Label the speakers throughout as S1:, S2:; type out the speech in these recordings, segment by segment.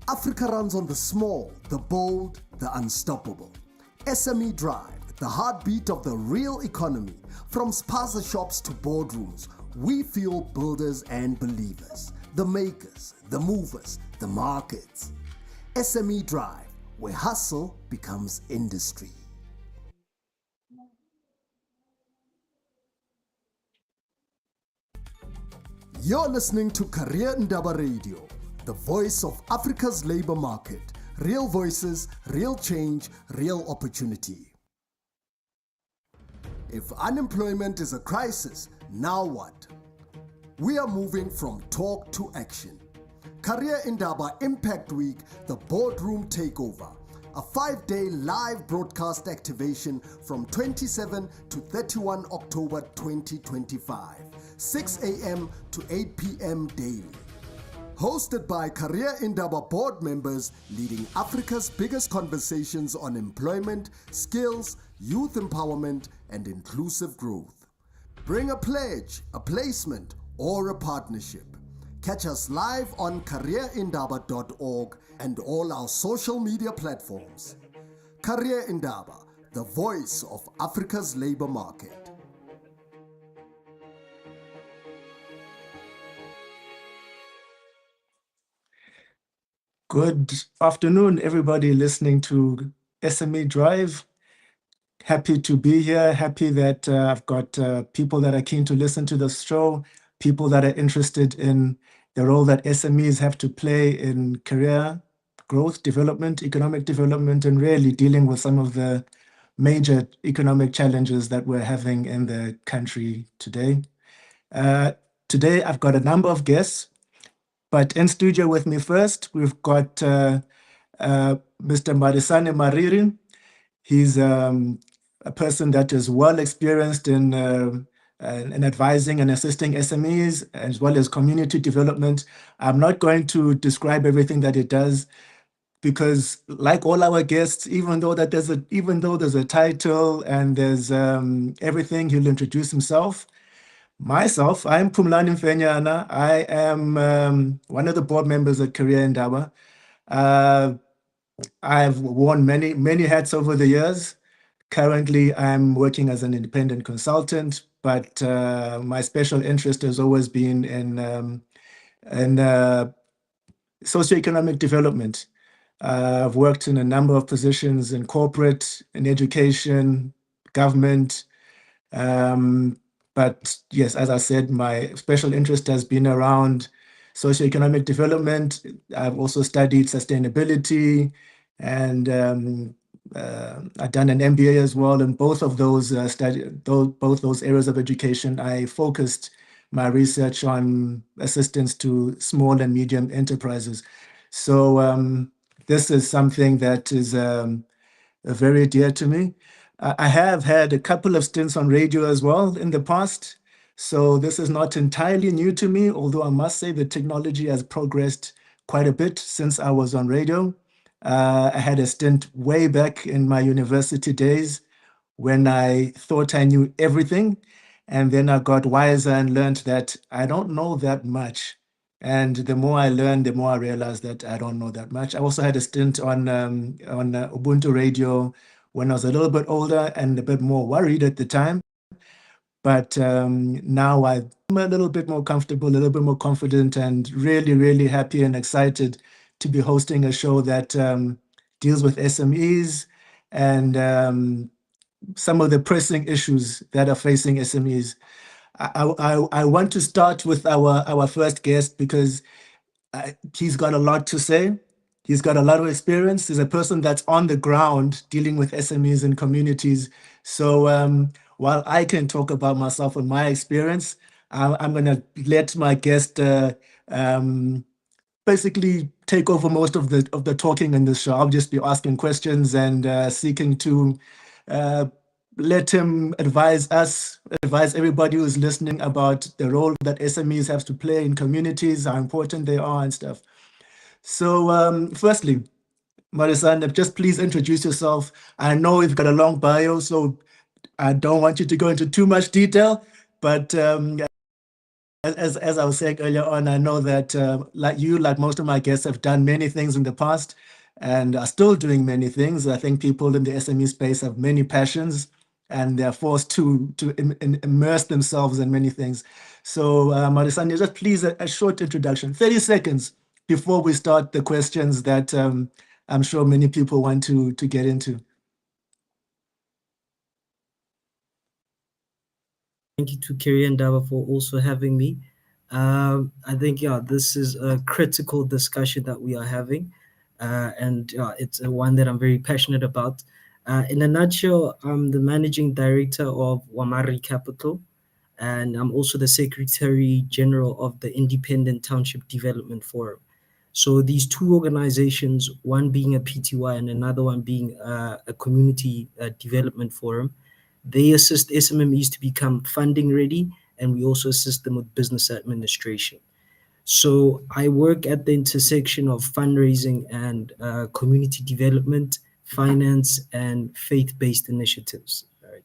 S1: Africa runs on the small, the bold, the unstoppable. SME Drive, the heartbeat of the real economy. From spaza shops to boardrooms, we feel builders and believers, the makers, the movers, the markets. SME Drive, where hustle becomes industry. You're listening to Career Indaba Radio, the voice of Africa's labor market. Real voices, real change, real opportunity. If unemployment is a crisis, now what? We are moving from talk to action. Career Indaba Impact Week, the Boardroom Takeover. A 5-day live broadcast activation from 27 to 31 October 2025, 6 a.m. to 8 p.m. daily. Hosted by Career Indaba board members leading Africa's biggest conversations on employment, skills, youth empowerment, and inclusive growth. Bring a pledge, a placement, or a partnership. Catch us live on careerindaba.org and all our social media platforms. Career Indaba, the voice of Africa's labor market.
S2: Good afternoon, everybody listening to SME Drive. Happy to be here. Happy that I've got people that are keen to listen to the show, people that are interested in the role that SMEs have to play in career growth, development, economic development, and really dealing with some of the major economic challenges that we're having in the country today. Today, I've got a number of guests. But in studio with me first, we've got Mr. Marisane Mariri. He's a person that is well experienced in advising and assisting SMEs, as well as community development. I'm not going to describe everything that he does, because like all our guests, even though there's a title and there's everything, he'll introduce himself. Myself, I'm Phumlani Mfenyana. I am one of the board members at Career Indaba. I've worn many hats over the years. Currently, I'm working as an independent consultant, but my special interest has always been in socioeconomic development. I've worked in a number of positions in corporate, in education, government. But yes, as I said, my special interest has been around socioeconomic development. I've also studied sustainability, and I've done an MBA as well. In both of those both those areas of education, I focused my research on assistance to small and medium enterprises. So this is something that is very dear to me. I have had a couple of stints on radio as well in the past, so this is not entirely new to me, although I must say the technology has progressed quite a bit since I was on radio. I had a stint way back in my university days when I thought I knew everything, and then I got wiser and learned that I don't know that much. And the more I learned, the more I realized that I don't know that much. I also had a stint on Ubuntu Radio when I was a little bit older and a bit more worried at the time. But now I'm a little bit more comfortable, a little bit more confident, and really, really happy and excited to be hosting a show that deals with SMEs and some of the pressing issues that are facing SMEs. I want to start with our first guest because he's got a lot to say. He's got a lot of experience. He's a person that's on the ground dealing with SMEs and communities. So while I can talk about myself and my experience, I'm going to let my guest basically take over most of the talking in this show. I'll just be asking questions and seeking to let him advise everybody who's listening about the role that SMEs have to play in communities, how important they are and stuff. So firstly, Marisane, just please introduce yourself. I know you've got a long bio, so I don't want you to go into too much detail, but as I was saying earlier on, I know that like most of my guests have done many things in the past and are still doing many things. I think people in the SME space have many passions and they're forced to immerse themselves in many things. So, Marisani, just please a short introduction, 30 seconds before we start the questions that I'm sure many people want to get into.
S3: Thank you to Kerry and Dava for also having me. I think, yeah, this is a critical discussion that we are having, and it's one that I'm very passionate about. In a nutshell, I'm the managing director of Wamari Capital, and I'm also the secretary general of the Independent Township Development Forum. So these two organizations, one being a PTY and another one being a community development forum, they assist SMMEs to become funding ready, and we also assist them with business administration. So I work at the intersection of fundraising and community development, finance, and faith-based initiatives. Right?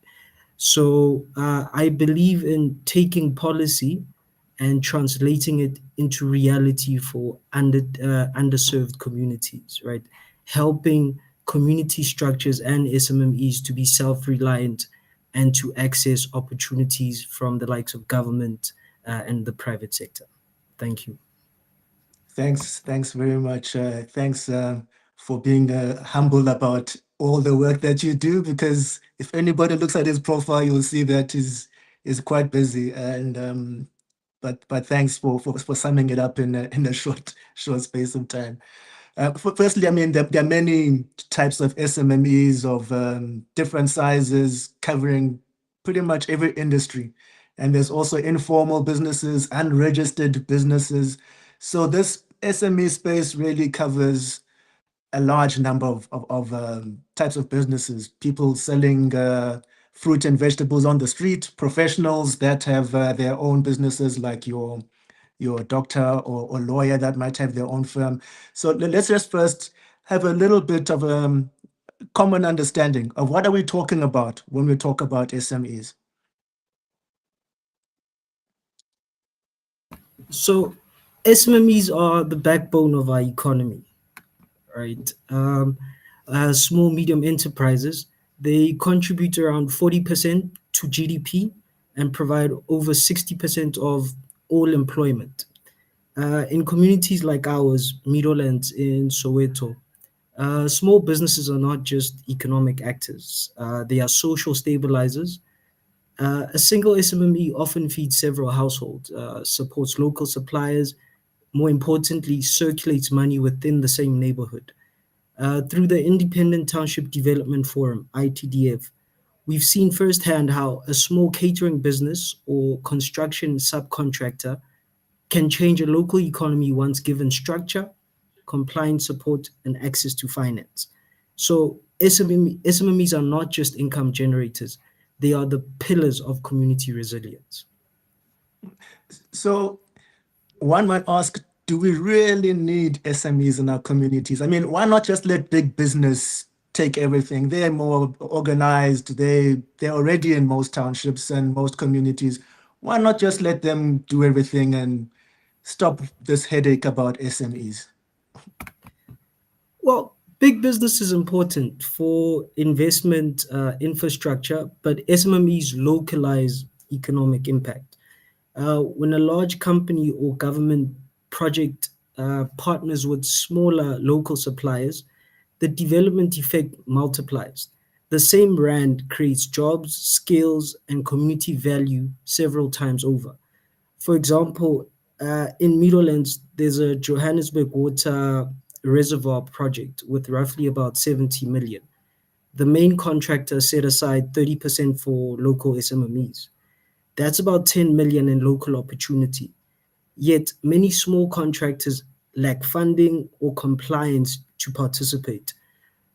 S3: So I believe in taking policy and translating it into reality for underserved communities, right? Helping community structures and SMMEs to be self-reliant and to access opportunities from the likes of government and the private sector. Thank you.
S2: Thanks very much. Thanks for being humble about all the work that you do, because if anybody looks at his profile, you'll see that is quite busy. And but thanks for summing it up in a short space of time. Firstly, I mean, there are many types of SMMEs of different sizes covering pretty much every industry. And there's also informal businesses, unregistered businesses. So this SME space really covers a large number of types of businesses, people selling fruit and vegetables on the street, professionals that have their own businesses like your doctor or lawyer that might have their own firm. So let's just first have a little bit of a common understanding of what are we talking about when we talk about SMEs.
S3: So SMMEs are the backbone of our economy, right? Small, medium enterprises, they contribute around 40% to GDP and provide over 60% of all employment. In communities like ours, Meadowlands in Soweto, small businesses are not just economic actors, they are social stabilizers. A single SMME often feeds several households, supports local suppliers, more importantly, circulates money within the same neighborhood. Through the Independent Township Development Forum, ITDF, we've seen firsthand how a small catering business or construction subcontractor can change a local economy once given structure, compliance support, and access to finance. So SMMEs are not just income generators, they are the pillars of community resilience.
S2: So one might ask, do we really need SMEs in our communities? I mean, why not just let big business take everything? They're more organized. They're already in most townships and most communities. Why not just let them do everything and stop this headache about SMEs?
S3: Well, big business is important for investment infrastructure, but SMMEs localize economic impact. When a large company or government project partners with smaller local suppliers, the development effect multiplies. The same brand creates jobs, skills, and community value several times over. For example, in Meadowlands, there's a Johannesburg water reservoir project with roughly about 70 million. The main contractor set aside 30% for local SMMEs. That's about 10 million in local opportunity. Yet many small contractors lack funding or compliance to participate.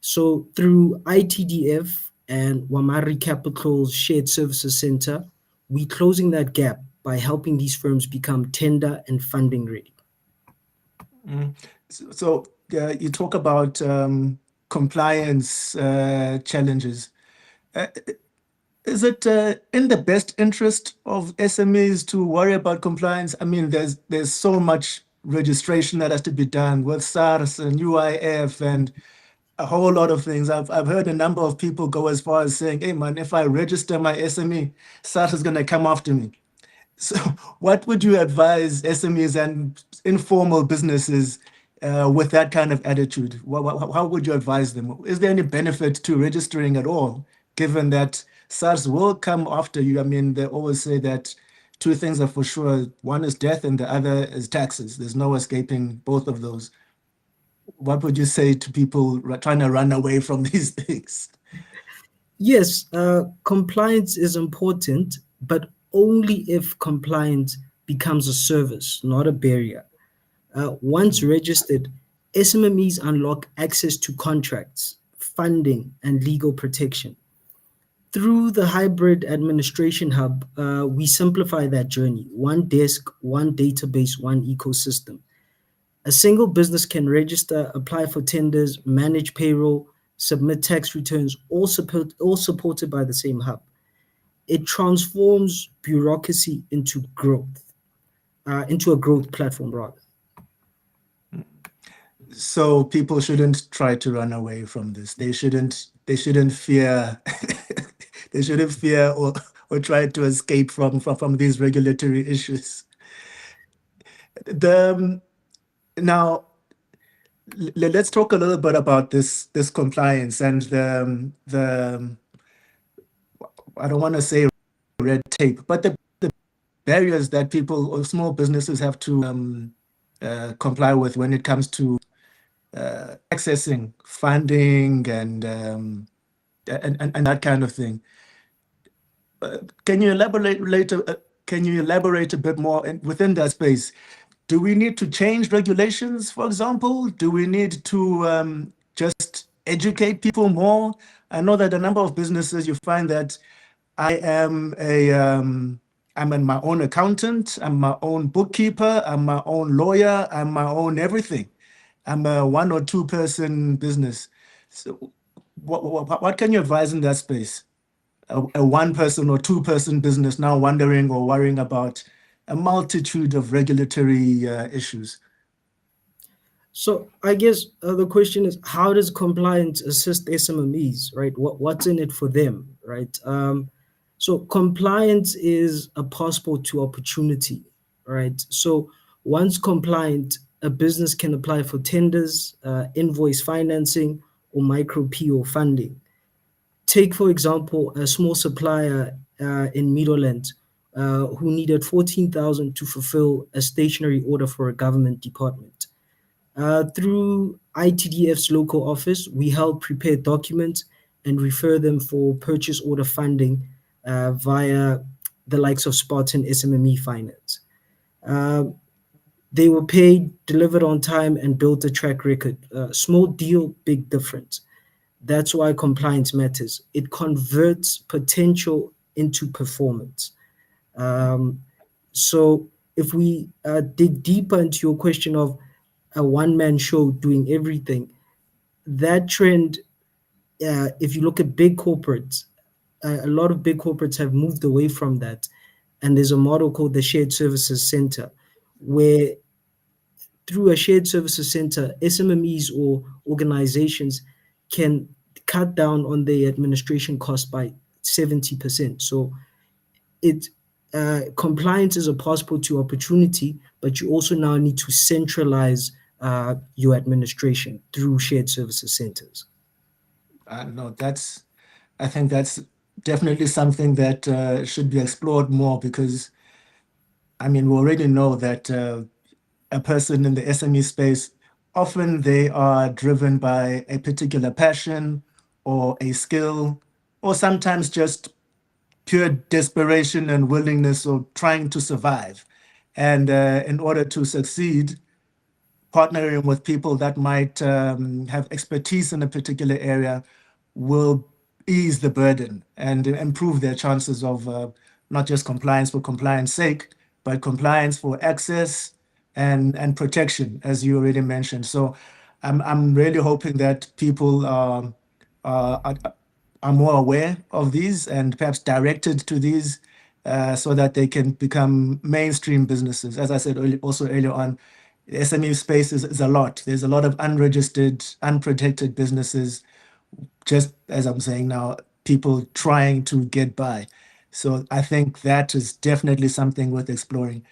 S3: So through ITDF and Wamari Capital's Shared Services Center, we're closing that gap by helping these firms become tender and funding ready.
S2: So you talk about compliance challenges. Is it in the best interest of SMEs to worry about compliance? I mean, there's so much registration that has to be done with SARS and UIF and a whole lot of things. I've heard a number of people go as far as saying, "Hey, man, if I register my SME, SARS is going to come after me." So, what would you advise SMEs and informal businesses with that kind of attitude? How would you advise them? Is there any benefit to registering at all, given that SARS will come after you? I mean, they always say that two things are for sure. One is death and the other is taxes. There's no escaping both of those. What would you say to people trying to run away from these things?
S3: Yes, compliance is important, but only if compliance becomes a service, not a barrier. Once registered, SMMEs unlock access to contracts, funding, and legal protection. Through the hybrid administration hub, we simplify that journey. One desk, one database, one ecosystem. A single business can register, apply for tenders, manage payroll, submit tax returns, all supported by the same hub. It transforms bureaucracy into growth, into a growth platform rather.
S2: So people shouldn't try to run away from this. They shouldn't fear they shouldn't fear or try to escape from these regulatory issues. The now let's talk a little bit about this compliance and the I don't want to say red tape, but the barriers that people or small businesses have to comply with when it comes to accessing funding and that kind of thing. Can you elaborate later? Can you elaborate a bit more within that space? Do we need to change regulations, for example? Do we need to just educate people more? I know that a number of businesses, you find that I'm my own accountant, I'm my own bookkeeper, I'm my own lawyer, I'm my own everything. I'm a 1 or 2 person business. So what can you advise in that space? A 1 person or 2 person business now wondering or worrying about a multitude of regulatory issues.
S3: So I guess the question is, how does compliance assist SMMEs, right? What's in it for them, right? So compliance is a passport to opportunity, right? So once compliant, a business can apply for tenders, invoice financing, or micro PO funding. Take, for example, a small supplier in Meadowlands who needed 14,000 to fulfill a stationary order for a government department. Through ITDF's local office, we help prepare documents and refer them for purchase order funding via the likes of Spartan SMME Finance. They were paid, delivered on time, and built a track record. Small deal, big difference. That's why compliance matters. It converts potential into performance. So if we dig deeper into your question of a one-man show doing everything, that trend, if you look at big corporates, a lot of big corporates have moved away from that. And there's a model called the Shared Services Center, where through a shared services center, SMMEs or organizations can cut down on their administration cost by 70%. So it compliance is a passport to opportunity, but you also now need to centralize your administration through shared services centers.
S2: No, I think that's definitely something that should be explored more because, I mean, we already know that a person in the SME space, often they are driven by a particular passion or a skill, or sometimes just pure desperation and willingness of trying to survive. And in order to succeed, partnering with people that might have expertise in a particular area will ease the burden and improve their chances of not just compliance for compliance sake, but compliance for access and protection, as you already mentioned. So I'm really hoping that people are are more aware of these and perhaps directed to these so that they can become mainstream businesses. As I said also earlier on, the SME space is a lot. There's a lot of unregistered, unprotected businesses, just as I'm saying now, people trying to get by. So I think that is definitely something worth exploring.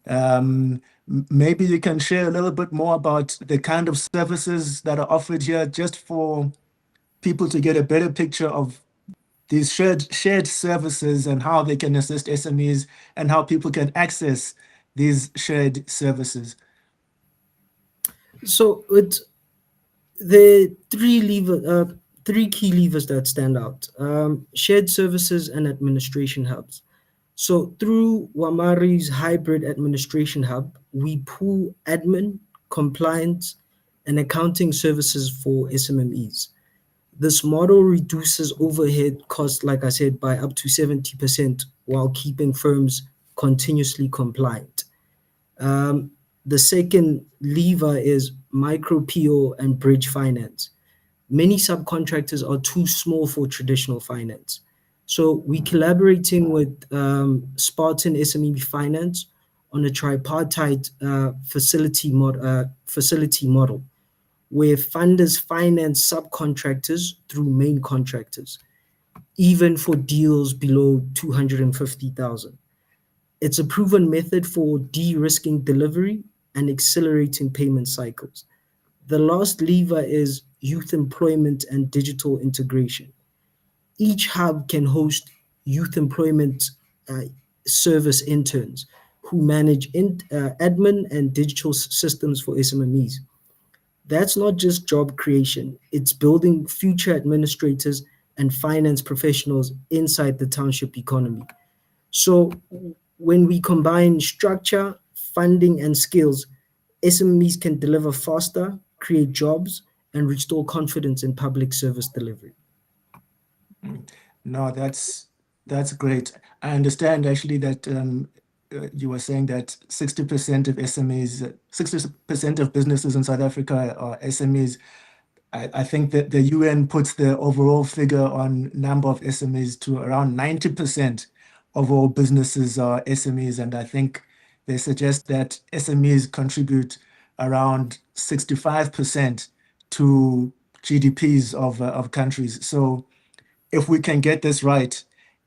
S2: Maybe you can share a little bit more about the kind of services that are offered here, just for people to get a better picture of these shared services and how they can assist SMEs and how people can access these shared services.
S3: So it's the three key levers that stand out: shared services and administration hubs. So through Wamari's hybrid administration hub, we pool admin, compliance, and accounting services for SMMEs. This model reduces overhead costs, like I said, by up to 70% while keeping firms continuously compliant. Um, the second lever is micro PO and bridge finance. Many subcontractors are too small for traditional finance. So we collaborating with Spartan SME Finance on a tripartite facility model where funders finance subcontractors through main contractors, even for deals below 250,000. It's a proven method for de-risking delivery and accelerating payment cycles. The last lever is youth employment and digital integration. Each hub can host youth employment uh, service interns who manage admin and digital systems for SMMEs. That's not just job creation, it's building future administrators and finance professionals inside the township economy. So when we combine structure, funding, and skills, SMEs can deliver faster, create jobs, and restore confidence in public service delivery.
S2: No, that's great. I understand actually that you were saying that 60% of SMEs, 60% of businesses in South Africa are SMEs. I think that the UN puts the overall figure on number of SMEs to around 90% of all businesses are SMEs, and I think they suggest that SMEs contribute around 65% to GDPs of countries. So if we can get this right,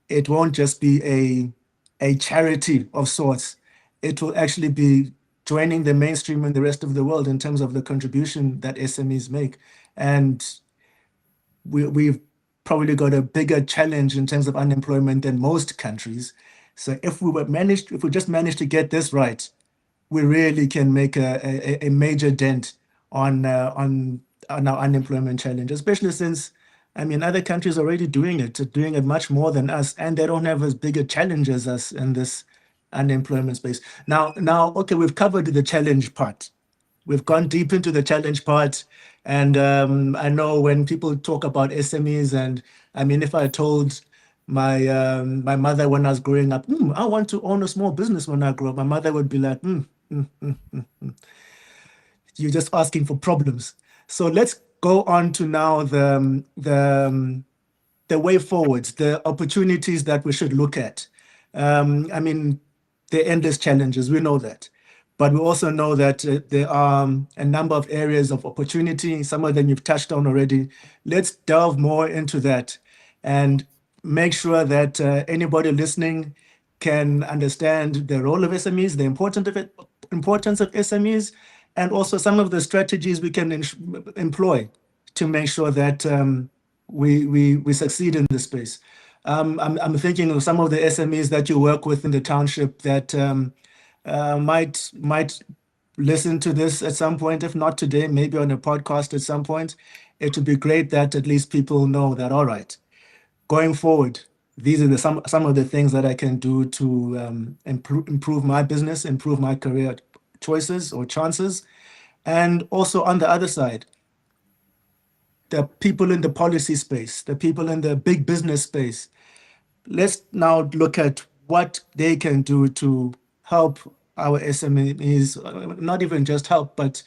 S2: it won't just be a charity of sorts. It will actually be joining the mainstream in the rest of the world in terms of the contribution that SMEs make. And we've probably got a bigger challenge in terms of unemployment than most countries. So if we just managed to get this right, we really can make a major dent on our unemployment challenge, especially since, I mean, other countries are already doing it much more than us, and they don't have as big a challenge as us in this unemployment space. Now, okay, we've covered the challenge part. We've gone deep into the challenge part, and I know when people talk about SMEs, and I mean, if I told my mother when I was growing up, I want to own a small business when I grow up, my mother would be like, you're just asking for problems. So let's go on to now the way forwards, the opportunities that we should look at. I mean, there are endless challenges, we know that. But we also know that there are a number of areas of opportunity. Some of them you've touched on already. Let's delve more into that and make sure that anybody listening can understand the role of SMEs, the importance of SMEs, and also some of the strategies we can employ to make sure that we succeed in this space. I'm thinking of some of the SMEs that you work with in the township that might listen to this at some point, if not today, maybe on a podcast at some point. It would be great that at least people know that, all right, going forward, these are some of the things that I can do to improve my business, improve my career choices or chances. And also on the other side, the people in the policy space, the people in the big business space, let's now look at what they can do to help our SMEs, not even just help, but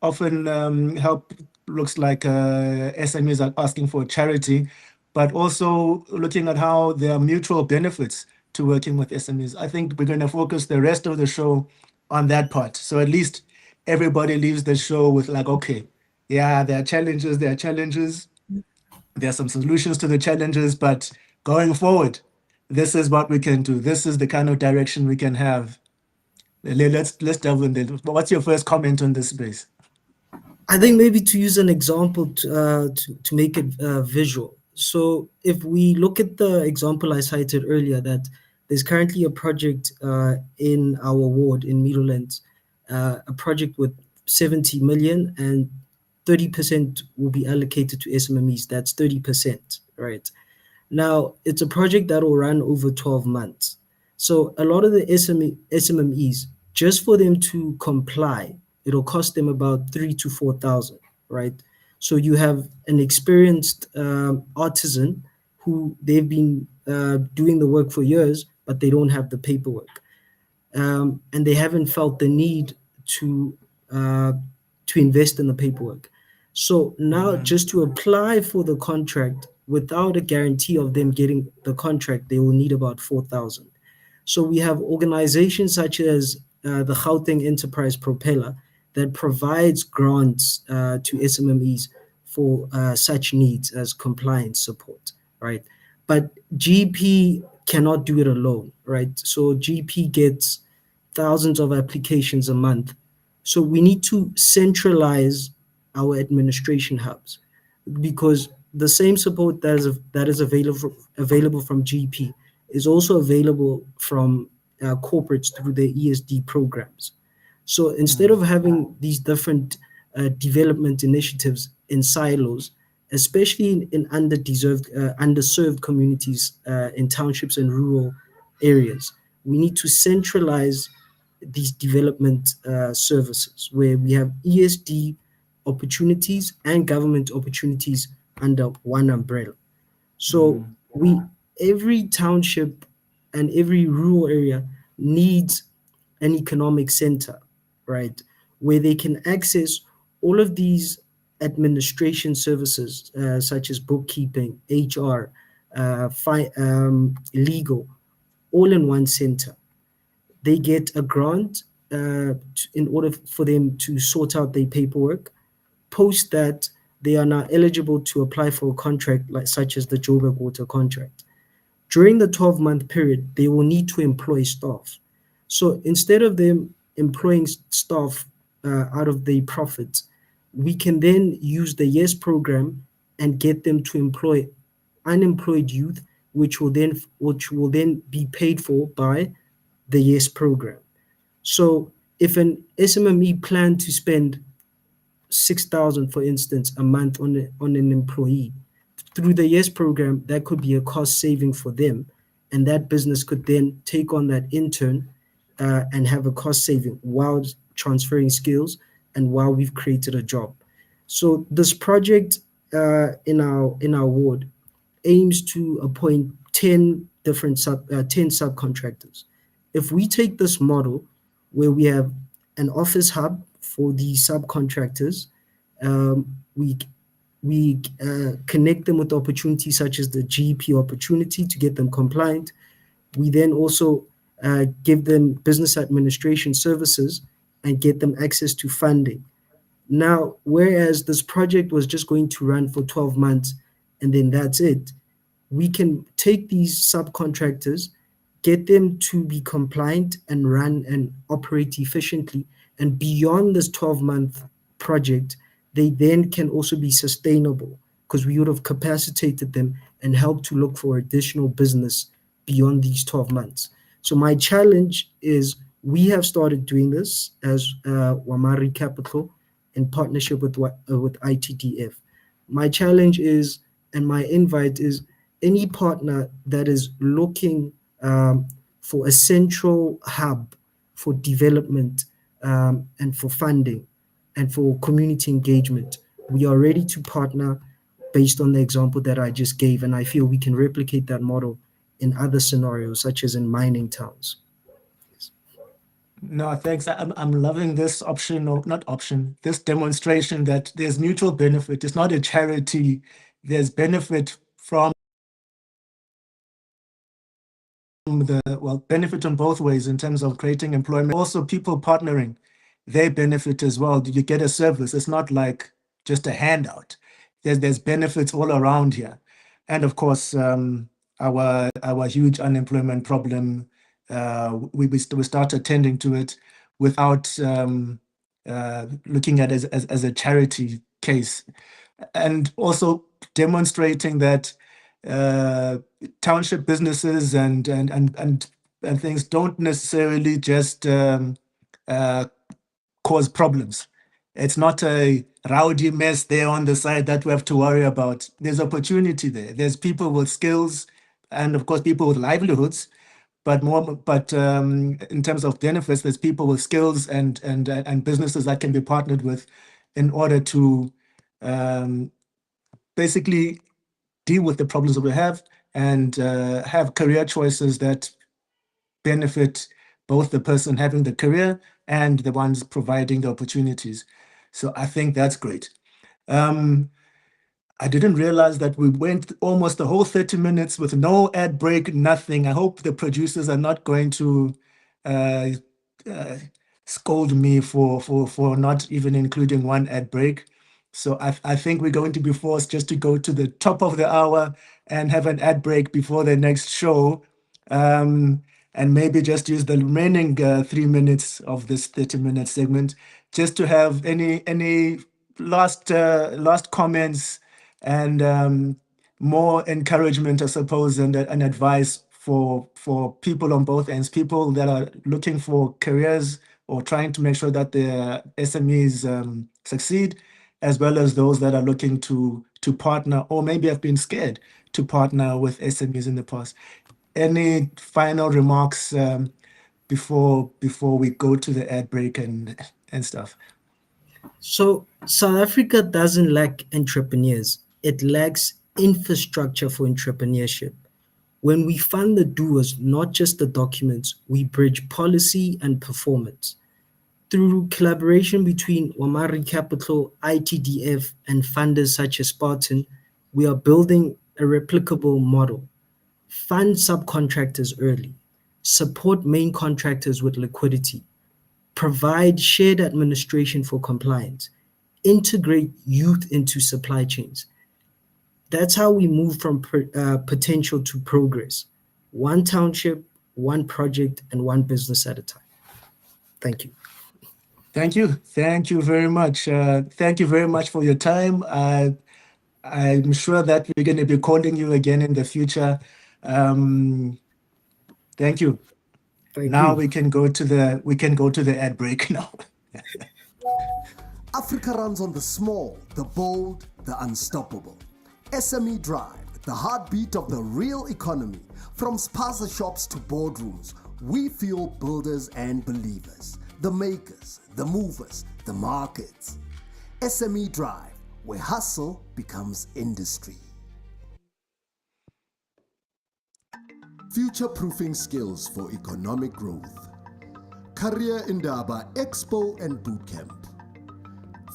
S2: often help looks like SMEs are asking for charity, but also looking at how there are mutual benefits to working with SMEs. I think we're going to focus the rest of the show on that part. So at least everybody leaves the show with like, okay, yeah, there are challenges, there are some solutions to the challenges, but going forward, this is what we can do. This is the kind of direction we can have. Let's delve in there. What's your first comment on this space?
S3: I think maybe to use an example to make it visual. So if we look at the example I cited earlier, that there's currently a project in our ward in Middlelands, a project with 70 million, and 30% will be allocated to SMMEs. That's 30%, right? Now, it's a project that will run over 12 months. So a lot of the SMMEs, just for them to comply, it'll cost them about 3,000 to 4,000, right? So you have an experienced artisan who they've been doing the work for years, but they don't have the paperwork. And they haven't felt the need to invest in the paperwork. So now just to apply for the contract without a guarantee of them getting the contract, they will need about 4,000. So we have organizations such as the Gauteng Enterprise Propeller that provides grants to SMMEs for such needs as compliance support, right? But GP cannot do it alone, right? So GP gets thousands of applications a month. So we need to centralize our administration hubs, because the same support that is available from GP is also available from corporates through the ESD programs. So instead of having these different development initiatives in silos, especially in underserved communities in townships and rural areas, we need to centralize these development services where we have ESD opportunities and government opportunities under one umbrella. So every township and every rural area needs an economic center, right, where they can access all of these administration services such as bookkeeping, HR, legal, all in one center. They get a grant in order for them to sort out their paperwork. Post that, they are now eligible to apply for a contract such as the Joburg Water contract. During the 12-month period, they will need to employ staff. So instead of them employing staff out of their profits, we can then use the YES program and get them to employ unemployed youth, which will then be paid for by the YES program. So if an SMME planned to spend 6,000, for instance, a month on an employee, through the YES program, that could be a cost saving for them, and that business could then take on that intern and have a cost saving while transferring skills and while we've created a job. So this project in our ward aims to appoint 10 subcontractors. If we take this model where we have an office hub for the subcontractors, we connect them with opportunities such as the GP opportunity to get them compliant. We then also give them business administration services and get them access to funding. Now, whereas this project was just going to run for 12 months and then that's it, we can take these subcontractors, get them to be compliant and run and operate efficiently. And beyond this 12-month project, they then can also be sustainable because we would have capacitated them and helped to look for additional business beyond these 12 months. So my challenge is we have started doing this as Wamari Capital in partnership with ITDF. My challenge is, and my invite is, any partner that is looking for a central hub for development and for funding and for community engagement, we are ready to partner based on the example that I just gave. And I feel we can replicate that model in other scenarios, such as in mining towns.
S2: No, thanks. I'm loving this option, or not option, this demonstration that there's mutual benefit. It's not a charity. There's benefit from from the, well, benefit on both ways in terms of creating employment. Also, people partnering, they benefit as well. You get a service. It's not like just a handout. There's benefits all around here. And of course, our huge unemployment problem, we start attending to it without looking at it as a charity case, and also demonstrating that township businesses and things don't necessarily just cause problems. It's not a rowdy mess there on the side that we have to worry about. There's opportunity there. There's people with skills, and of course people with livelihoods. But in terms of benefits, there's people with skills and businesses that can be partnered with in order to basically deal with the problems that we have and have career choices that benefit both the person having the career and the ones providing the opportunities. So I think that's great. I didn't realize that we went almost the whole 30 minutes with no ad break, nothing. I hope the producers are not going to scold me for not even including one ad break. So I think we're going to be forced just to go to the top of the hour and have an ad break before the next show. And maybe just use the remaining 3 minutes of this 30-minute segment just to have any last comments and more encouragement, I suppose, and advice for people on both ends, people that are looking for careers or trying to make sure that their SMEs succeed, as well as those that are looking to partner or maybe have been scared to partner with SMEs in the past. Any final remarks before we go to the ad break and stuff?
S3: So South Africa doesn't lack entrepreneurs. It lacks infrastructure for entrepreneurship. When we fund the doers, not just the documents, we bridge policy and performance. Through collaboration between Wamari Capital, ITDF, and funders such as Spartan, we are building a replicable model. Fund subcontractors early, support main contractors with liquidity, provide shared administration for compliance, integrate youth into supply chains. That's how we move from potential to progress. One township, one project, and one business at a time. Thank you.
S2: Thank you. Thank you very much. Thank you very much for your time. I'm sure that we're going to be calling you again in the future. Thank you. Now we can go to the ad break now.
S1: Africa runs on the small, the bold, the unstoppable. SME Drive, the heartbeat of the real economy. From spaza shops to boardrooms, we fuel builders and believers, the makers, the movers, the markets. SME Drive, where hustle becomes industry. Future-proofing skills for economic growth. Career Indaba Expo and Bootcamp.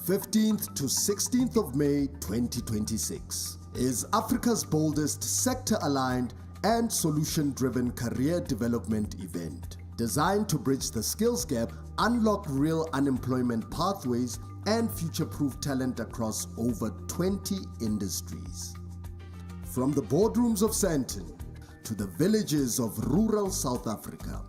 S1: 15th to 16th of May 2026 is Africa's boldest sector-aligned and solution-driven career development event designed to bridge the skills gap, unlock real unemployment pathways, and future-proof talent across over 20 industries. From the boardrooms of Sandton to the villages of rural South Africa,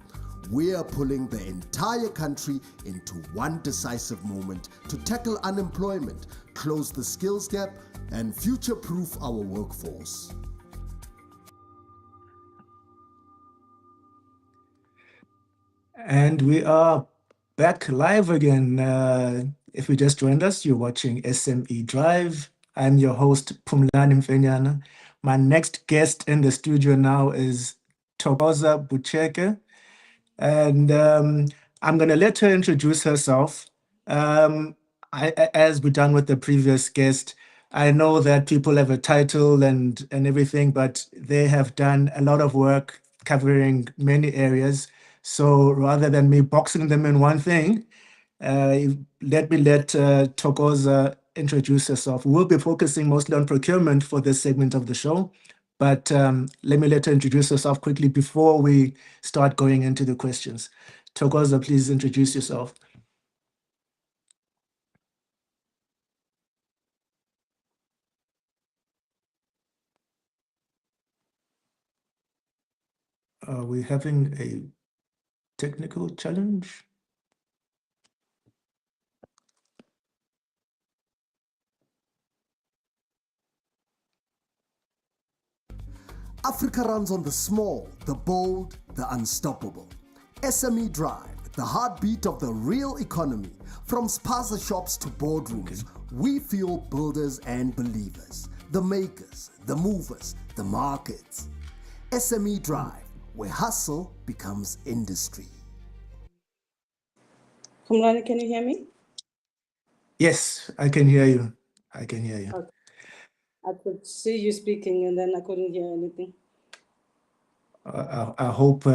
S1: we are pulling the entire country into one decisive moment to tackle unemployment, close the skills gap, and future-proof our workforce.
S2: And we are back live again. If you just joined us, you're watching SME Drive. I'm your host, Phumlani Mfenyana. My next guest in the studio now is Thokoza Bucheke. And I'm going to let her introduce herself. As we've done with the previous guest, I know that people have a title and everything, but they have done a lot of work covering many areas. So rather than me boxing them in one thing, let Thokoza introduce herself. We'll be focusing mostly on procurement for this segment of the show, but let me let her introduce herself quickly before we start going into the questions. Thokoza, please introduce yourself. Are we having a technical challenge?
S1: Africa runs on the small, the bold, the unstoppable. SME Drive, the heartbeat of the real economy. From spaza shops to boardrooms, we feel builders and believers, the makers, the movers, the markets. SME Drive, where hustle becomes industry.
S4: Phumlani, can you hear me?
S2: Yes, I can hear you. I can hear you.
S4: Okay. I could see you speaking and then I couldn't hear anything.
S2: I hope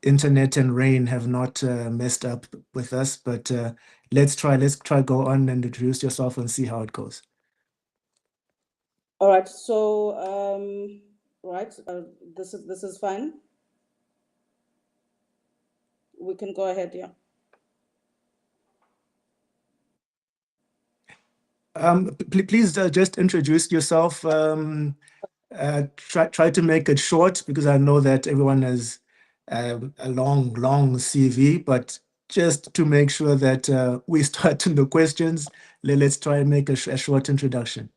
S2: internet and rain have not messed up with us, but let's try go on and introduce yourself and see how it goes.
S4: All right, so this is fine. We can go ahead, yeah.
S2: Please just introduce yourself. Try to make it short because I know that everyone has a long CV, but just to make sure that we start in the questions, let's try and make a short introduction.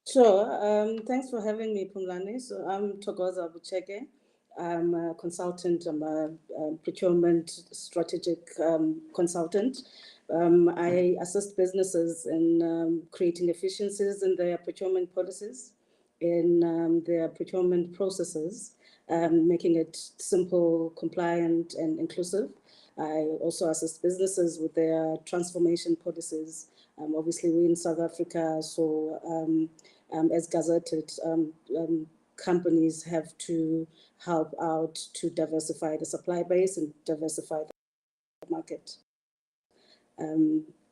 S4: Sure. Thanks for having me, Phumlani. So I'm Thokoza Bucheke. I'm a consultant. I'm a procurement strategic consultant. I assist businesses in creating efficiencies in their procurement policies, in their procurement processes, making it simple, compliant, and inclusive. I also assist businesses with their transformation policies. Obviously, we're in South Africa, so as gazetted, companies have to help out to diversify the supply base and diversify the market.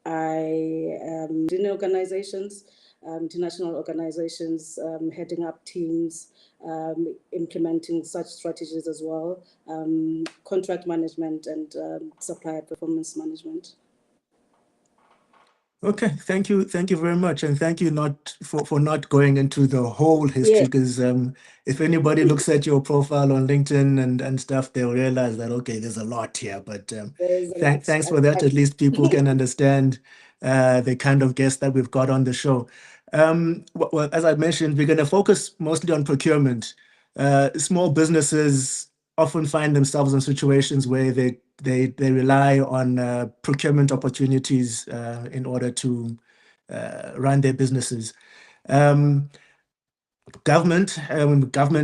S4: I am in organizations, international organizations, heading up teams, implementing such strategies as well, contract management and supplier performance management.
S2: Okay, thank you very much, and thank you for not going into the whole history, because if anybody looks at your profile on LinkedIn and stuff, they'll realize that okay, there's a lot here. But thanks for that. At least people can understand the kind of guests that we've got on the show. Well, as I mentioned, we're going to focus mostly on procurement. Small businesses often find themselves in situations where they rely on procurement opportunities in order to run their businesses. Government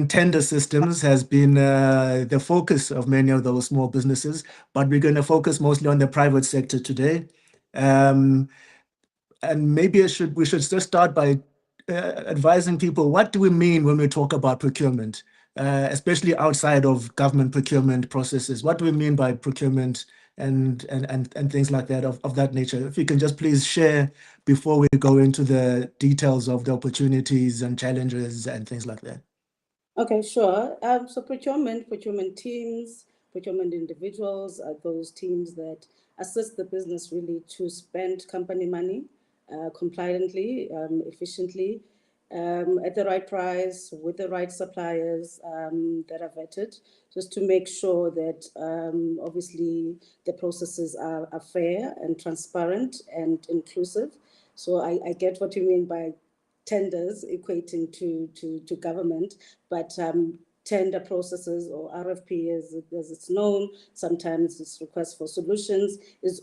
S2: tender systems has been the focus of many of those small businesses, but we're going to focus mostly on the private sector today. And maybe we should just start by advising people, what do we mean when we talk about procurement? Especially outside of government procurement processes. What do we mean by procurement and things like that of that nature? If you can just please share before we go into the details of the opportunities and challenges and things like that.
S4: Okay, sure. So procurement teams, procurement individuals are those teams that assist the business really to spend company money compliantly, efficiently, at the right price, with the right suppliers that are vetted, just to make sure that obviously the processes are fair and transparent and inclusive. So I get what you mean by tenders equating to government, but tender processes or RFP as it's known, sometimes it's request for solutions, is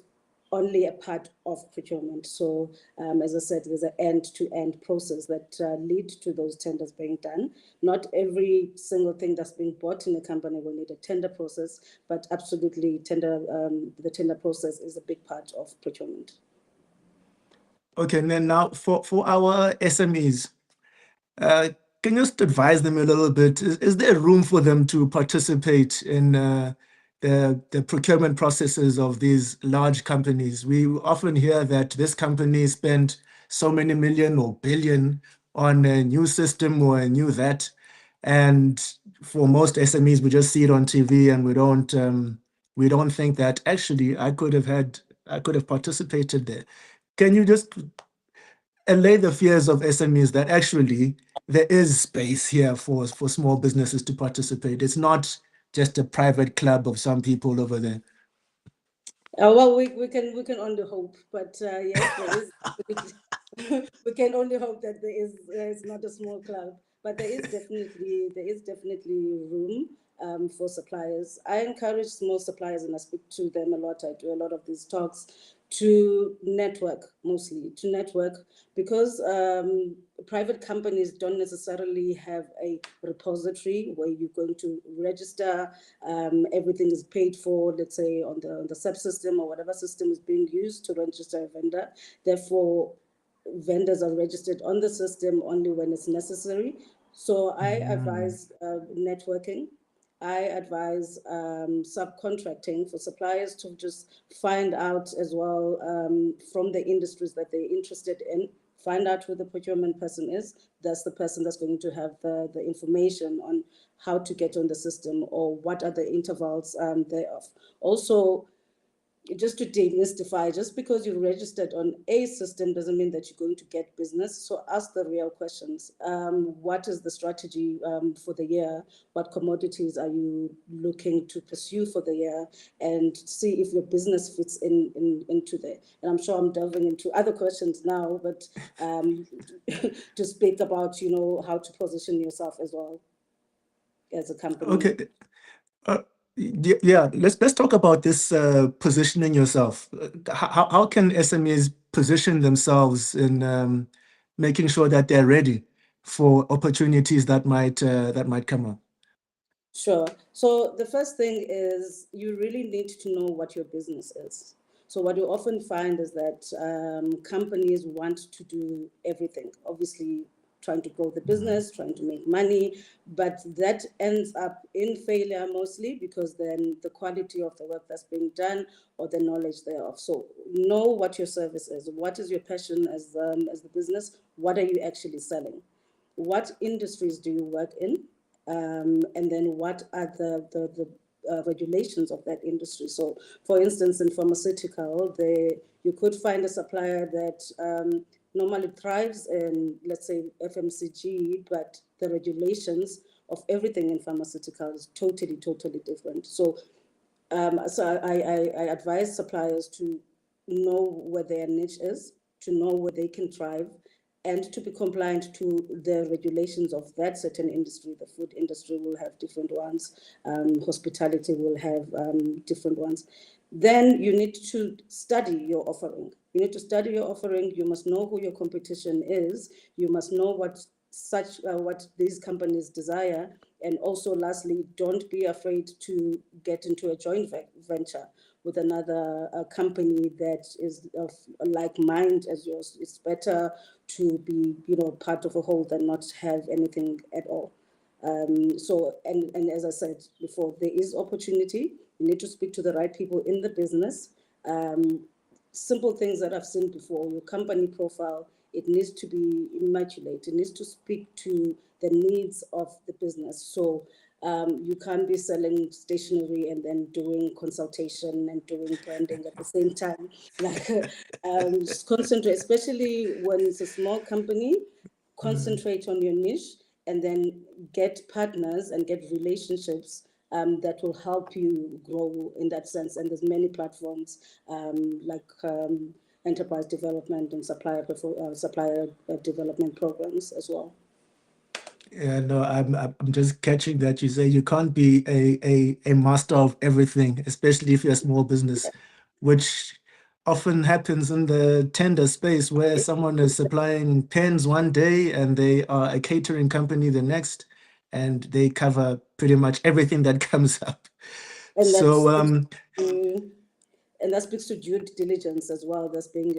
S4: only a part of procurement. So as I said, there's an end-to-end process that lead to those tenders being done. Not every single thing that's being bought in a company will need a tender process, but absolutely the tender process is a big part of procurement.
S2: Okay, and then now for our SMEs, can you just advise them a little bit? Is there room for them to participate in the procurement processes of these large companies? We often hear that this company spent so many million or billion on a new system or a new that. And for most SMEs, we just see it on TV and we don't think that actually I could have participated there. Can you just allay the fears of SMEs that actually there is space here for small businesses to participate? It's not just a private club of some people over there.
S4: Well, we can only hope, but yes, there is. We can only hope that it's not a small club, but there is definitely room for suppliers. I encourage small suppliers, and I speak to them a lot. I do a lot of these talks to network, mostly to network, because private companies don't necessarily have a repository where you're going to register. Everything is paid for, let's say, on the subsystem or whatever system is being used to register a vendor. Therefore, vendors are registered on the system only when it's necessary. So I advise networking. I advise subcontracting for suppliers to just find out as well from the industries that they're interested in. Find out who the procurement person is. That's the person that's going to have the information on how to get on the system or what are the intervals thereof. Also, just to demystify, just because you're registered on a system doesn't mean that you're going to get business. So ask the real questions. What is the strategy for the year? What commodities are you looking to pursue for the year? And see if your business fits into there. And I'm sure I'm delving into other questions now, but to speak about, how to position yourself as well as a company.
S2: Okay. Yeah, let's talk about this positioning yourself. How can SMEs position themselves in making sure that they're ready for opportunities that might come up?
S4: Sure. So the first thing is you really need to know what your business is. So what you often find is that companies want to do everything. Obviously, trying to grow the business, trying to make money, but that ends up in failure mostly because then the quality of the work that's being done or the knowledge thereof. So know what your service is. What is your passion as the business? What are you actually selling? What industries do you work in? And then what are the regulations of that industry? So, for instance, in pharmaceutical, you could find a supplier that normally thrives in, let's say, FMCG, but the regulations of everything in pharmaceutical is totally different. So, I advise suppliers to know where their niche is, to know where they can thrive, and to be compliant to the regulations of that certain industry. The food industry will have different ones, hospitality will have different ones. Then you need to study your offering. You need to study your offering. You must know who your competition is. You must know what these companies desire. And also, lastly, don't be afraid to get into a joint venture with another company that is of like mind as yours. It's better to be, part of a whole than not have anything at all. So, and as I said before, there is opportunity. You need to speak to the right people in the business. Simple things that I've seen before, your company profile, it needs to be immaculate. It needs to speak to the needs of the business. So you can't be selling stationery and then doing consultation and doing branding at the same time. Like, just concentrate, especially when it's a small company, concentrate on your niche and then get partners and get relationships that will help you grow in that sense. And there's many platforms like enterprise development and supplier development programs as well.
S2: Yeah, no, I'm just catching that you say you can't be a master of everything, especially if you're a small business, which often happens in the tender space where someone is supplying pens one day and they are a catering company the next, and they cover pretty much everything that comes up.
S4: And
S2: So
S4: and that speaks to due diligence as well that's being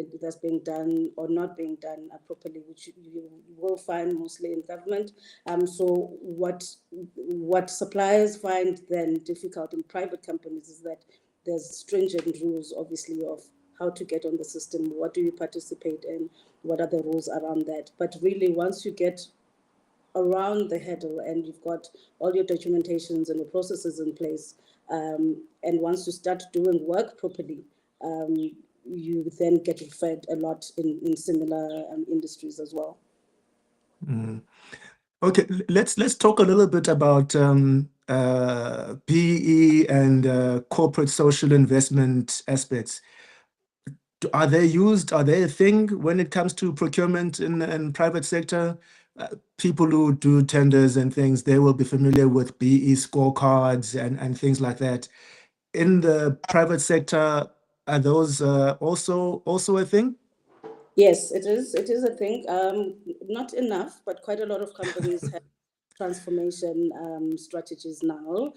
S4: done or not being done properly, which you will find mostly in government. So what suppliers find then difficult in private companies is that there's stringent rules, obviously, of how to get on the system, what do you participate in, what are the rules around that. But really, once you get around the hurdle and you've got all your documentations and your processes in place, and once you start doing work properly, you then get referred a lot in similar industries as well.
S2: Okay, let's talk a little bit about BE and corporate social investment aspects. Are they used? Are they a thing when it comes to procurement in private sector? People who do tenders and things, they will be familiar with BE scorecards and things like that. In the private sector, are those also a thing?
S4: Yes, it is. It is a thing. Not enough, but quite a lot of companies have transformation strategies now.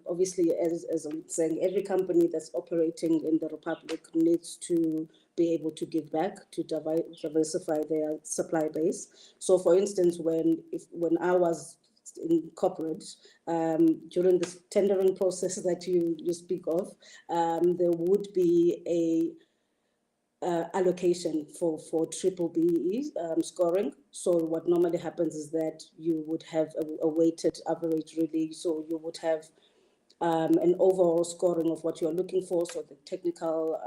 S4: Obviously, as I'm saying, every company that's operating in the Republic needs to be able to give back, to diversify their supply base. So, for instance, when I was in corporate, during this tendering process that you speak of, there would be a allocation for triple BE scoring. So what normally happens is that you would have a weighted average really. So you would have an overall scoring of what you're looking for. So the technical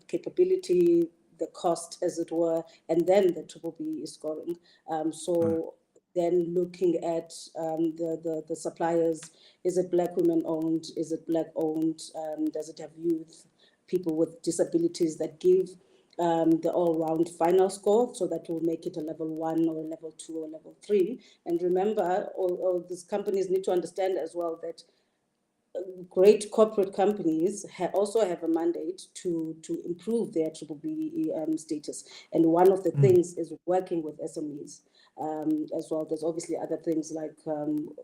S4: capability, the cost as it were, and then the triple BE scoring. Then looking at the suppliers, is it Black women owned? Is it Black owned? Does it have youth? People with disabilities that give the all-round final score, so that will make it a level 1 or a level 2 or level 3. And remember, all these companies need to understand as well that great corporate companies also have a mandate to improve their triple BE status. And one of the things is working with SMEs. As well, there's obviously other things like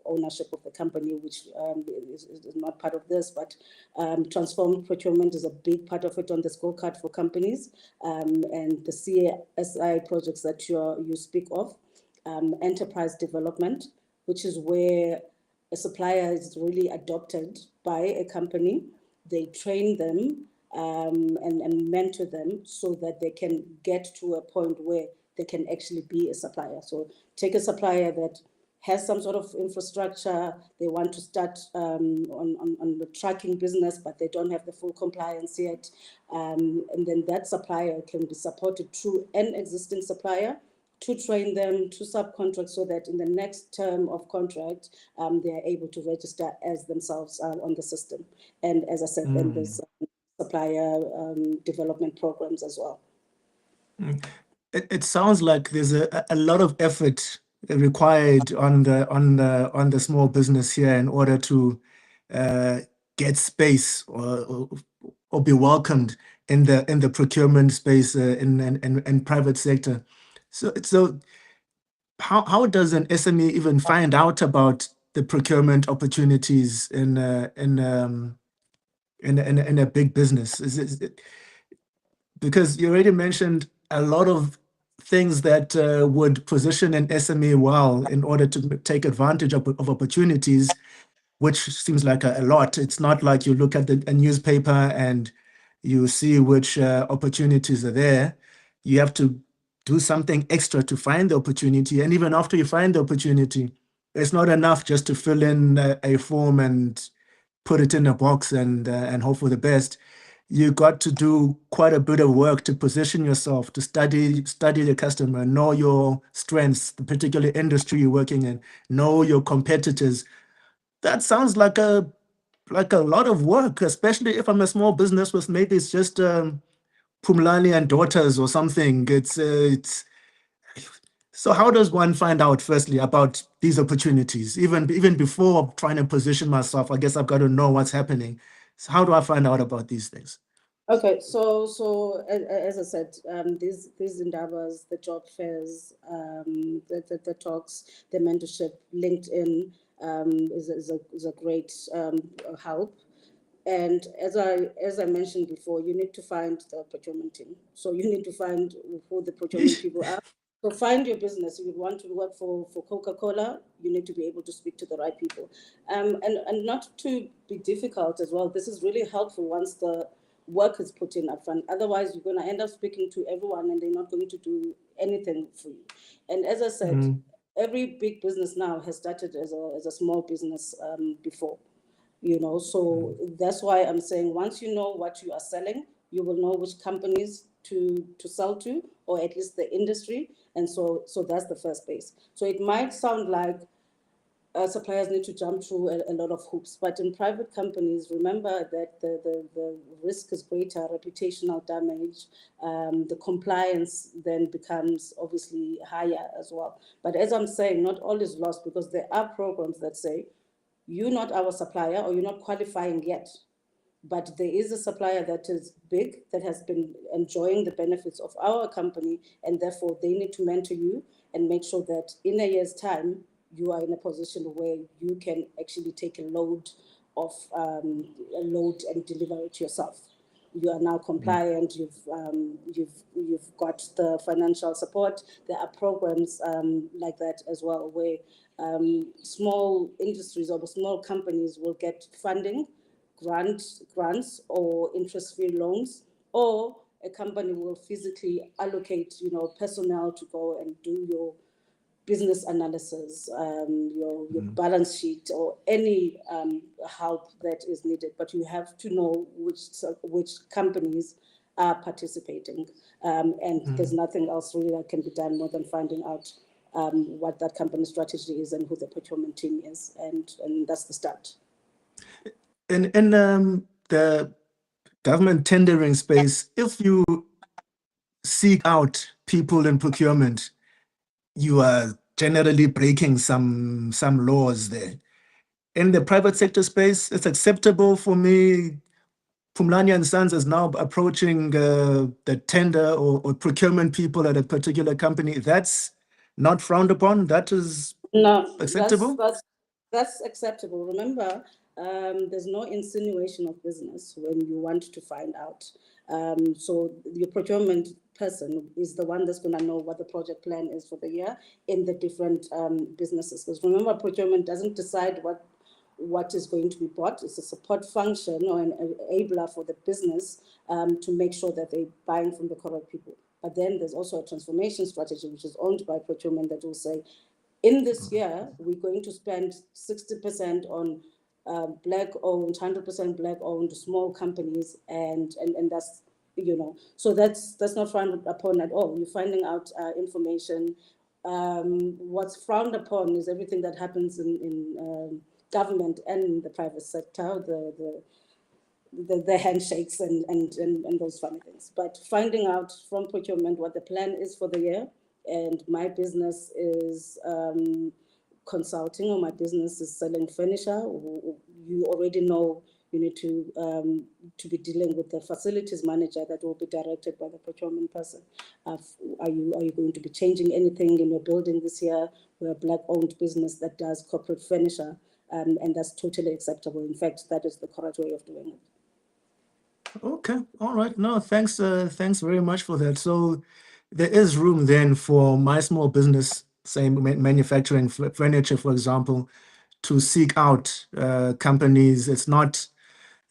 S4: ownership of the company, which is not part of this, but transformed procurement is a big part of it on the scorecard for companies, and the CSI projects that you speak of, enterprise development, which is where a supplier is really adopted by a company. They train them and mentor them so that they can get to a point where they can actually be a supplier. So take a supplier that has some sort of infrastructure, they want to start on the tracking business, but they don't have the full compliance yet. And then that supplier can be supported through an existing supplier to train them, to subcontract, so that in the next term of contract, they are able to register as themselves on the system. And as I said, then there's supplier development programs as well.
S2: It sounds like there's a lot of effort required on the small business here in order to get space or be welcomed in the procurement space in private sector. So how does an SME even find out about the procurement opportunities in a big business? Is it, because you already mentioned a lot of things that would position an SME well in order to take advantage of opportunities, which seems like a lot. It's not like you look at a newspaper and you see which opportunities are there. You have to do something extra to find the opportunity. And even after you find the opportunity, it's not enough just to fill in a form and put it in a box and hope for the best. You got to do quite a bit of work to position yourself, to study the customer, know your strengths, the particular industry you're working in, know your competitors. That sounds like a lot of work, especially if I'm a small business with maybe it's just Phumlani and daughters or something. It's so how does one find out firstly about these opportunities? Even before trying to position myself, I guess I've got to know what's happening. So how do I find out about these things?
S4: Okay, so as I said, these Indabas, the job fairs, the talks, the mentorship, LinkedIn is a great help. And as I mentioned before, you need to find the procurement team. So you need to find who the procurement people are. So find your business. If you want to work for Coca-Cola, you need to be able to speak to the right people. And not to be difficult as well. This is really helpful once work is put in upfront. Otherwise, you're going to end up speaking to everyone and they're not going to do anything for you. And as I said, every big business now has started as a small business before, you know. So that's why I'm saying once you know what you are selling, you will know which companies to sell to, or at least the industry. And so that's the first base. So it might sound like suppliers need to jump through a lot of hoops, but in private companies, remember that the risk is greater, reputational damage, the compliance then becomes obviously higher as well. But as I'm saying, not all is lost, because there are programs that say, you're not our supplier, or you're not qualifying yet, but there is a supplier that is big, that has been enjoying the benefits of our company, and therefore they need to mentor you and make sure that in a year's time, you are in a position where you can actually take a load and deliver it yourself. You are now compliant. You've got the financial support. There are programs like that as well, where small industries or small companies will get funding, grants or interest-free loans, or a company will physically allocate, personnel to go and do your business analysis, your balance sheet, or any help that is needed. But you have to know which companies are participating, and there's nothing else really that can be done more than finding out what that company strategy is and who the procurement team is, and that's the start.
S2: In the government tendering space, if you seek out people in procurement, you are generally breaking some laws there. In the private sector space, it's acceptable for me. Phumlani and Sons is now approaching the tender or procurement people at a particular company. That's not frowned upon. That is acceptable.
S4: That's acceptable. Remember, there's no insinuation of business when you want to find out. So your procurement person is the one that's going to know what the project plan is for the year in the different businesses. Because remember, procurement doesn't decide what is going to be bought. It's a support function or an enabler for the business to make sure that they're buying from the correct people. But then there's also a transformation strategy, which is owned by procurement, that will say, in this year, we're going to spend 60% on Black-owned, 100% Black-owned small companies, and that's, so that's not frowned upon at all. You're finding out information. What's frowned upon is everything that happens in government and in the private sector, the handshakes and those funny things. But finding out from procurement what the plan is for the year, and my business is consulting, or my business is selling furniture, you already know you need to be dealing with the facilities manager that will be directed by the procurement person. Are you going to be changing anything in your building this year? We're a Black-owned business that does corporate furniture, and that's totally acceptable. In fact, that is the correct way of doing it.
S2: Okay, all right. No, thanks very much for that. So there is room then for my small business, say manufacturing furniture, for example, to seek out companies. It's not,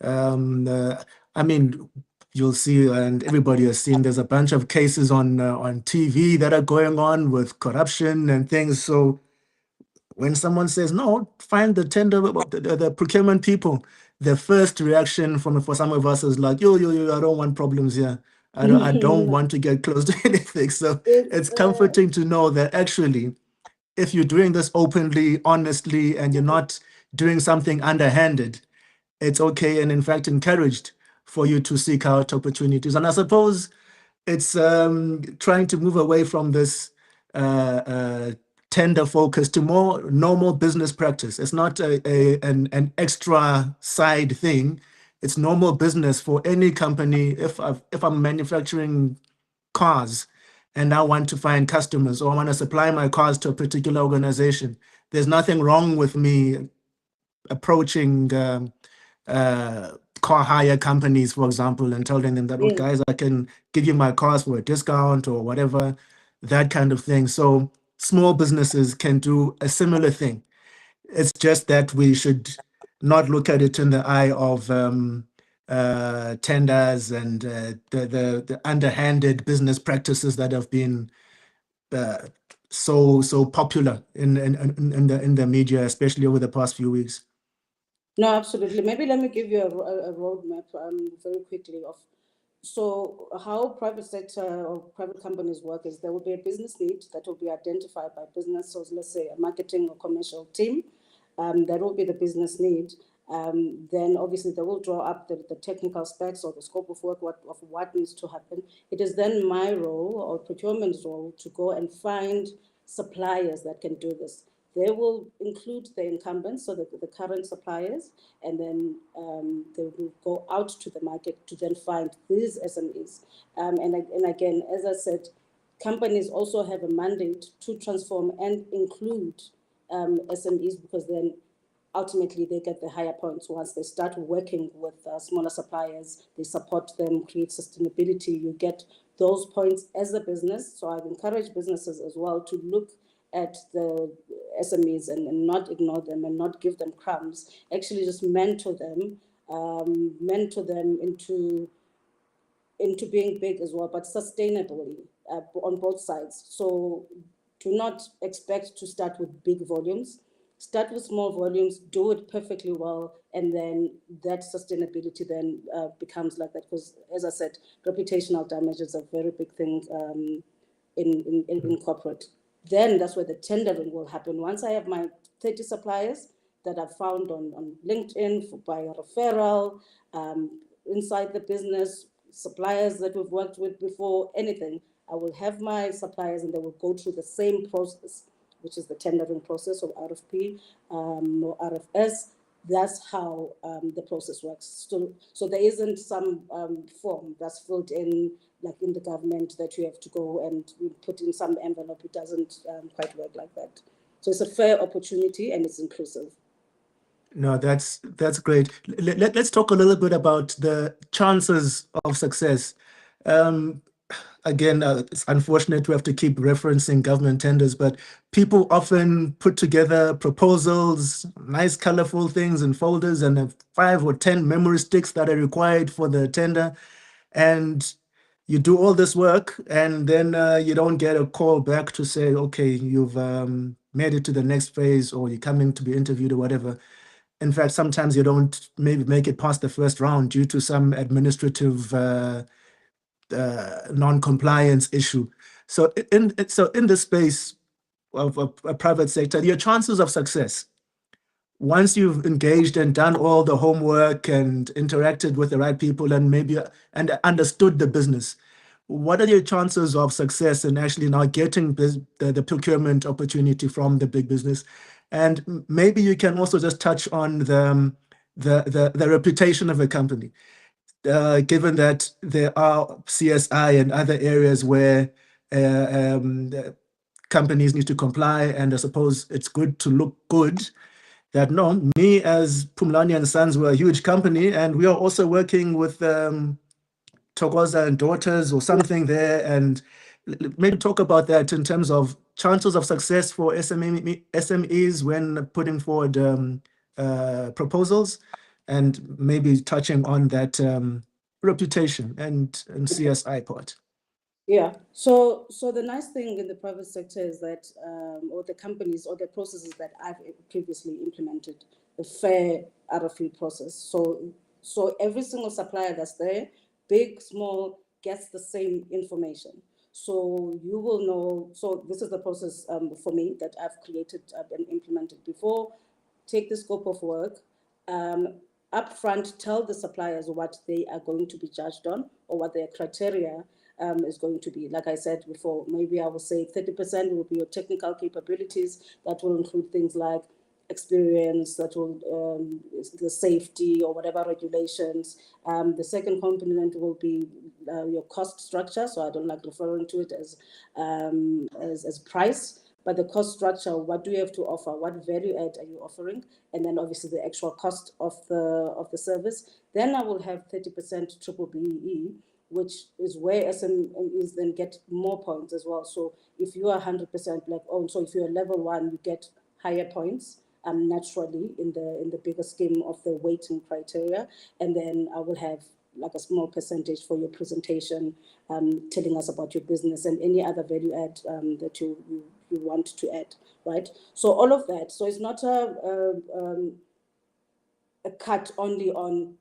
S2: I mean, you'll see, and everybody has seen, there's a bunch of cases on TV that are going on with corruption and things. So when someone says, no, find the tender, the procurement people, the first reaction for some of us is like, yo, I don't want problems here. I don't want to get close to anything. So it's comforting to know that actually, if you're doing this openly, honestly, and you're not doing something underhanded, it's okay, and in fact encouraged for you to seek out opportunities. And I suppose it's trying to move away from this tender focus to more normal business practice. It's not an extra side thing. It's normal business for any company. If I'm manufacturing cars and I want to find customers, or I want to supply my cars to a particular organization, there's nothing wrong with me approaching car hire companies, for example, and telling them that, oh, guys, I can give you my cars for a discount or whatever, that kind of thing. So small businesses can do a similar thing. It's just that we should not look at it in the eye of tenders and the underhanded business practices that have been so popular in the media, especially over the past few weeks?
S4: No, absolutely. Maybe let me give you a roadmap very quickly of so how private sector or private companies work is there will be a business need that will be identified by business. So let's say a marketing or commercial team, that will be the business need. Then obviously they will draw up the technical specs or the scope of work of what needs to happen. It is then my role or procurement's role to go and find suppliers that can do this. They will include the incumbents, so the current suppliers, and then they will go out to the market to then find these SMEs. And again, as I said, companies also have a mandate to transform and include SMEs, because then ultimately they get the higher points once they start working with smaller suppliers. They support them, create sustainability. You get those points as a business. So I've encouraged businesses as well to look at the SMEs and not ignore them and not give them crumbs. Actually, just mentor them into being big as well, but sustainably on both sides. So do not expect to start with big volumes. Start with small volumes, do it perfectly well, and then that sustainability then becomes like that. Because as I said, reputational damage is a very big thing in corporate. Then that's where the tendering will happen. Once I have my 30 suppliers that I've found on LinkedIn by referral, inside the business, suppliers that we've worked with before, anything, I will have my suppliers and they will go through the same process, which is the tendering process of RFP or RFS. That's how the process works. So there isn't some form that's filled in, like in the government, that you have to go and put in some envelope. It doesn't quite work like that. So it's a fair opportunity and it's inclusive.
S2: No, that's great. Let's talk a little bit about the chances of success. Again, it's unfortunate we have to keep referencing government tenders, but people often put together proposals, nice colorful things in folders, and have 5 or 10 memory sticks that are required for the tender. And you do all this work, and then you don't get a call back to say, okay, you've made it to the next phase, or you're coming to be interviewed or whatever. In fact, sometimes you don't maybe make it past the first round due to some administrative non-compliance issue. So in this space of a private sector, your chances of success, once you've engaged and done all the homework and interacted with the right people and maybe understood the business, what are your chances of success in actually now getting the procurement opportunity from the big business? And maybe you can also just touch on the reputation of a company. Given that there are CSI and other areas where companies need to comply, and I suppose it's good to look good, that no, me as Phumlani and Sons, we're a huge company, and we are also working with Togoza and Daughters or something there, and maybe talk about that in terms of chances of success for SMEs when putting forward proposals, and maybe touching on that reputation and CSI part.
S4: Yeah. So the nice thing in the private sector is that, or the companies or the processes that I've previously implemented, the fair RFP process. So every single supplier that's there, big, small, gets the same information. So you will know. So this is the process for me that I've created and implemented before. Take the scope of work. Upfront, tell the suppliers what they are going to be judged on or what their criteria is going to be. Like I said before, maybe I will say 30% will be your technical capabilities. That will include things like experience, that will the safety or whatever regulations. The second component will be your cost structure. So I don't like referring to it as price. But the cost structure, what do you have to offer? What value add are you offering? And then obviously the actual cost of the service. Then I will have 30% triple BEE, which is where SMEs then get more points as well. So if you are 100% Black owned, so if you're level 1, you get higher points. naturally in the bigger scheme of the weighting criteria, and then I will have like a small percentage for your presentation, telling us about your business and any other value add that you want to add, right? So all of that. So it's not a cut only on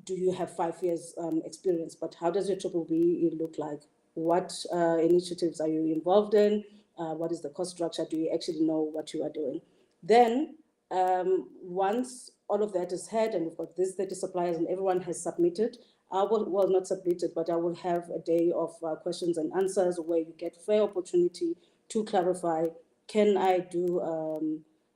S4: do you have 5 years experience, but how does your triple B look like? What initiatives are you involved in? What is the cost structure? Do you actually know what you are doing? Then once all of that is had and we've got these 30 suppliers and everyone has submitted, I will, well, not submitted, but I will have a day of questions and answers where you get fair opportunity to clarify, can I do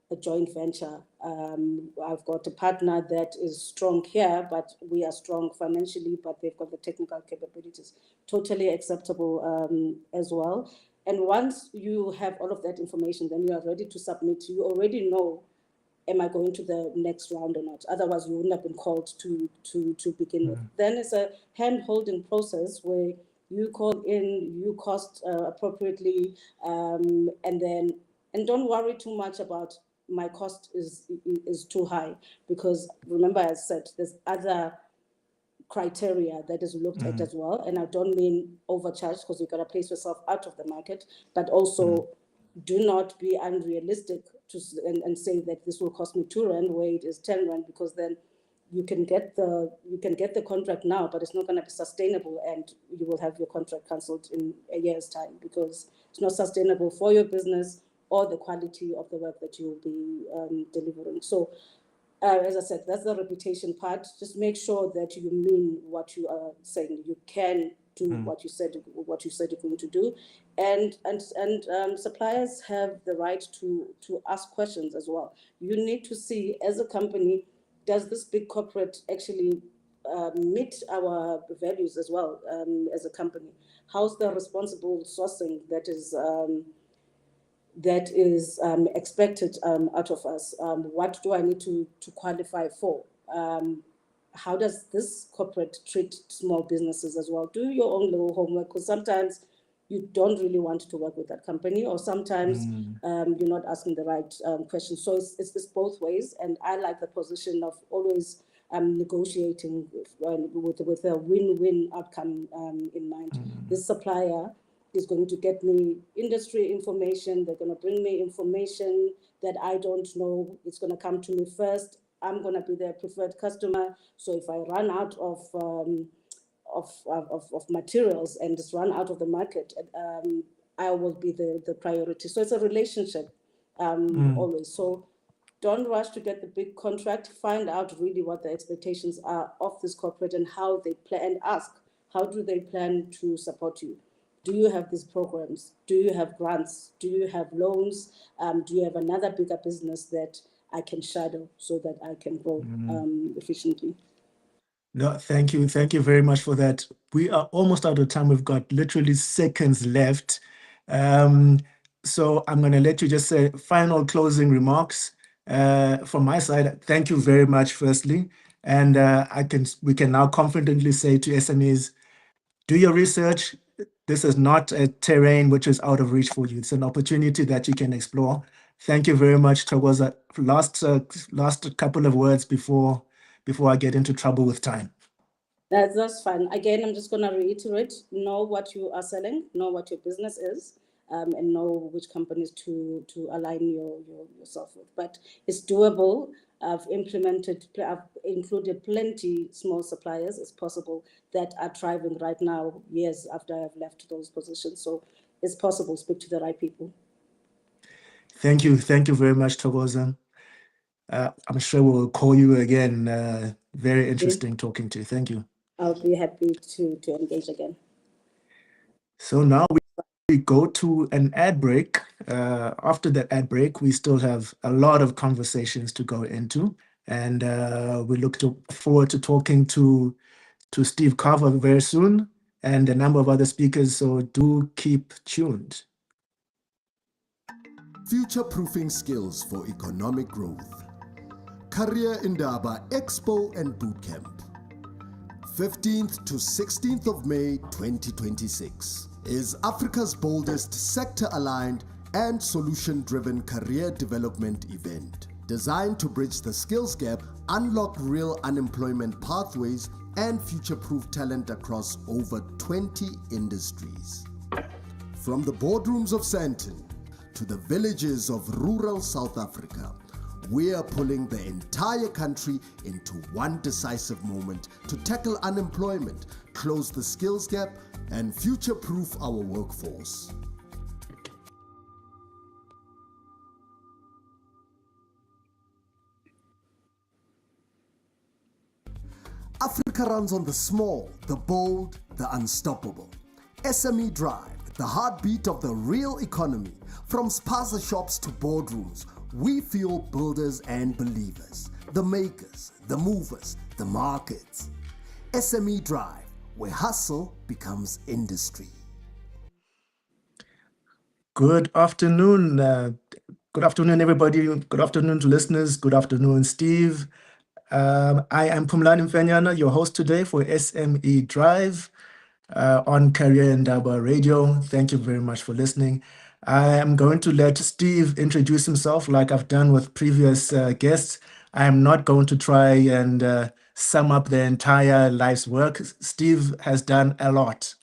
S4: a joint venture? I've got a partner that is strong here, but we are strong financially, but they've got the technical capabilities. Totally acceptable as well. And once you have all of that information, then you are ready to submit. You already know, am I going to the next round or not? Otherwise, you wouldn't have been called to begin with. Then it's a hand-holding process where you call in, you cost appropriately, and don't worry too much about my cost is too high, because remember I said there's other criteria that is looked at as well, and I don't mean overcharge, because you've got to place yourself out of the market, but also do not be unrealistic and say that this will cost me 2 rand where it is 10 rand, because then you can get the contract now, but it's not going to be sustainable, and you will have your contract cancelled in a year's time, because it's not sustainable for your business or the quality of the work that you will be delivering. So as I said, that's the reputation part. Just make sure that you mean what you are saying. You can do what you said you're going to do, and suppliers have the right to ask questions as well. You need to see, as a company, does this big corporate actually meet our values as well as a company? How's the responsible sourcing that is expected out of us? What do I need to qualify for? How does this corporate treat small businesses as well? Do your own little homework, because sometimes you don't really want to work with that company, or sometimes you're not asking the right questions. So it's both ways, and I like the position of always negotiating with a win-win outcome in mind. This supplier is going to get me industry information. They're going to bring me information that I don't know. It's going to come to me first. I'm going to be their preferred customer. So if I run out of materials and just run out of the market, I will be the priority. So it's a relationship always. So don't rush to get the big contract. Find out really what the expectations are of this corporate and how they plan, and ask, how do they plan to support you? Do you have these programs? Do you have grants? Do you have loans? Do you have another bigger business that I can shadow so that I can grow efficiently?
S2: No, thank you. Thank you very much for that. We are almost out of time. We've got literally seconds left. So I'm going to let you just say final closing remarks from my side. Thank you very much, firstly. And we can now confidently say to SMEs, do your research. This is not a terrain which is out of reach for you. It's an opportunity that you can explore. Thank you very much, Thokoza. Last couple of words before I get into trouble with time.
S4: That's fine. Again, I'm just going to reiterate, know what you are selling, know what your business is, and know which companies to align yourself with. But it's doable. I've included plenty small suppliers as possible that are thriving right now, years after I've left those positions. So it's possible. Speak to the right people.
S2: Thank you. Thank you very much, Thokoza. I'm sure we'll call you again. Very interesting talking to you. Thank you.
S4: I'll be happy to engage again.
S2: So now we go to an ad break. After that ad break, we still have a lot of conversations to go into. And we look forward to talking to Steve Carver very soon and a number of other speakers. So do keep tuned.
S1: Future-proofing skills for economic growth. Career Indaba Expo and Bootcamp. 15th to 16th of May 2026 is Africa's boldest sector-aligned and solution-driven career development event, designed to bridge the skills gap, unlock real unemployment pathways, and future-proof talent across over 20 industries. From the boardrooms of Sandton to the villages of rural South Africa, we are pulling the entire country into one decisive moment to tackle unemployment, close the skills gap, and future-proof our workforce. Africa runs on the small, the bold, the unstoppable. SME Drive, the heartbeat of the real economy. From spaza shops to boardrooms, we feel builders and believers, the makers, the movers, the markets. SME Drive, where hustle becomes industry.
S2: Good afternoon. Good afternoon, everybody. Good afternoon to listeners. Good afternoon, Steve. I am Phumlani Mfenyana, your host today for SME Drive on Career Indaba Radio. Thank you very much for listening. I am going to let Steve introduce himself like I've done with previous guests. I am not going to try and sum up the entire life's work. Steve has done a lot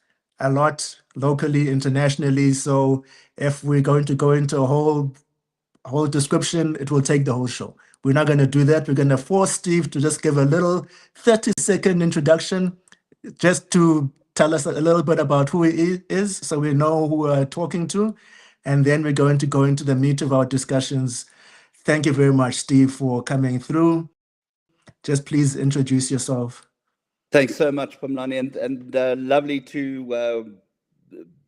S2: locally, internationally. So if we're going to go into a whole description, it will take the whole show. We're not going to do that. We're going to force Steve to just give a little 30-second introduction just to tell us a little bit about who he is so we know who we're talking to. And then we're going to go into the meat of our discussions. Thank you very much, Steve, for coming through. Just please introduce yourself.
S5: Thanks so much, Phumlani, and lovely to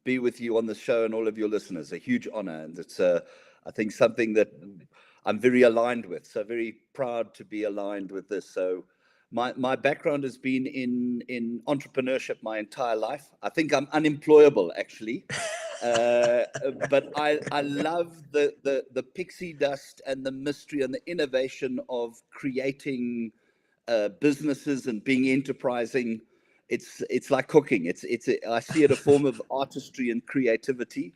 S5: be with you on the show and all of your listeners. A huge honor, and it's I think something that I'm very aligned with. So very proud to be aligned with this. So my background has been in entrepreneurship my entire life. I think I'm unemployable actually, but I love the pixie dust and the mystery and the innovation of creating businesses and being enterprising. It's like cooking. I see it a form of artistry and creativity.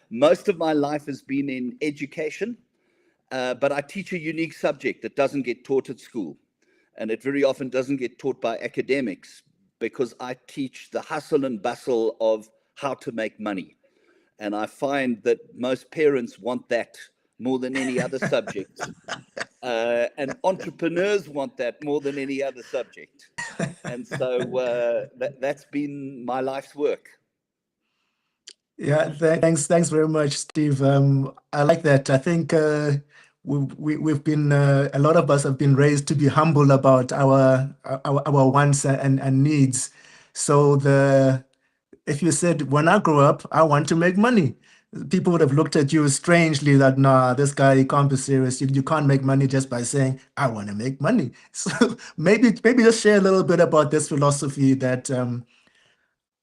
S5: Most of my life has been in education, but I teach a unique subject that doesn't get taught at school, and it very often doesn't get taught by academics, because I teach the hustle and bustle of how to make money. And I find that most parents want that more than any other subject. And entrepreneurs want that more than any other subject. And so that's been my life's work.
S2: Yeah, thanks very much, Steve. I like that. I think we've been a lot of us have been raised to be humble about our wants and needs. So if you said, when I grow up, I want to make money, people would have looked at you strangely, like, nah, this guy can't be serious. You can't make money just by saying, I want to make money. So maybe just share a little bit about this philosophy that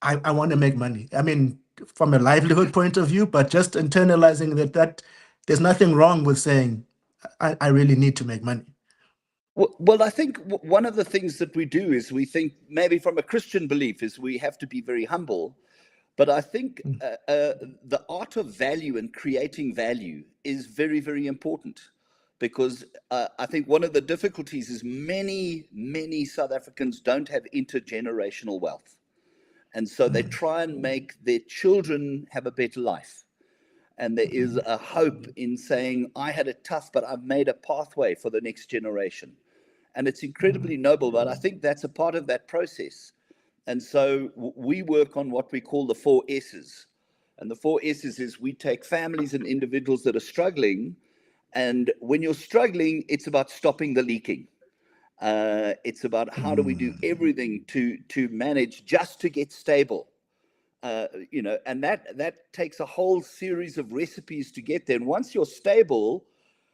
S2: I want to make money. I mean, from a livelihood point of view, but just internalizing that there's nothing wrong with saying, I really need to make money.
S5: Well, I think one of the things that we do is we think, maybe from a Christian belief, is we have to be very humble. But I think the art of value and creating value is very, very important, because I think one of the difficulties is many South Africans don't have intergenerational wealth. And so they try and make their children have a better life. And there is a hope in saying, I had it tough, but I've made a pathway for the next generation. And it's incredibly noble, but I think that's a part of that process. And so we work on what we call the 4 S's. And the 4 S's is we take families and individuals that are struggling. And when you're struggling, it's about stopping the leaking. It's about how do we do everything to manage just to get stable. And that takes a whole series of recipes to get there. And once you're stable,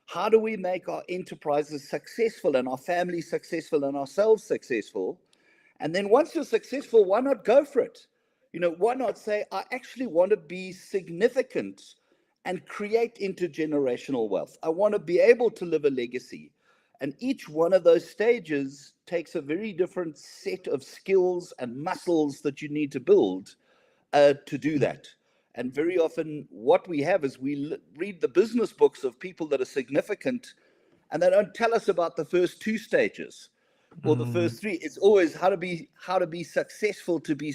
S5: how do we make our enterprises successful and our families successful and ourselves successful? And then once you're successful, why not go for it? Why not say, I actually want to be significant and create intergenerational wealth. I want to be able to live a legacy. And each one of those stages takes a very different set of skills and muscles that you need to build to do that. And very often what we have is we read the business books of people that are significant, and they don't tell us about the first 2 stages or the first 3. It's always how to be successful, to be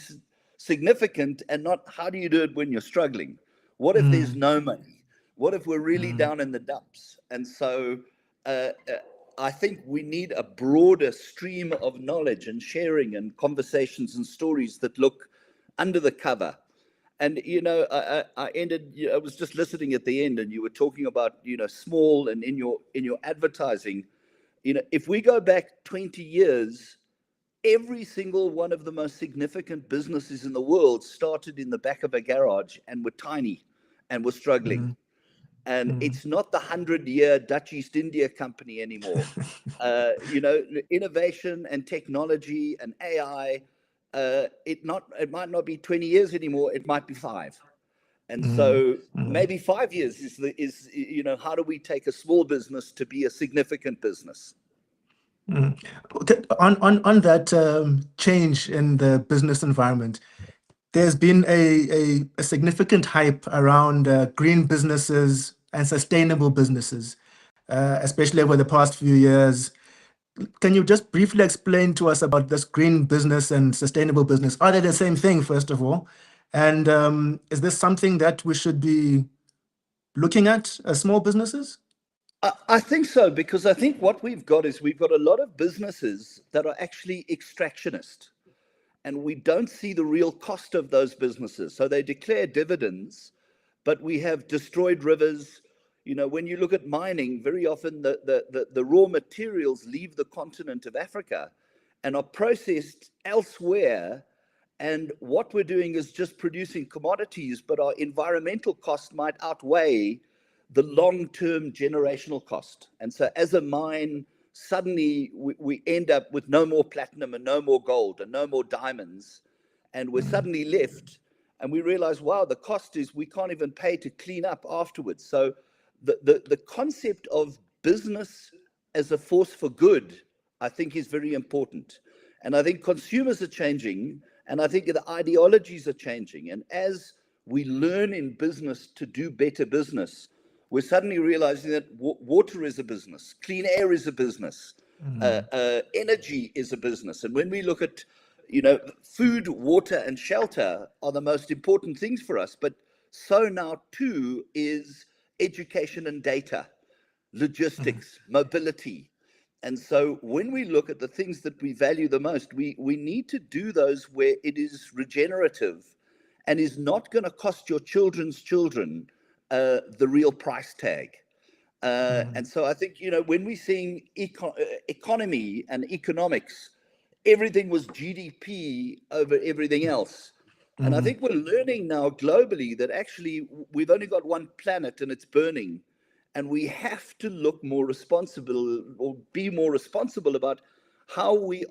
S5: significant, and not how do you do it when you're struggling. What if there's no money? What if we're really down in the dumps? And so I think we need a broader stream of knowledge and sharing and conversations and stories that look under the cover. And, you know, I was just listening at the end, and you were talking about, you know, small, and in your advertising, you know, if we go back 20 years, every single one of the most significant businesses in the world started in the back of a garage and were tiny and were struggling. And it's not the 100-year Dutch East India Company anymore. You know, innovation and technology and AI, it might not be 20 years anymore. It might be 5. And so maybe 5 years is, you know, how do we take a small business to be a significant business?
S2: Okay. On that change in the business environment, there's been a significant hype around green businesses and sustainable businesses, especially over the past few years. Can you just briefly explain to us about this green business and sustainable business? Are they the same thing, first of all? And is this something that we should be looking at as small businesses?
S5: I think so, because I think what we've got a lot of businesses that are actually extractionist, and we don't see the real cost of those businesses. So they declare dividends, but we have destroyed rivers. You know, when you look at mining, very often the raw materials leave the continent of Africa and are processed elsewhere. And what we're doing is just producing commodities, but our environmental cost might outweigh the long-term generational cost. And so as a mine, suddenly we end up with no more platinum and no more gold and no more diamonds. And we're suddenly left, and we realize, wow, the cost is we can't even pay to clean up afterwards. So the concept of business as a force for good, I think, is very important. And I think consumers are changing, and I think the ideologies are changing. And as we learn in business to do better business, we're suddenly realizing that water is a business, clean air is a business, energy is a business. And when we look at, you know, food, water, and shelter are the most important things for us, but so now too is education and data, logistics, mobility. And so when we look at the things that we value the most, we need to do those where it is regenerative and is not going to cost your children's children the real price tag. And so I think, you know, when we're seeing economy and economics, everything was GDP over everything else. And I think we're learning now globally that actually we've only got one planet and it's burning. And we have to look more responsible, or be more responsible about how we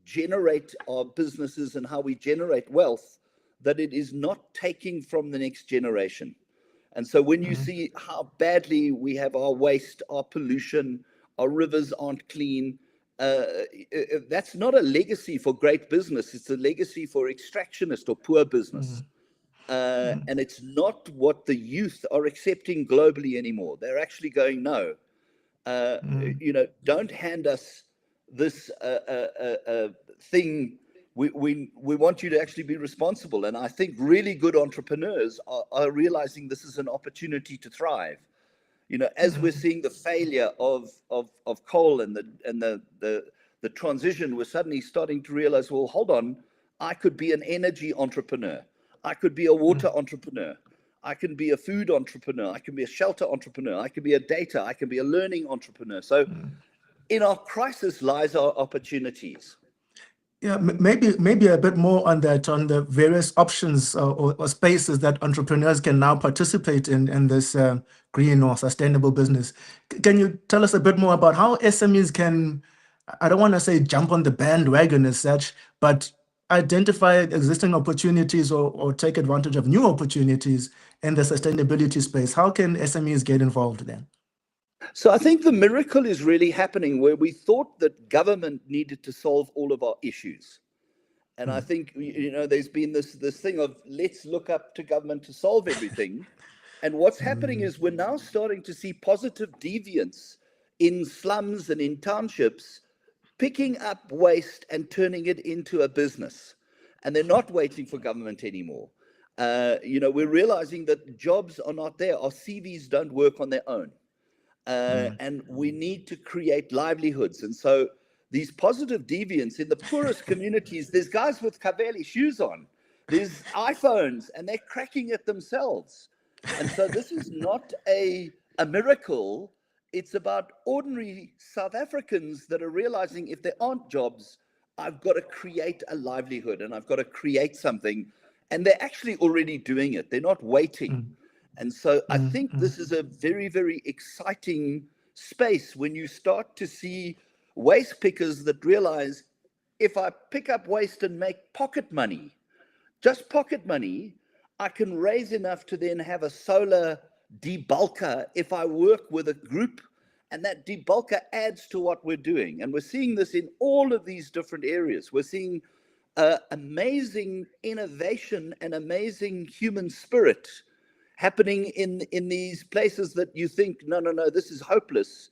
S5: generate our businesses and how we generate wealth, that it is not taking from the next generation. And so when you see how badly we have our waste, our pollution, our rivers aren't clean, that's not a legacy for great business. It's a legacy for extractionist or poor business. And it's not what the youth are accepting globally anymore. They're actually going, no, you know, don't hand us this thing. We want you to actually be responsible. And I think really good entrepreneurs are realizing this is an opportunity to thrive. You know, as we're seeing the failure of coal and the transition, we're suddenly starting to realize, well, hold on, I could be an energy entrepreneur. I could be a water entrepreneur. I can be a food entrepreneur. I can be a shelter entrepreneur. I can be a data. I can be a learning entrepreneur. So in our crisis lies our opportunities.
S2: Yeah, maybe a bit more on that, on the various options or spaces that entrepreneurs can now participate in this green or sustainable business. Can you tell us a bit more about how SMEs can, I don't want to say jump on the bandwagon as such, but identify existing opportunities or take advantage of new opportunities in the sustainability space? How can SMEs get involved then?
S5: So I think the miracle is really happening where we thought that government needed to solve all of our issues. And I think, you know, there's been this thing of let's look up to government to solve everything. And what's happening is we're now starting to see positive deviance in slums and in townships, picking up waste and turning it into a business. And they're not waiting for government anymore. We're realizing that jobs are not there. Our CVs don't work on their own. And we need to create livelihoods. And so these positive deviants in the poorest communities, there's guys with Cavelli shoes on, there's iPhones, and they're cracking it themselves. And so this is not a miracle. It's about ordinary South Africans that are realizing if there aren't jobs, I've got to create a livelihood and I've got to create something. And they're actually already doing it. They're not waiting. And so I think this is a very, very exciting space when you start to see waste pickers that realize if I pick up waste and make pocket money, just pocket money, I can raise enough to then have a solar debulker if I work with a group, and that debulker adds to what we're doing. And we're seeing this in all of these different areas. We're seeing amazing innovation and amazing human spirit happening in these places that you think, no, this is hopeless.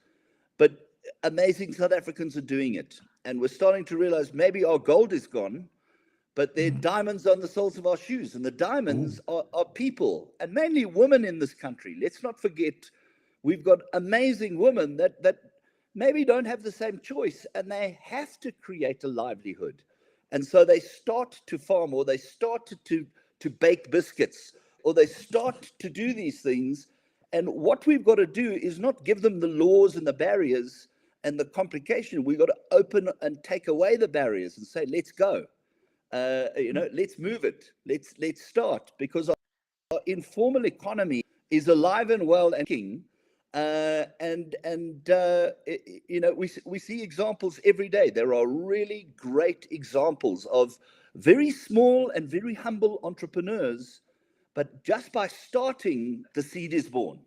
S5: But amazing South Africans are doing it. And we're starting to realize maybe our gold is gone, but there are diamonds on the soles of our shoes. And the diamonds are people, and mainly women in this country. Let's not forget, we've got amazing women that maybe don't have the same choice, and they have to create a livelihood. And so they start to farm, or they start to bake biscuits, or they start to do these things. And what we've got to do is not give them the laws and the barriers and the complication. We've got to open and take away the barriers and say, let's go. Let's move it. Let's start, because our informal economy is alive and well and king. We see examples every day. There are really great examples of very small and very humble entrepreneurs, but just by starting, the seed is born.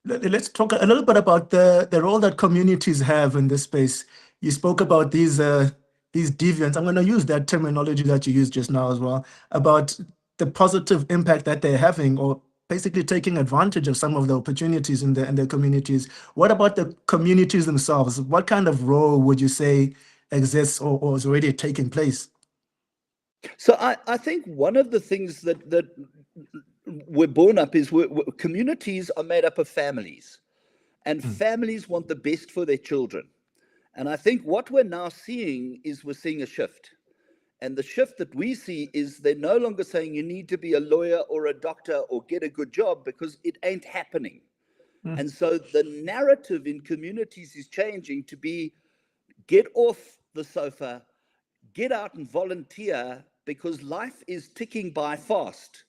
S2: Let's talk a little bit about the role that communities have in this space. You spoke about these deviants. I'm going to use that terminology that you used just now as well, about the positive impact that they're having, or basically taking advantage of some of the opportunities in their communities. What about the communities themselves? What kind of role would you say exists or is already taking place?
S5: So I think one of the things that we're born up is communities are made up of families, and families want the best for their children. And I think what we're now seeing is we're seeing a shift. And the shift that we see is they're no longer saying you need to be a lawyer or a doctor or get a good job, because it ain't happening. And so the narrative in communities is changing to be, get off the sofa, get out and volunteer, because life is ticking by fast.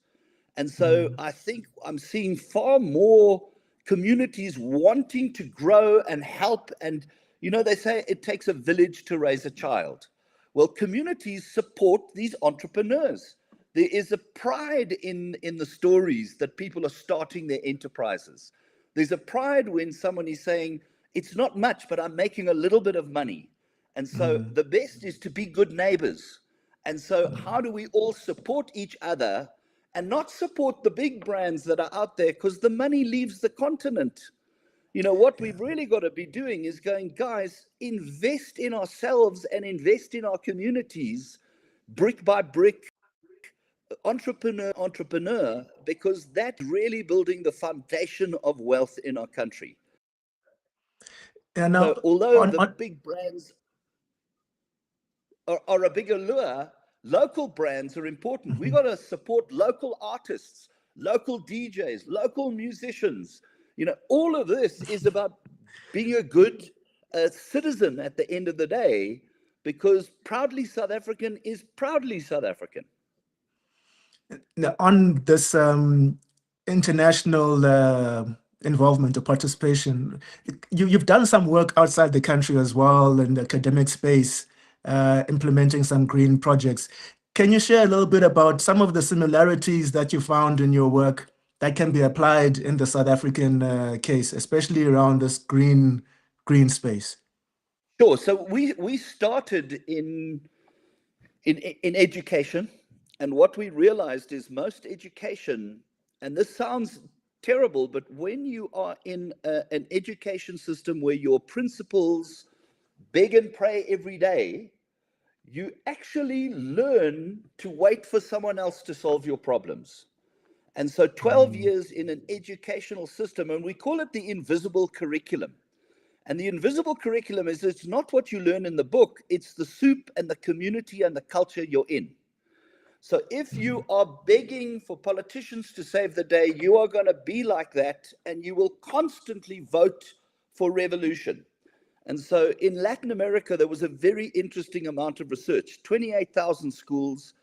S5: And so I think I'm seeing far more communities wanting to grow and help. And, they say it takes a village to raise a child. Well, communities support these entrepreneurs. There is a pride in the stories that people are starting their enterprises. There's a pride when someone is saying, it's not much, but I'm making a little bit of money. And so the best is to be good neighbors. And so how do we all support each other and not support the big brands that are out there, because the money leaves the continent? What we've really got to be doing is going, guys, invest in ourselves and invest in our communities, brick by brick, entrepreneur, because that's really building the foundation of wealth in our country. And now, so although the big brands are a bigger lure, local brands are important. We got to support local artists, local DJs, local musicians. All of this is about being a good citizen at the end of the day, because proudly South African is proudly South African.
S2: Now, on this international involvement or participation, you've done some work outside the country as well in the academic space, implementing some green projects. Can you share a little bit about some of the similarities that you found in your work that can be applied in the South African case, especially around this green space?
S5: Sure. So we started in education, and what we realized is most education, and this sounds terrible, but when you are in an education system where your principals beg and pray every day, you actually learn to wait for someone else to solve your problems. And so 12 years in an educational system, and we call it the invisible curriculum. And the invisible curriculum is, it's not what you learn in the book, it's the soup and the community and the culture you're in. So if you are begging for politicians to save the day, you are going to be like that, and you will constantly vote for revolution. And so in Latin America, there was a very interesting amount of research, 28,000 schools,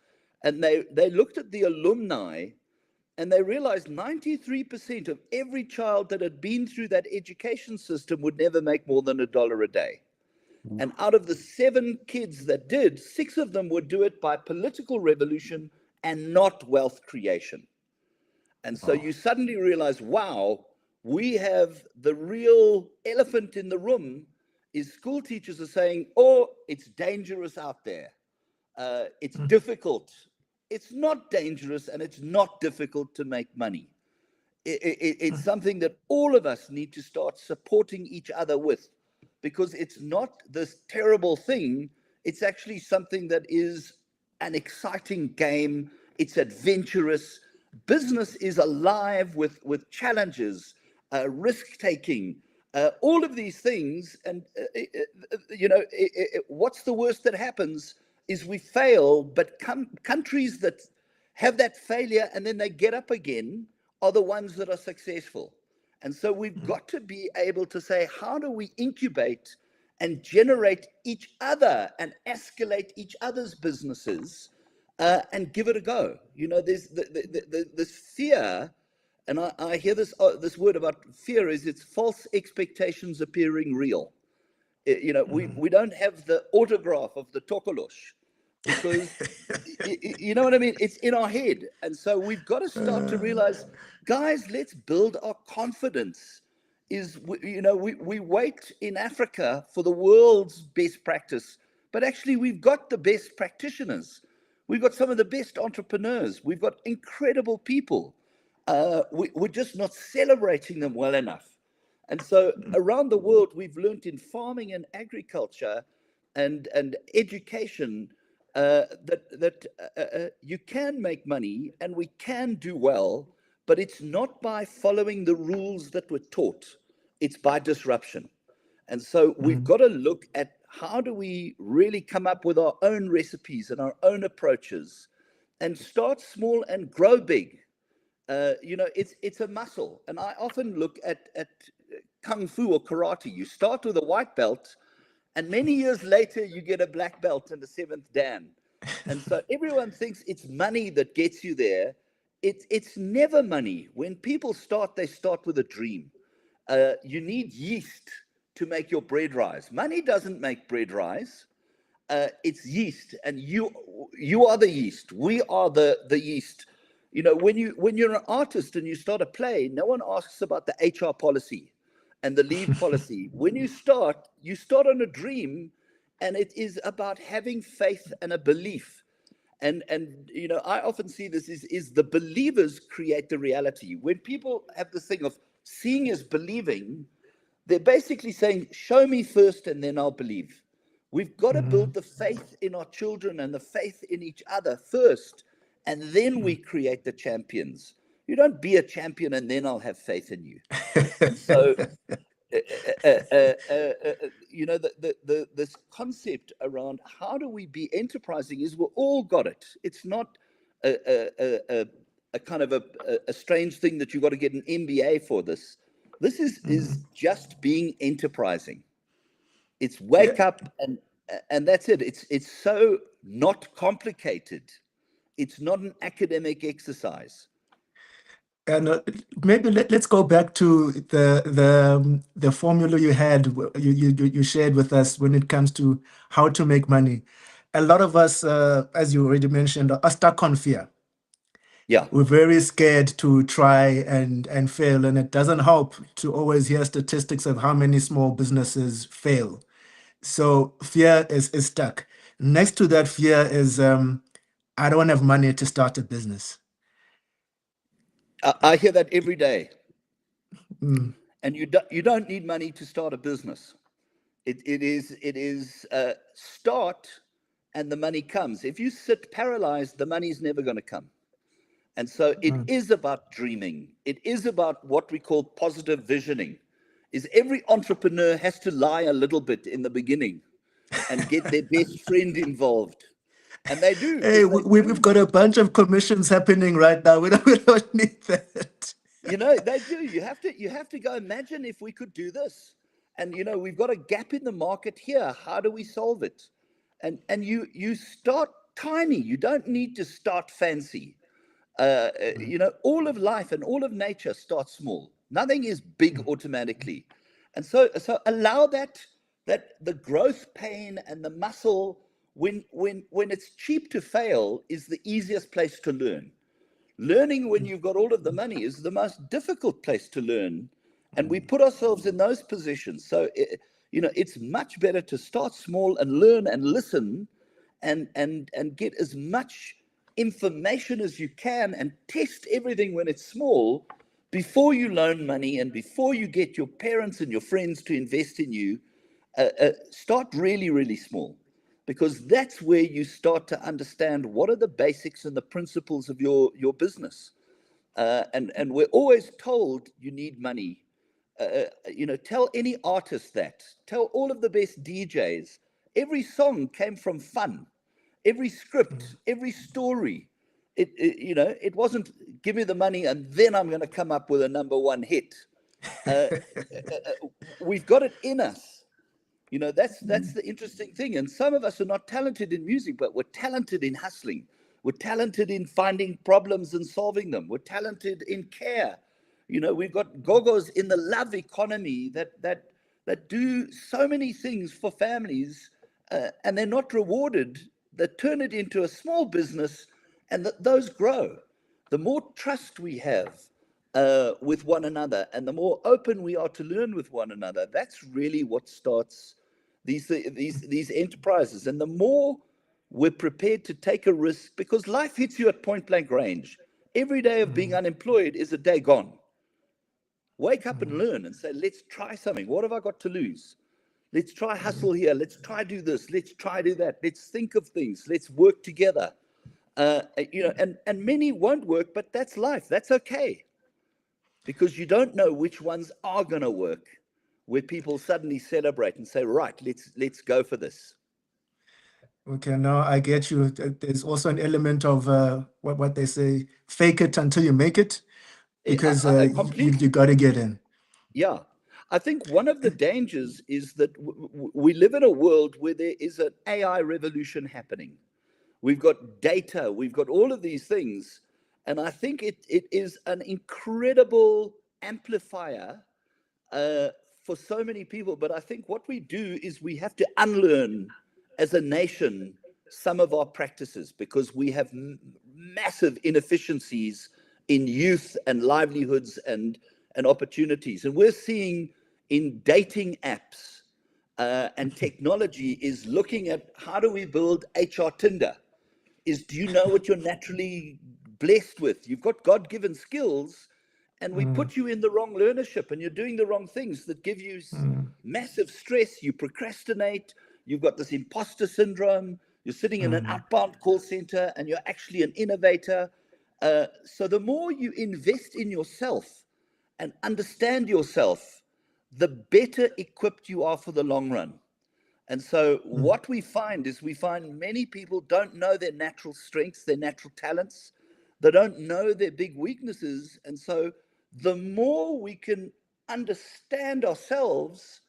S5: and they looked at the alumni, and they realized 93% of every child that had been through that education system would never make more than $1 a day. And out of the 7 kids that did, 6 of them would do it by political revolution and not wealth creation. And so you suddenly realize, wow, we have the real elephant in the room is school teachers are saying, oh, it's dangerous out there. It's difficult. It's not dangerous and it's not difficult to make money. It's something that all of us need to start supporting each other with, because it's not this terrible thing. It's actually something that is an exciting game. It's adventurous. Business is alive with challenges, risk-taking, all of these things. And, what's the worst that happens is we fail, but countries that have that failure and then they get up again are the ones that are successful. And so we've got to be able to say, how do we incubate and generate each other and escalate each other's businesses and give it a go? There's this fear, and I hear this word about fear is it's false expectations appearing real. We don't have the autograph of the Tokolosh because, you know what I mean? It's in our head. And so we've got to start to realize, guys, let's build our confidence. We wait in Africa for the world's best practice, but actually we've got the best practitioners. We've got some of the best entrepreneurs. We've got incredible people. We're just not celebrating them well enough. And so around the world, we've learned in farming and agriculture and education that you can make money and we can do well, but it's not by following the rules that we're taught. It's by disruption. And so we've got to look at how do we really come up with our own recipes and our own approaches and start small and grow big. It's a muscle. And I often look at Kung Fu or karate. You start with a white belt, and many years later, you get a black belt and a 7th Dan. And so everyone thinks it's money that gets you there. It's never money. When people start, they start with a dream. You need yeast to make your bread rise. Money doesn't make bread rise. It's yeast, and you are the yeast. We are the yeast. When you're an artist and you start a play, no one asks about the HR policy and the leave policy. When you start on a dream, and it is about having faith and a belief. And I often see this is the believers create the reality. When people have this thing of seeing is believing, they're basically saying, show me first and then I'll believe. We've got to build the faith in our children and the faith in each other first, and then we create the champions. You don't be a champion and then I'll have faith in you. So, this concept around how do we be enterprising is we've all got it. It's not a kind of a strange thing that you've got to get an MBA for this. This is just being enterprising. It's wake up and that's it. It's so not complicated. It's not an academic exercise.
S2: And maybe let's go back to the formula you had, you shared with us when it comes to how to make money. A lot of us, as you already mentioned, are stuck on fear.
S5: Yeah,
S2: we're very scared to try and fail, and it doesn't help to always hear statistics of how many small businesses fail. So fear is stuck. Next to that fear is I don't have money to start a business.
S5: I hear that every day. And you don't need money to start a business. It is start and the money comes. If you sit paralyzed, the money's never going to come. And so it is about dreaming. It is about what we call positive visioning. Is every entrepreneur has to lie a little bit in the beginning and get their best friend involved. And they do.
S2: Hey, we've got a bunch of commissions happening right now. We don't need that.
S5: You know, they do. You have to go, imagine if we could do this. And, you know, we've got a gap in the market here. How do we solve it? And you start tiny. You don't need to start fancy. You know, all of life and all of nature starts small. Nothing is big automatically. And so allow that the growth pain and the muscle, when it's cheap to fail, is the easiest place to learn. Learning when you've got all of the money is the most difficult place to learn. And we put ourselves in those positions. So, you know, it's much better to start small and learn and listen and get as much information as you can and test everything when it's small before you loan money and before you get your parents and your friends to invest in you. Start really, really small, because that's where you start to understand what are the basics and the principles of your business. And we're always told you need money. You know, tell any artist that. Tell all of the best DJs. Every song came from fun. Every script, every story. You know, it wasn't give me the money and then I'm going to come up with a #1 hit. We've got it in us. You know, that's the interesting thing. And some of us are not talented in music, but we're talented in hustling. We're talented in finding problems and solving them. We're talented in care. You know, we've got gogos in the love economy that do so many things for families, and they're not rewarded. They turn it into a small business, and those grow. The more trust we have with one another, and the more open we are to learn with one another, that's really what starts these enterprises. And the more we're prepared to take a risk, because life hits you at point blank range. Every day of being unemployed is a day gone. Wake up and learn and say, let's try something. What have I got to lose? Let's try hustle here. Let's try do this. Let's try do that. Let's think of things. Let's work together. You know, and many won't work, but that's life. That's okay. Because you don't know which ones are going to work, where people suddenly celebrate and say, right, let's go for this.
S2: Okay, no, I get you. There's also an element of what they say, fake it until you make it, because you got to get in.
S5: Yeah. I think one of the dangers is that we live in a world where there is an AI revolution happening. We've got data, we've got all of these things. And I think it is an incredible amplifier for so many people. But I think what we do is we have to unlearn as a nation some of our practices, because we have massive inefficiencies in youth and livelihoods and opportunities. And we're seeing in dating apps and technology is looking at how do we build HR Tinder? Do you know what you're naturally blessed with? You've got God-given skills, and we put you in the wrong learnership, and you're doing the wrong things that give you massive stress. You procrastinate. You've got this imposter syndrome. You're sitting in an outbound call center, and you're actually an innovator. So the more you invest in yourself and understand yourself, the better equipped you are for the long run. And so what we find is many people don't know their natural strengths, their natural talents. They don't know their big weaknesses. And so the more we can understand ourselves,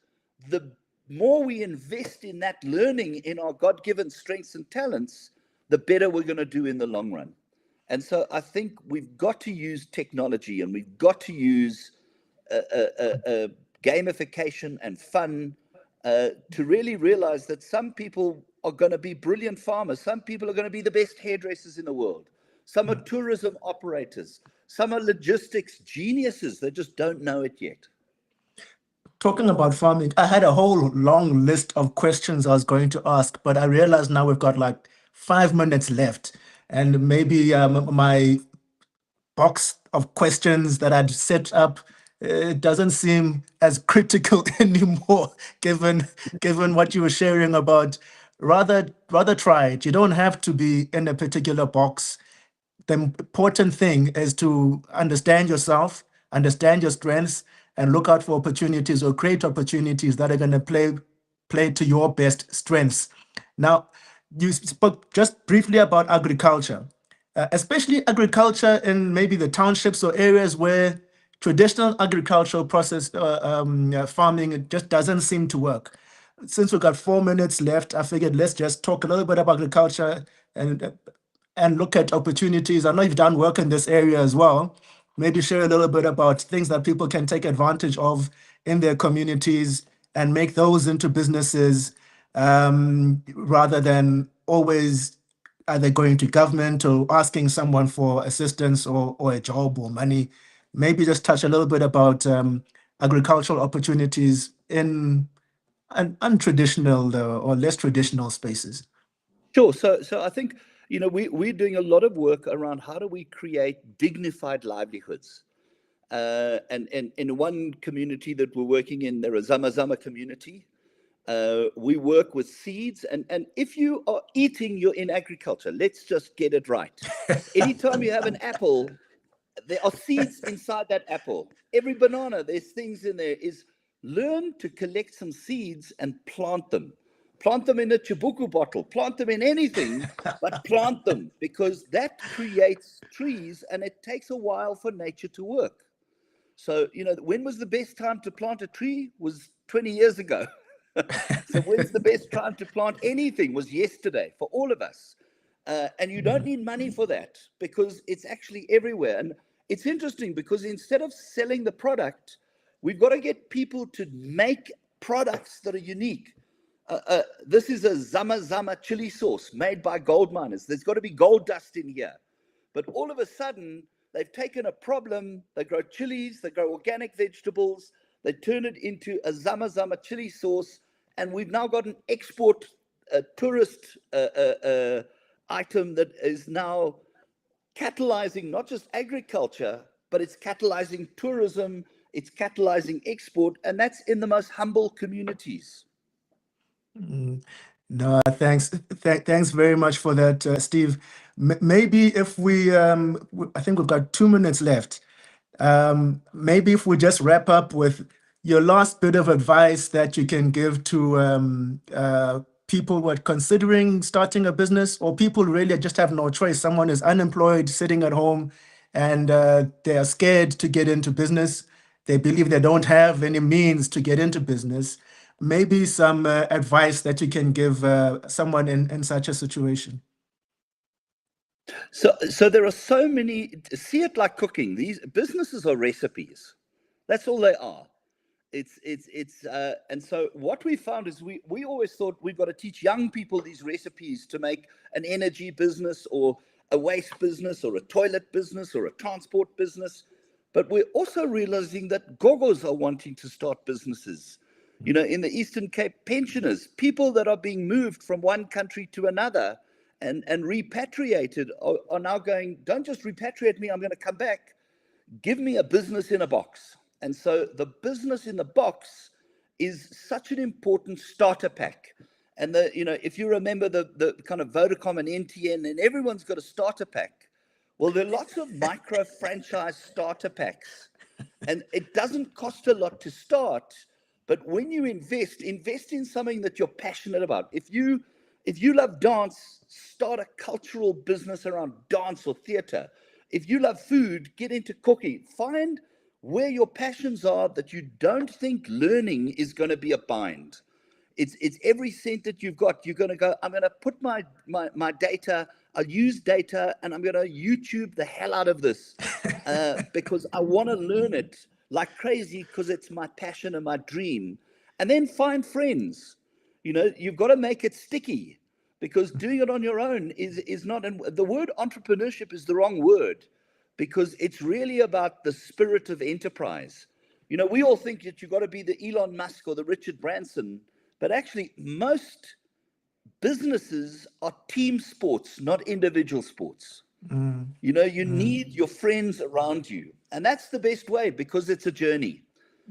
S5: the more we invest in that learning in our God-given strengths and talents, the better we're going to do in the long run. And so I think we've got to use technology, and we've got to use gamification and fun to really realize that some people are going to be brilliant farmers. Some people are going to be the best hairdressers in the world. Some are tourism operators. Some are logistics geniuses. They just don't know it yet.
S2: Talking about farming, I had a whole long list of questions I was going to ask, but I realized now we've got like 5 minutes left, and maybe my box of questions that I'd set up it doesn't seem as critical anymore, given what you were sharing about. Rather try it. You don't have to be in a particular box. The important thing is to understand yourself, understand your strengths, and look out for opportunities or create opportunities that are going to play to your best strengths. Now, you spoke just briefly about agriculture, especially agriculture in maybe the townships or areas where traditional agricultural farming, it just doesn't seem to work. Since we've got 4 minutes left, I figured let's just talk a little bit about agriculture and look at opportunities. I know you've done work in this area as well. Maybe share a little bit about things that people can take advantage of in their communities and make those into businesses, rather than always either going to government or asking someone for assistance or a job or money. Maybe just touch a little bit about agricultural opportunities in untraditional or less traditional spaces.
S5: Sure. So I think, we're doing a lot of work around how do we create dignified livelihoods. And in one community that we're working in, they're a Zama community. We work with seeds, and if you are eating, you're in agriculture. Let's just get it right. Anytime you have an apple, there are seeds inside that apple. Every banana, there's things in there. Is learn to collect some seeds and plant them. Plant them in a Chibuku bottle, plant them in anything, but plant them, because that creates trees, and it takes a while for nature to work. So, when was the best time to plant a tree? Was 20 years ago. So when's the best time to plant anything? Was yesterday for all of us. And you don't need money for that, because it's actually everywhere. And it's interesting because instead of selling the product, we've got to get people to make products that are unique. This is a Zama chili sauce made by gold miners. There's got to be gold dust in here. But all of a sudden, they've taken a problem. They grow chilies, they grow organic vegetables, they turn it into a Zama chili sauce, and we've now got an export tourist item that is now catalyzing not just agriculture, but it's catalyzing tourism, it's catalyzing export, and that's in the most humble communities.
S2: No, thanks very much for that, Steve. Maybe if we, I think we've got 2 minutes left. Maybe if we just wrap up with your last bit of advice that you can give to people who are considering starting a business, or people really just have no choice. Someone is unemployed, sitting at home, and they are scared to get into business. They believe they don't have any means to get into business. Maybe some advice that you can give someone in such a situation.
S5: So there are so many. See it like cooking. These businesses are recipes. That's all they are. And so what we found is we always thought we've got to teach young people these recipes to make an energy business or a waste business or a toilet business or a transport business. But we're also realizing that gogos are wanting to start businesses. In the Eastern Cape, pensioners, people that are being moved from one country to another and repatriated are now going, don't just repatriate me, I'm going to come back. Give me a business in a box. And so the business in the box is such an important starter pack. And if you remember the kind of Vodacom and NTN, and everyone's got a starter pack. Well, there are lots of micro franchise starter packs, and it doesn't cost a lot to start. But when you invest in something that you're passionate about. If you love dance, start a cultural business around dance or theater. If you love food, get into cooking. Find where your passions are that you don't think learning is going to be a bind. It's every cent that you've got. You're going to go, I'm going to put my data, I'll use data, and I'm going to YouTube the hell out of this because I want to learn it like crazy, because it's my passion and my dream. And then find friends. You've got to make it sticky, because doing it on your own is not. And the word entrepreneurship is the wrong word, because it's really about the spirit of enterprise. We all think that you've got to be the Elon Musk or the Richard Branson, but actually most businesses are team sports, not individual sports. You know, you need your friends around you. And that's the best way, because it's a journey.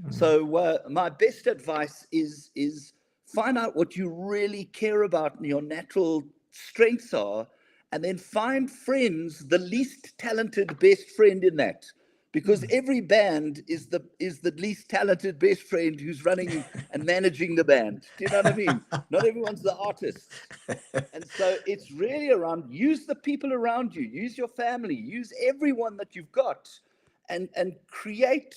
S5: So my best advice is find out what you really care about and your natural strengths are, and then find friends, the least talented best friend in that. Because every band is the least talented best friend who's running and managing the band. Do you know what I mean? Not everyone's the artist. And so it's really around, use the people around you, use your family, use everyone that you've got, and create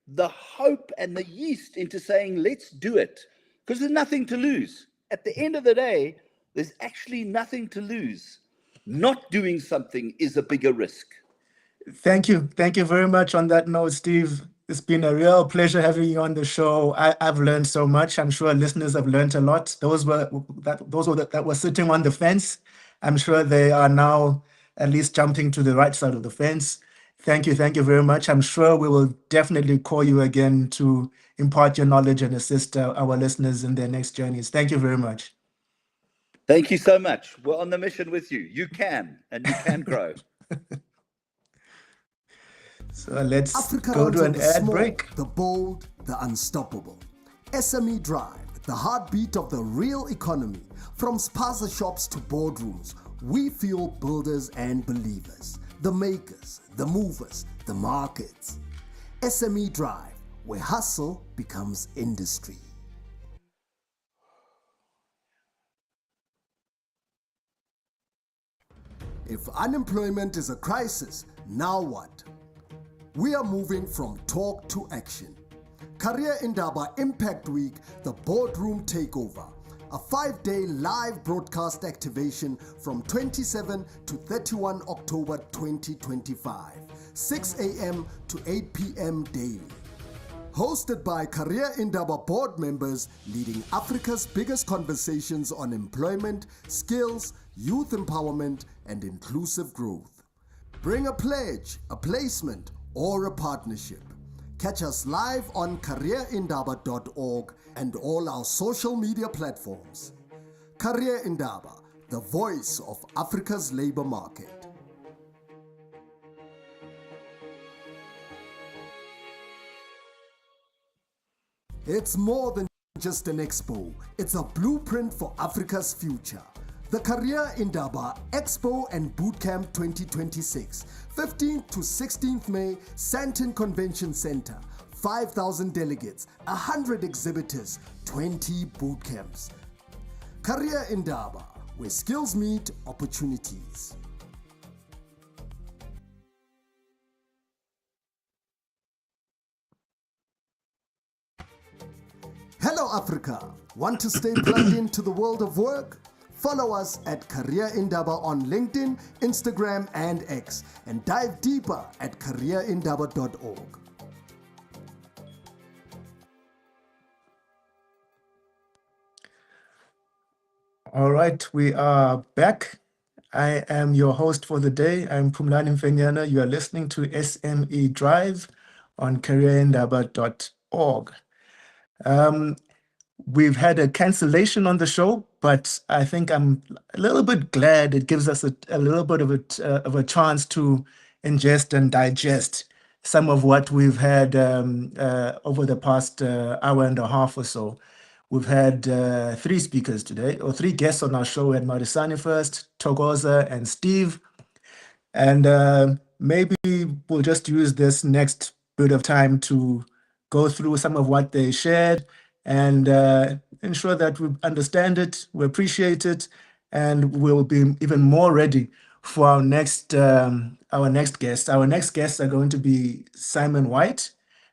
S5: the hope and the yeast into saying, let's do it. Because there's nothing to lose. At the end of the day, there's actually nothing to lose. Not doing something is a bigger risk.
S2: Thank you. Thank you very much on that note, Steve. It's been a real pleasure having you on the show. I've learned so much. I'm sure listeners have learned a lot. Those that were sitting on the fence, I'm sure they are now at least jumping to the right side of the fence. Thank you. Thank you very much. I'm sure we will definitely call you again to impart your knowledge and assist our listeners in their next journeys. Thank you very much.
S5: Thank you so much. We're on the mission with you. You can, and you can grow.
S2: So let's
S1: Africa
S2: go
S1: runs
S2: to
S1: on
S2: an
S1: the
S2: ad
S1: small,
S2: break.
S1: the bold, the unstoppable. SME Drive, the heartbeat of the real economy. From spaza shops to boardrooms, we fuel builders and believers, the makers, the movers, the markets. SME Drive, where hustle becomes industry. If unemployment is a crisis, now what? We are moving from talk to action. Career Indaba Impact Week, the Boardroom Takeover, a 5-day live broadcast activation from 27 to 31 October 2025, 6 a.m. to 8 p.m. daily. Hosted by Career Indaba board members leading Africa's biggest conversations on employment, skills, youth empowerment, and inclusive growth. Bring a pledge, a placement, or a partnership. Catch us live on careerindaba.org and all our social media platforms. Career Indaba, the voice of Africa's labor market. It's more than just an expo. It's a blueprint for Africa's future. The Career Indaba Expo and Bootcamp 2026, 15th to 16th May, Sandton Convention Center, 5,000 delegates, 100 exhibitors, 20 bootcamps. Career Indaba, where skills meet opportunities. Hello Africa! Want to stay plugged into the world of work? Follow us at Career Indaba on LinkedIn, Instagram, and X, and dive deeper at careerindaba.org.
S2: All right, we are back. I am your host for the day. I'm Phumlani Mfenyana. You are listening to SME Drive on careerindaba.org. We've had a cancellation on the show, but I think I'm a little bit glad it gives us a little bit of a chance to ingest and digest some of what we've had over the past hour and a half or so. We've had 3 speakers today, or 3 guests on our show. We had Marisani first, Togoza, and Steve. And maybe we'll just use this next bit of time to go through some of what they shared and ensure that we understand it, we appreciate it, and we'll be even more ready for our next guest. Our next guests are going to be Simon White,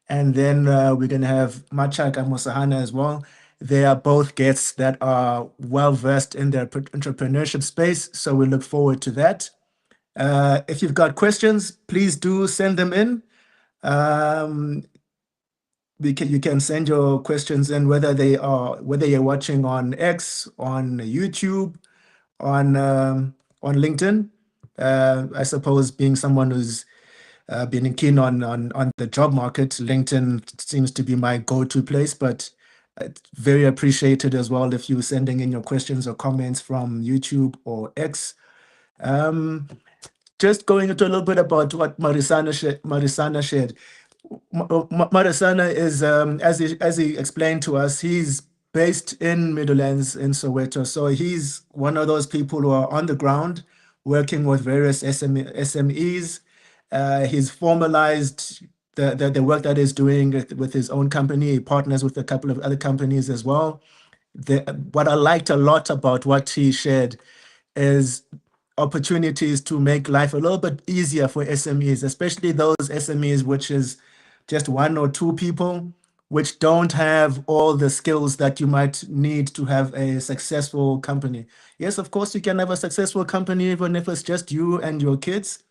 S2: and then we're going to have Machaka Mosahana as well. They are both guests that are well-versed in their entrepreneurship space, so we look forward to that. If you've got questions, please do send them in. You can send your questions in whether you're watching on X, on YouTube, on LinkedIn. I suppose being someone who's been keen on the job market, LinkedIn seems to be my go-to place, but it's very appreciated as well if you're sending in your questions or comments from YouTube or X. just going into a little bit about what Marisana shared. Marisana is, as he explained to us, he's based in Middlelands in Soweto. So he's one of those people who are on the ground working with various SMEs. He's formalized the work that he's doing with his own company. He partners with a couple of other companies as well. What I liked a lot about what he shared is opportunities to make life a little bit easier for SMEs, especially those SMEs which is just one or two people, which don't have all the skills that you might need to have a successful company. Yes, of course, you can have a successful company even if it's just you and your kids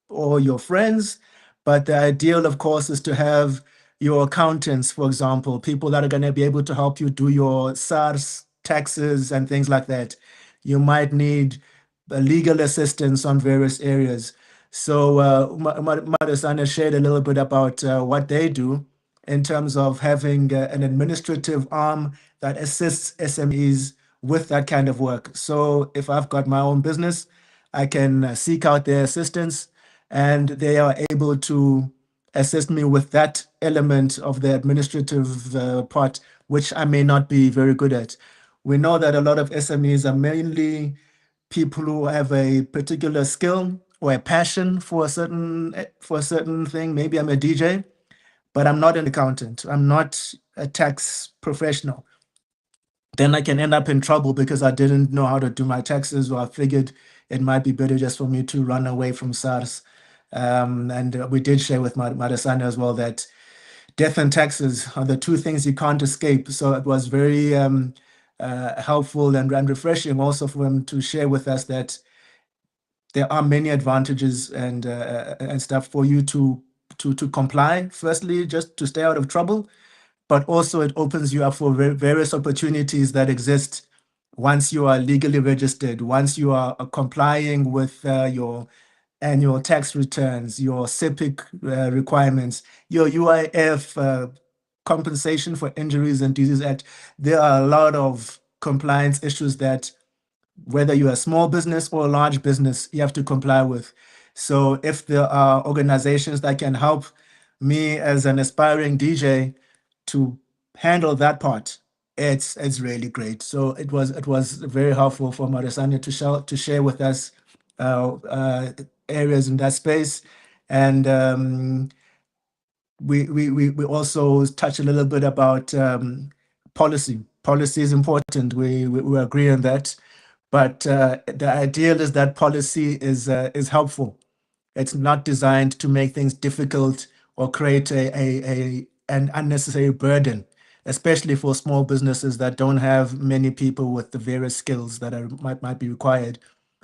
S2: or your friends. But the ideal, of course, is to have your accountants, for example, people that are going to be able to help you do your SARS taxes and things like that. You might need legal assistance on various areas. So Marisana shared a little bit about what they do in terms of having an administrative arm that assists SMEs with that kind of work. So if I've got my own business, I can seek out their assistance, and they are able to assist me with that element of the administrative part, which I may not be very good at. We know that a lot of SMEs are mainly people who have a particular skill or a passion for a certain thing. Maybe I'm a DJ, but I'm not an accountant. I'm not a tax professional. Then I can end up in trouble because I didn't know how to do my taxes, or I figured it might be better just for me to run away from SARS. And we did share with Marisana as well that death and taxes are the two things you can't escape. So it was very helpful and refreshing also for him to share with us that there are many advantages and stuff for you to comply. Firstly, just to stay out of trouble, but also it opens you up for various opportunities that exist once you are legally registered, once you are complying with your annual tax returns, your CEPIC requirements, your UIF compensation for injuries and disease act. There are a lot of compliance issues that whether you're a small business or a large business, you have to comply with. So if there are organizations that can help me as an aspiring DJ to handle that part, it's really great. So it was very helpful for Marisanya to share with us areas in that space. And we also touch a little bit about policy. Policy is important. We agree on that. But the ideal is that policy is helpful. It's not designed to make things difficult or create an unnecessary burden, especially for small businesses that don't have many people with the various skills that might be required.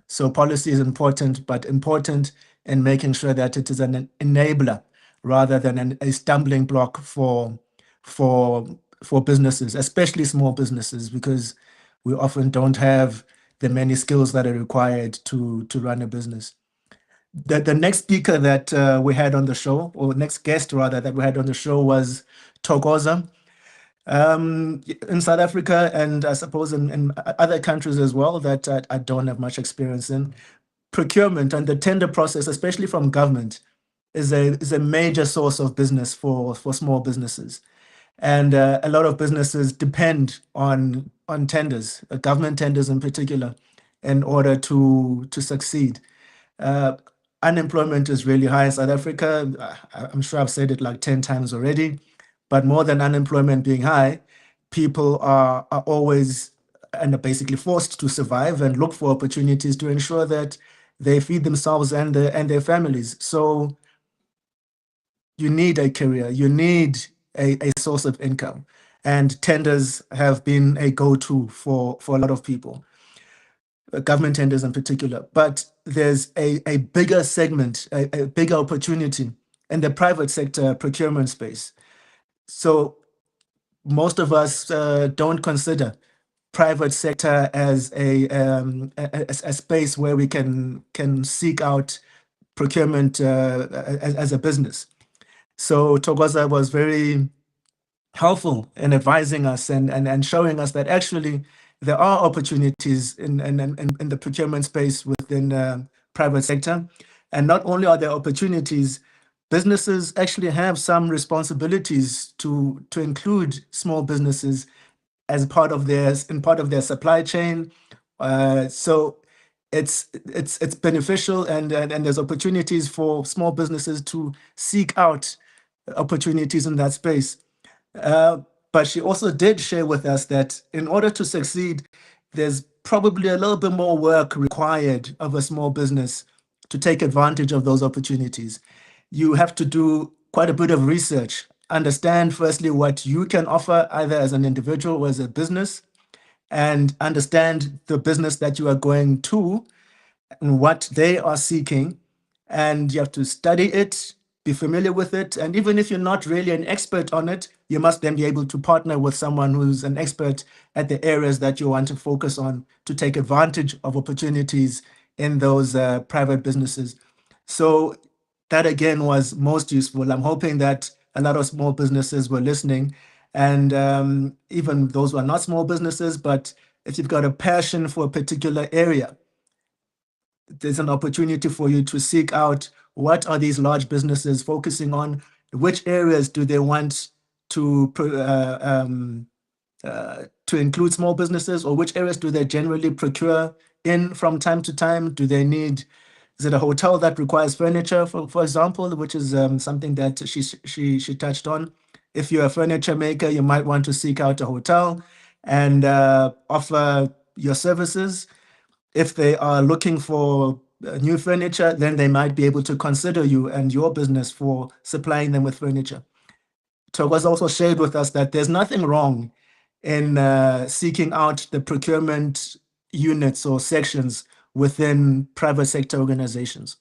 S2: So policy is important, but important in making sure that it is an enabler rather than a stumbling block for businesses, especially small businesses, because we often don't have the many skills that are required to run a business. The next speaker that we had on the show, or next guest rather, that we had on the show was Thokoza. In South Africa, and I suppose in other countries as well that I don't have much experience in, procurement and the tender process, especially from government, is a major source of business for small businesses. And a lot of businesses depend on tenders, government tenders in particular, in order to succeed. Unemployment is really high in South Africa. I'm sure I've said it like 10 times already, but more than unemployment being high, people are always and are basically forced to survive and look for opportunities to ensure that they feed themselves and their families. So you need a career, you need a source of income, and tenders have been a go-to for a lot of people, government tenders in particular. But there's a bigger segment, a bigger opportunity in the private sector procurement space. So most of us don't consider private sector as a space where we can seek out procurement as a business. So Thokoza was very helpful in advising us and showing us that actually there are opportunities in the procurement space within the private sector. And not only are there opportunities, businesses actually have some responsibilities to include small businesses as part of their supply chain. So it's beneficial, and there's opportunities for small businesses to seek out opportunities in that space. But she also did share with us that in order to succeed, there's probably a little bit more work required of a small business to take advantage of those opportunities. You have to do quite a bit of research, understand firstly what you can offer either as an individual or as a business, and understand the business that you are going to and what they are seeking. And you have to study it, be familiar with it. And even if you're not really an expert on it, you must then be able to partner with someone who's an expert at the areas that you want to focus on to take advantage of opportunities in those private businesses. So that again was most useful. I'm hoping that a lot of small businesses were listening, and even those who are not small businesses, but if you've got a passion for a particular area, there's an opportunity for you to seek out what are these large businesses focusing on, which areas do they want to include small businesses, or which areas do they generally procure in from time to time? Do they need, is it a hotel that requires furniture, for example, which is something that she touched on. If you're a furniture maker, you might want to seek out a hotel and offer your services. If they are looking for new furniture, then they might be able to consider you and your business for supplying them with furniture. Thokoza also shared with us that there's nothing wrong in seeking out the procurement units or sections within private sector organizations.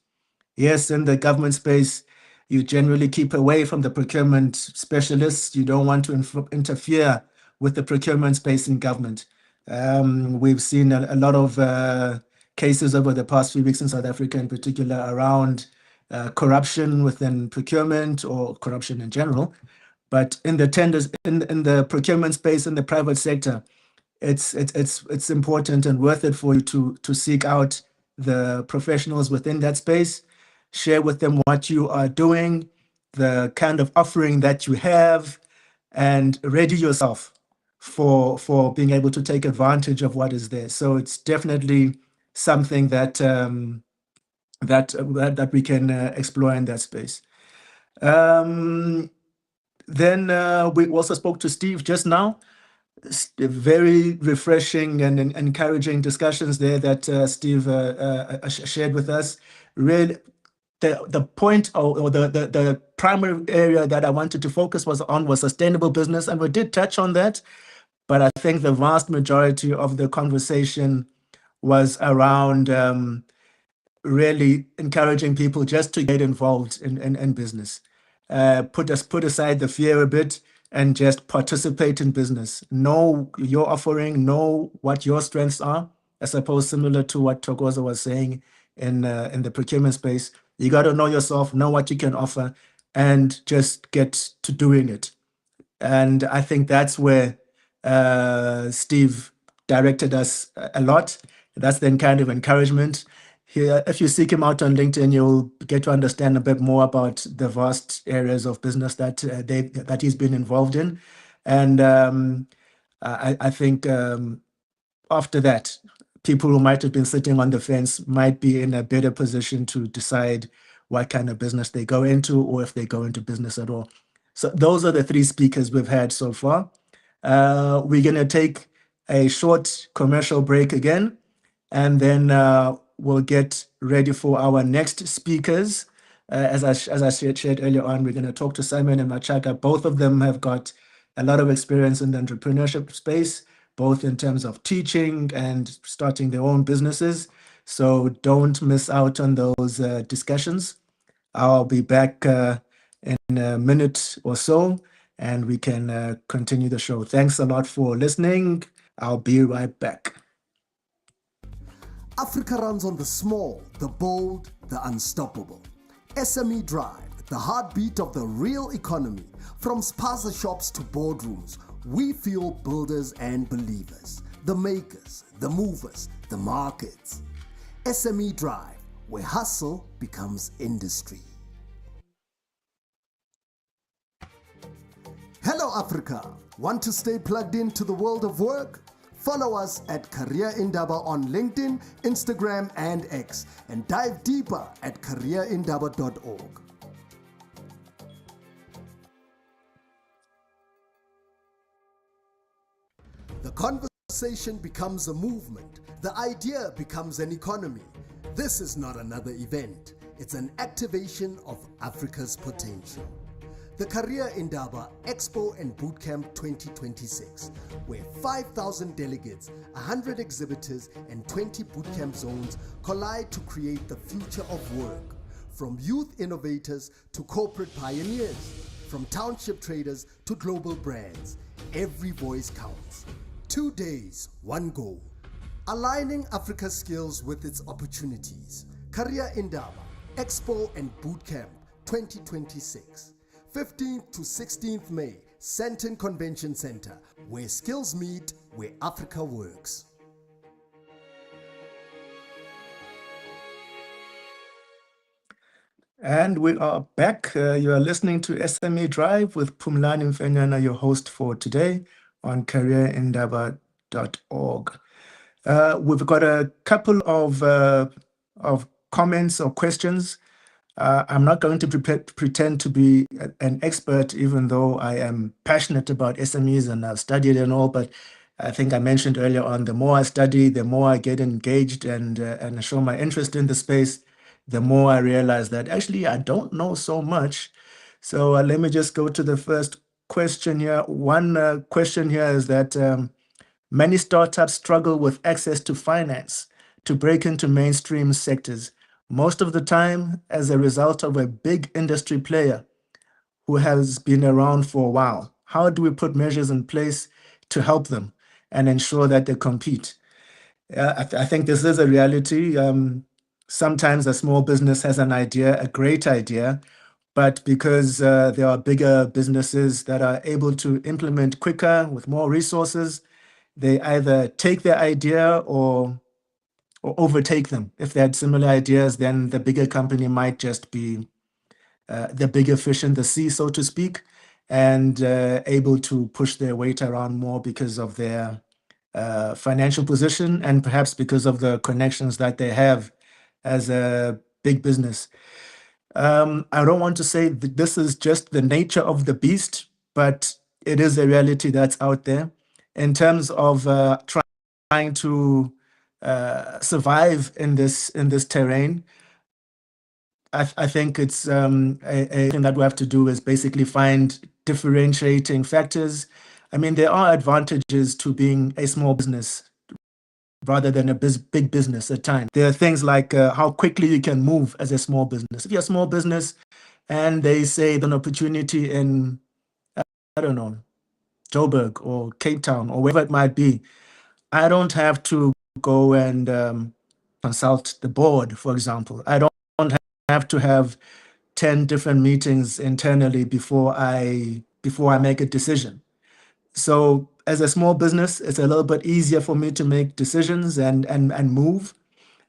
S2: Yes, in the government space, you generally keep away from the procurement specialists. You don't want to interfere with the procurement space in government. We've seen a lot of cases over the past few weeks in South Africa, in particular, around corruption within procurement or corruption in general. But in the tenders, in the procurement space, in the private sector, it's important and worth it for you to seek out the professionals within that space, share with them what you are doing, the kind of offering that you have, and ready yourself for being able to take advantage of what is there. So it's definitely something that that we can explore in that space. Then we also spoke to Steve just now. Very refreshing and encouraging discussions there that Steve shared with us. Really, the point or the primary area that I wanted to focus was sustainable business, and we did touch on that. But I think the vast majority of the conversation was around really encouraging people just to get involved in business. Put aside the fear a bit and just participate in business. Know your offering, know what your strengths are. I suppose similar to what Thokoza was saying in the procurement space. You got to know yourself, know what you can offer, and just get to doing it. And I think that's where Steve directed us a lot. That's the kind of encouragement. Here, if you seek him out on LinkedIn, you'll get to understand a bit more about the vast areas of business that he's been involved in. And I think after that, people who might have been sitting on the fence might be in a better position to decide what kind of business they go into, or if they go into business at all. So those are the three speakers we've had so far. We're going to take a short commercial break again, and then we'll get ready for our next speakers. As I shared earlier on, we're going to talk to Simon and Machaka. Both of them have got a lot of experience in the entrepreneurship space, both in terms of teaching and starting their own businesses. So don't miss out on those discussions. I'll be back in a minute or so, and we can continue the show. Thanks a lot for listening. I'll be right back.
S1: Africa runs on the small, the bold, the unstoppable. SME Drive, the heartbeat of the real economy. From spaza shops to boardrooms, we fuel builders and believers, the makers, the movers, the markets. SME Drive, where hustle becomes industry. Hello Africa! Want to stay plugged into the world of work? Follow us at Career Indaba on LinkedIn, Instagram and X, and dive deeper at careerindaba.org. The conversation becomes a movement. The idea becomes an economy. This is not another event. It's an activation of Africa's potential. The Career Indaba Expo and Bootcamp 2026, where 5,000 delegates, 100 exhibitors, and 20 bootcamp zones collide to create the future of work. From youth innovators to corporate pioneers, from township traders to global brands, every voice counts. 2 days, one goal. Aligning Africa's skills with its opportunities. Career Indaba Expo and Bootcamp 2026. 15th to 16th May, Sandton Convention Center, where skills meet, where Africa works.
S2: And we are back. You are listening to SME Drive with Phumlani Mfenyana, your host for today on careerindaba.org. We've got a couple of comments or questions. I'm not going to pretend to be an expert, even though I am passionate about SMEs and I've studied and all, but I think I mentioned earlier on, the more I study, the more I get engaged and show my interest in the space, the more I realize that actually I don't know so much. So let me just go to the first question here. One question here is that many startups struggle with access to finance to break into mainstream sectors, most of the time as a result of a big industry player who has been around for a while. How do we put measures in place to help them and ensure that they compete? I think this is a reality. Sometimes a small business has an idea, a great idea, but because there are bigger businesses that are able to implement quicker with more resources, they either take their idea or overtake them. If they had similar ideas, then the bigger company might just be the bigger fish in the sea, so to speak, and able to push their weight around more because of their financial position and perhaps because of the connections that they have as a big business. I don't want to say that this is just the nature of the beast, but it is a reality that's out there. In terms of trying to survive in this terrain, I think it's a thing that we have to do is basically find differentiating factors. I mean, there are advantages to being a small business rather than a big business at times. There are things like how quickly you can move as a small business. If you're a small business and they say there's an opportunity in, I don't know, Joburg or Cape Town or wherever it might be, I don't have to go and consult the board, for example. I don't have to have 10 different meetings internally before I make a decision. So as a small business, it's a little bit easier for me to make decisions and move.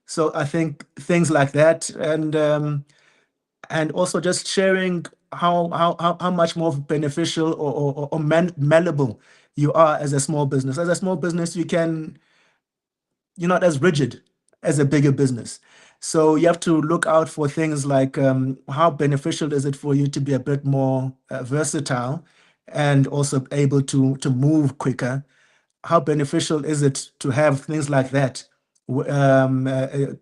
S2: So I think things like that, and also just sharing how much more beneficial or malleable you are as a small business. As a small business, you're not as rigid as a bigger business. So you have to look out for things like how beneficial is it for you to be a bit more versatile and also able to move quicker? How beneficial is it to have things like that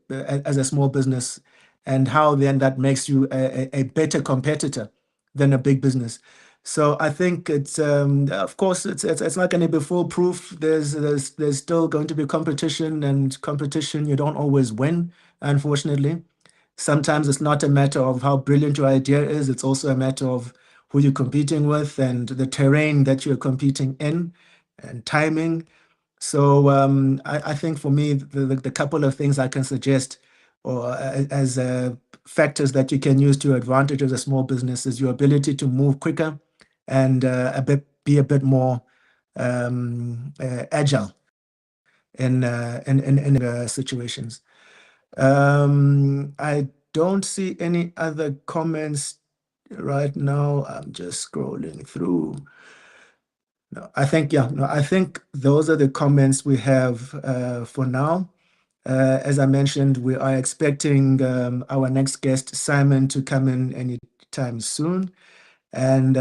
S2: as a small business, and how then that makes you a better competitor than a big business? So I think it's of course it's not going to be foolproof. There's still going to be competition, and competition you don't always win, unfortunately. Sometimes it's not a matter of how brilliant your idea is, it's also a matter of who you're competing with and the terrain that you're competing in and timing. So I think for me, the couple of things I can suggest or as factors that you can use to your advantage as a small business is your ability to move quicker and be a bit more agile in situations. I don't see any other comments right now. I'm just scrolling through. No, I think, yeah, no, I think those are the comments we have for now. As I mentioned, we are expecting our next guest, Simon, to come in anytime soon, and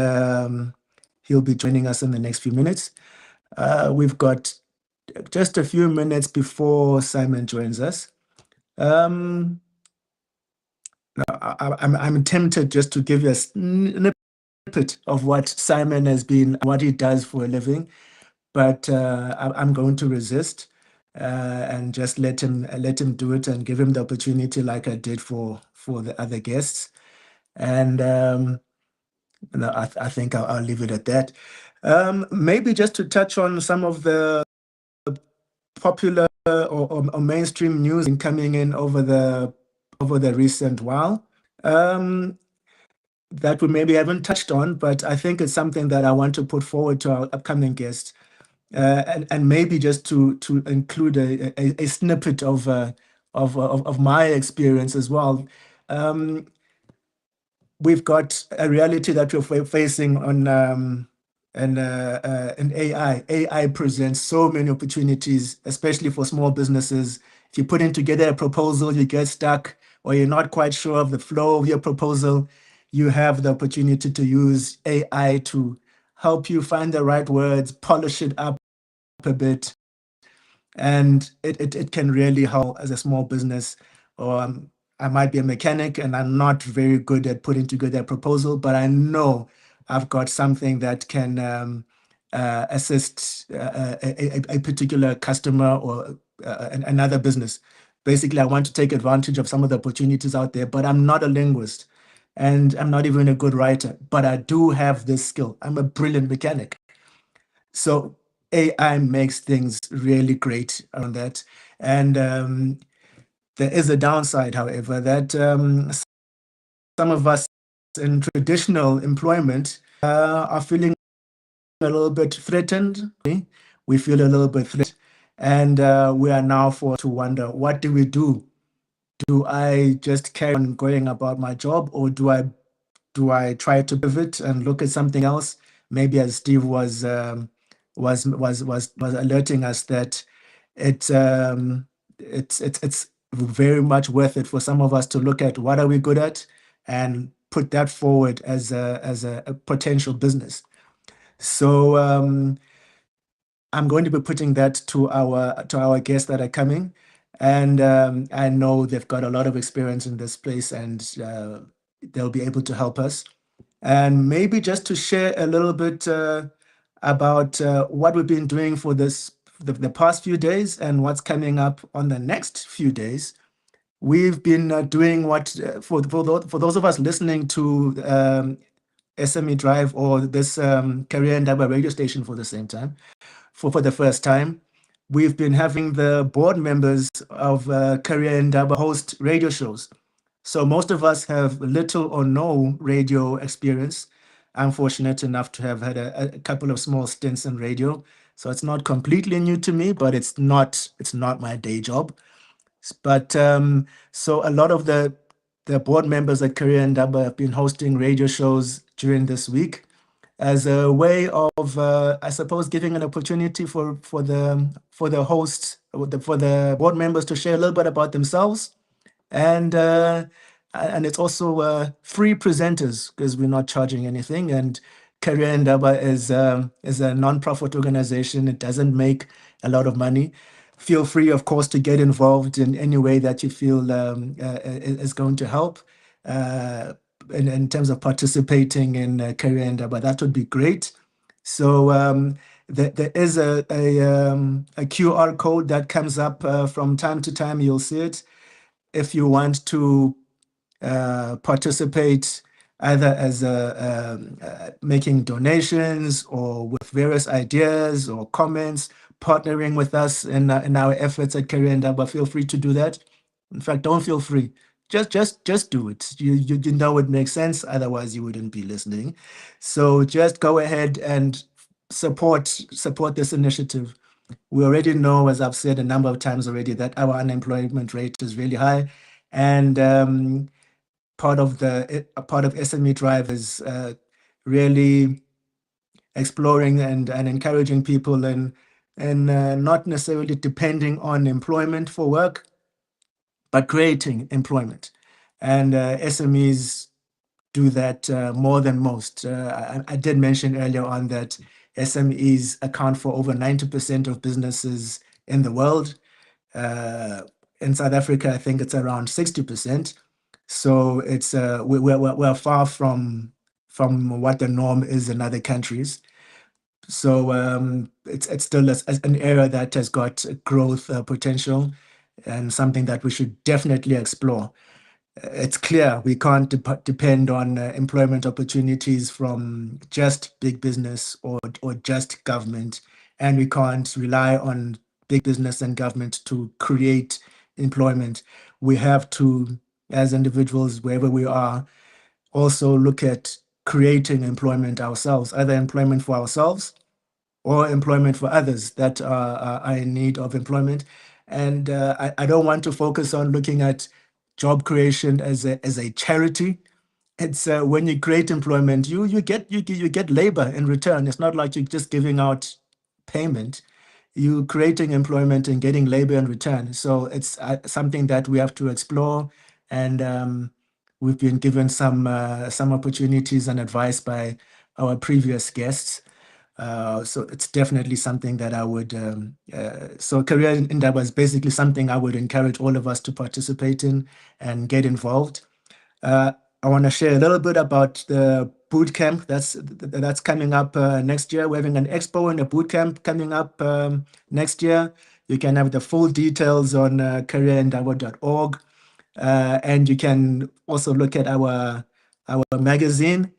S2: he'll be joining us in the next few minutes. We've got just a few minutes before Simon joins us. I'm tempted just to give you a snippet of what Simon has been, what he does for a living, but I'm going to resist and just let him do it and give him the opportunity, like I did for the other guests. And I think I'll leave it at that. Maybe just to touch on some of the popular or mainstream news coming in over the recent while. That we maybe haven't touched on, but I think it's something that I want to put forward to our upcoming guests, and maybe just to include a snippet of my experience as well. We've got a reality that we're facing on and AI. AI presents so many opportunities, especially for small businesses. If you're putting together a proposal, you get stuck, or you're not quite sure of the flow of your proposal, you have the opportunity to use AI to help you find the right words, polish it up a bit, and it can really help as a small business. Or I might be a mechanic and I'm not very good at putting together a proposal, but I know I've got something that can assist a particular customer or another business. Basically, I want to take advantage of some of the opportunities out there, but I'm not a linguist and I'm not even a good writer, but I do have this skill. I'm a brilliant mechanic. So AI makes things really great on that. And there is a downside, however, that some of us in traditional employment are feeling a little bit threatened. We feel a little bit threatened. And we are now forced to wonder, what do we do? Do I just carry on going about my job, or do I try to pivot and look at something else? Maybe as Steve was alerting us that it's very much worth it for some of us to look at what are we good at and put that forward as a potential business. So I'm going to be putting that to our guests that are coming, and I know they've got a lot of experience in this place, and they'll be able to help us. And maybe just to share a little bit about what we've been doing for the past few days and what's coming up on the next few days. We've been doing what, for those of us listening to SME Drive or this Career Indaba radio station for the same time, for the first time, we've been having the board members of Career Indaba host radio shows. So most of us have little or no radio experience. I'm fortunate enough to have had a couple of small stints in radio. So it's not completely new to me, but it's not my day job. But so a lot of the board members at Career Indaba have been hosting radio shows during this week as a way of, I suppose, giving an opportunity for the hosts, for the board members to share a little bit about themselves. And it's also free presenters because we're not charging anything. And Career Indaba is a non-profit organization. It doesn't make a lot of money. Feel free, of course, to get involved in any way that you feel is going to help in terms of participating in Career Indaba. That would be great. So there is a QR code that comes up from time to time. You'll see it. If you want to participate either as making donations or with various ideas or comments, partnering with us in our efforts at Career Indaba, feel free to do that. In fact, don't feel free. Just do it. You know it makes sense. Otherwise, you wouldn't be listening. So just go ahead and support this initiative. We already know, as I've said a number of times already, that our unemployment rate is really high. And part of SME Drive is really exploring and encouraging people and not necessarily depending on employment for work, but creating employment. And SMEs do that more than most. I did mention earlier on that SMEs account for over 90% of businesses in the world. In South Africa, I think it's around 60%. So it's we're far from what the norm is in other countries. So it's still an area that has got growth potential and something that we should definitely explore. It's clear we can't depend on employment opportunities from just big business or just government, and we can't rely on big business and government to create employment. We have to, as individuals, wherever we are, also look at creating employment ourselves, either employment for ourselves or employment for others that are in need of employment. And I don't want to focus on looking at job creation as a charity. It's when you create employment, you get labor in return. It's not like you're just giving out payment. You creating employment and getting labor in return. So it's something that we have to explore, and we've been given some opportunities and advice by our previous guests. So it's definitely something that I would, so Career in Indaba is basically something I would encourage all of us to participate in and get involved. I want to share a little bit about the boot camp that's coming up next year. We're having an expo and a boot camp coming up next year. You can have the full details on careerindaba.org, and you can also look at our magazine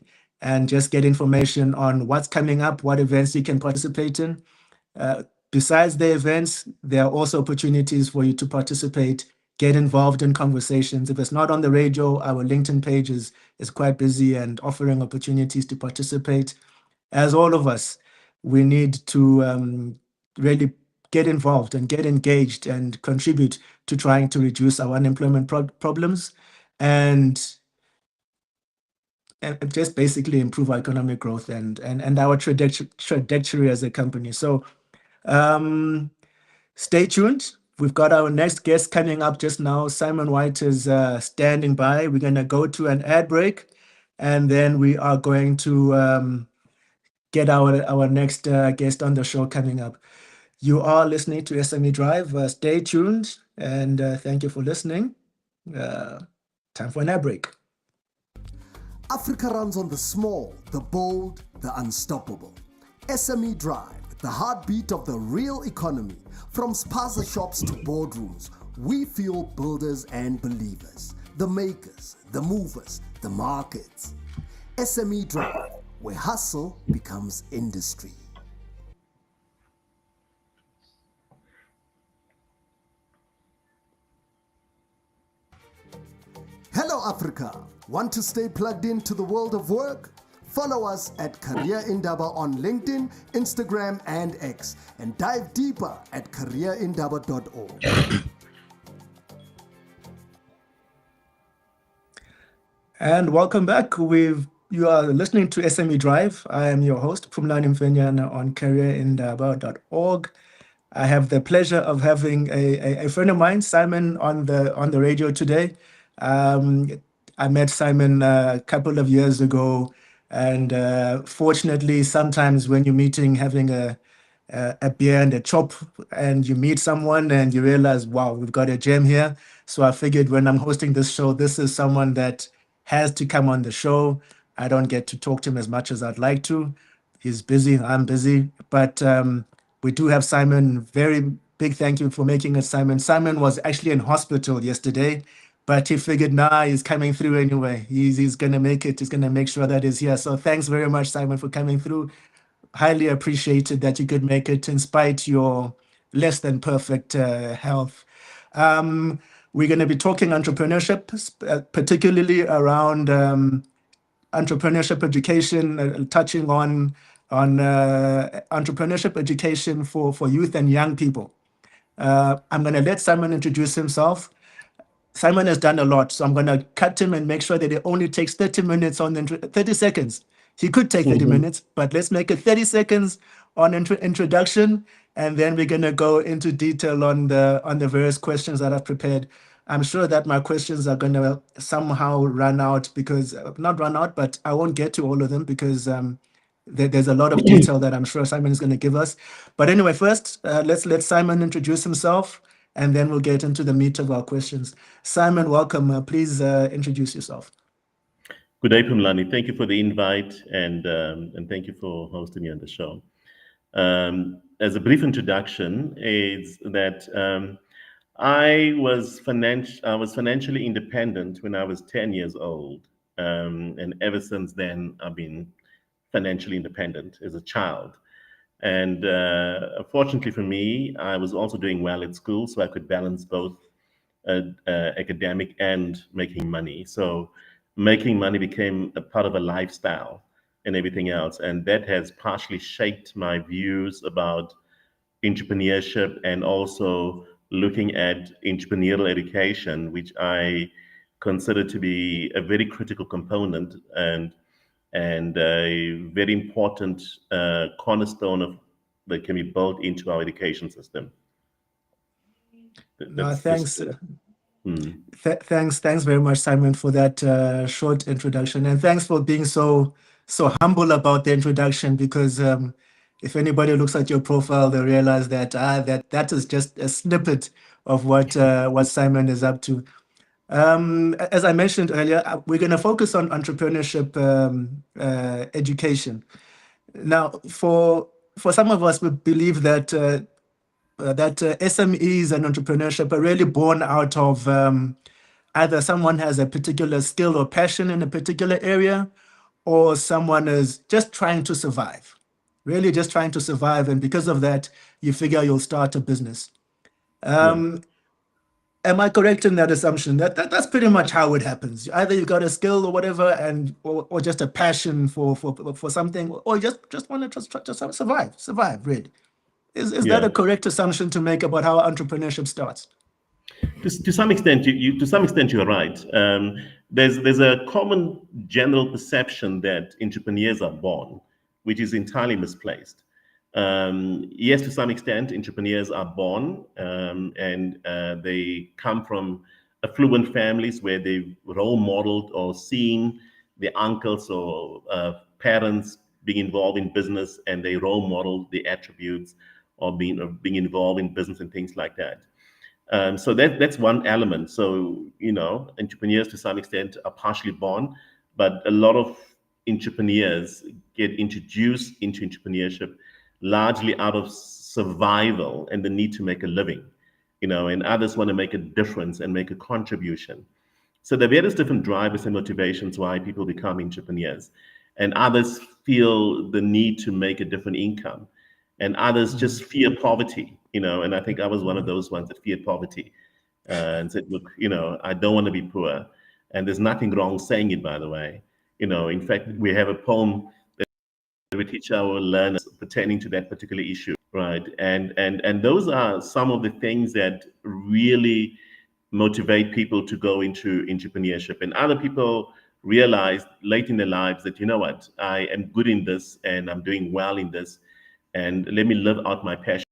S2: and just get information on what's coming up, what events you can participate in. Besides the events, there are also opportunities for you to participate, get involved in conversations. If it's not on the radio, our LinkedIn page is quite busy and offering opportunities to participate. As all of us, we need to really get involved and get engaged and contribute to trying to reduce our unemployment problems and just basically improve our economic growth and our trajectory as a company. So stay tuned. We've got our next guest coming up just now. Simon White is standing by. We're going to go to an ad break, and then we are going to get our next guest on the show coming up. You are listening to SME Drive. Stay tuned, and thank you for listening. Time for an ad break.
S1: Africa runs on the small, the bold, the unstoppable. SME Drive, the heartbeat of the real economy. From spaza shops to boardrooms, we feel builders and believers, the makers, the movers, the markets. SME Drive, where hustle becomes industry. Hello Africa! Want to stay plugged into the world of work? Follow us at Career Indaba on LinkedIn, Instagram, and X, and dive deeper at careerindaba.org.
S2: And welcome back. You are listening to SME Drive. I am your host, Phumlani Mfenyana on careerindaba.org. I have the pleasure of having a friend of mine, Simon, on the radio today. I met Simon a couple of years ago, and fortunately, sometimes when you're meeting, having a beer and a chop, and you meet someone and you realize, wow, we've got a gem here. So I figured when I'm hosting this show, this is someone that has to come on the show. I don't get to talk to him as much as I'd like to. He's busy, I'm busy, but we do have Simon. Very big thank you for making it, Simon. Simon was actually in hospital yesterday, but he figured, he's coming through anyway. He's going to make it. He's going to make sure that he's here. So thanks very much, Simon, for coming through. Highly appreciated that you could make it in spite your less than perfect health. We're going to be talking entrepreneurship, particularly around entrepreneurship education, touching on on entrepreneurship education for youth and young people. I'm going to let Simon introduce himself. Simon has done a lot, so I'm going to cut him and make sure that it only takes 30 minutes on 30 seconds. He could take 30 minutes, but let's make it 30 seconds on introduction, and then we're going to go into detail on the various questions that I've prepared. I'm sure that my questions are going to somehow run out because, not run out, but I won't get to all of them because there's a lot of detail that I'm sure Simon is going to give us. But anyway, first, let's let Simon introduce himself, and then we'll get into the meat of our questions. Simon, welcome. Please introduce yourself.
S6: Good day, Phumlani. Thank you for the invite, and thank you for hosting me on the show. As a brief introduction, is that I was financially independent when I was 10 years old, and ever since then I've been financially independent as a child. And fortunately for me, I was also doing well at school, so I could balance both academic and making money. So making money became a part of a lifestyle and everything else. And that has partially shaped my views about entrepreneurship and also looking at entrepreneurial education, which I consider to be a very critical component and a very important cornerstone of that can be built into our education system.
S2: Thanks. Thanks very much, Simon, for that short introduction, and thanks for being so humble about the introduction. Because if anybody looks at your profile, they realize that that is just a snippet of what Simon is up to. As I mentioned earlier, we're going to focus on entrepreneurship education. Now, for some of us, we believe that SMEs and entrepreneurship are really born out of either someone has a particular skill or passion in a particular area, or someone is just trying to survive, really just trying to survive. And because of that, you figure you'll start a business. Am I correct in that assumption? That's pretty much how it happens. Either you've got a skill or whatever, or just a passion for something, or you just want to just survive, really. Is that a correct assumption to make about how entrepreneurship starts?
S6: To some extent, you're right. There's a common general perception that entrepreneurs are born, which is entirely misplaced. Yes, to some extent, entrepreneurs are born, and they come from affluent families where they've role modeled or seen the uncles or parents being involved in business, and they role model the attributes of being involved in business and things like that. So that's one element. So, entrepreneurs to some extent are partially born, but a lot of entrepreneurs get introduced into entrepreneurship largely out of survival and the need to make a living, and others want to make a difference and make a contribution. So there are various different drivers and motivations why people become entrepreneurs, and others feel the need to make a different income, and others just fear poverty, and I think I was one of those ones that feared poverty and said, look, I don't want to be poor. And there's nothing wrong saying it, by the way. In fact, we have a poem that we teach our learners pertaining to that particular issue, right? And those are some of the things that really motivate people to go into entrepreneurship. And other people realize late in their lives that, what, I am good in this and I'm doing well in this, and let me live out my passion,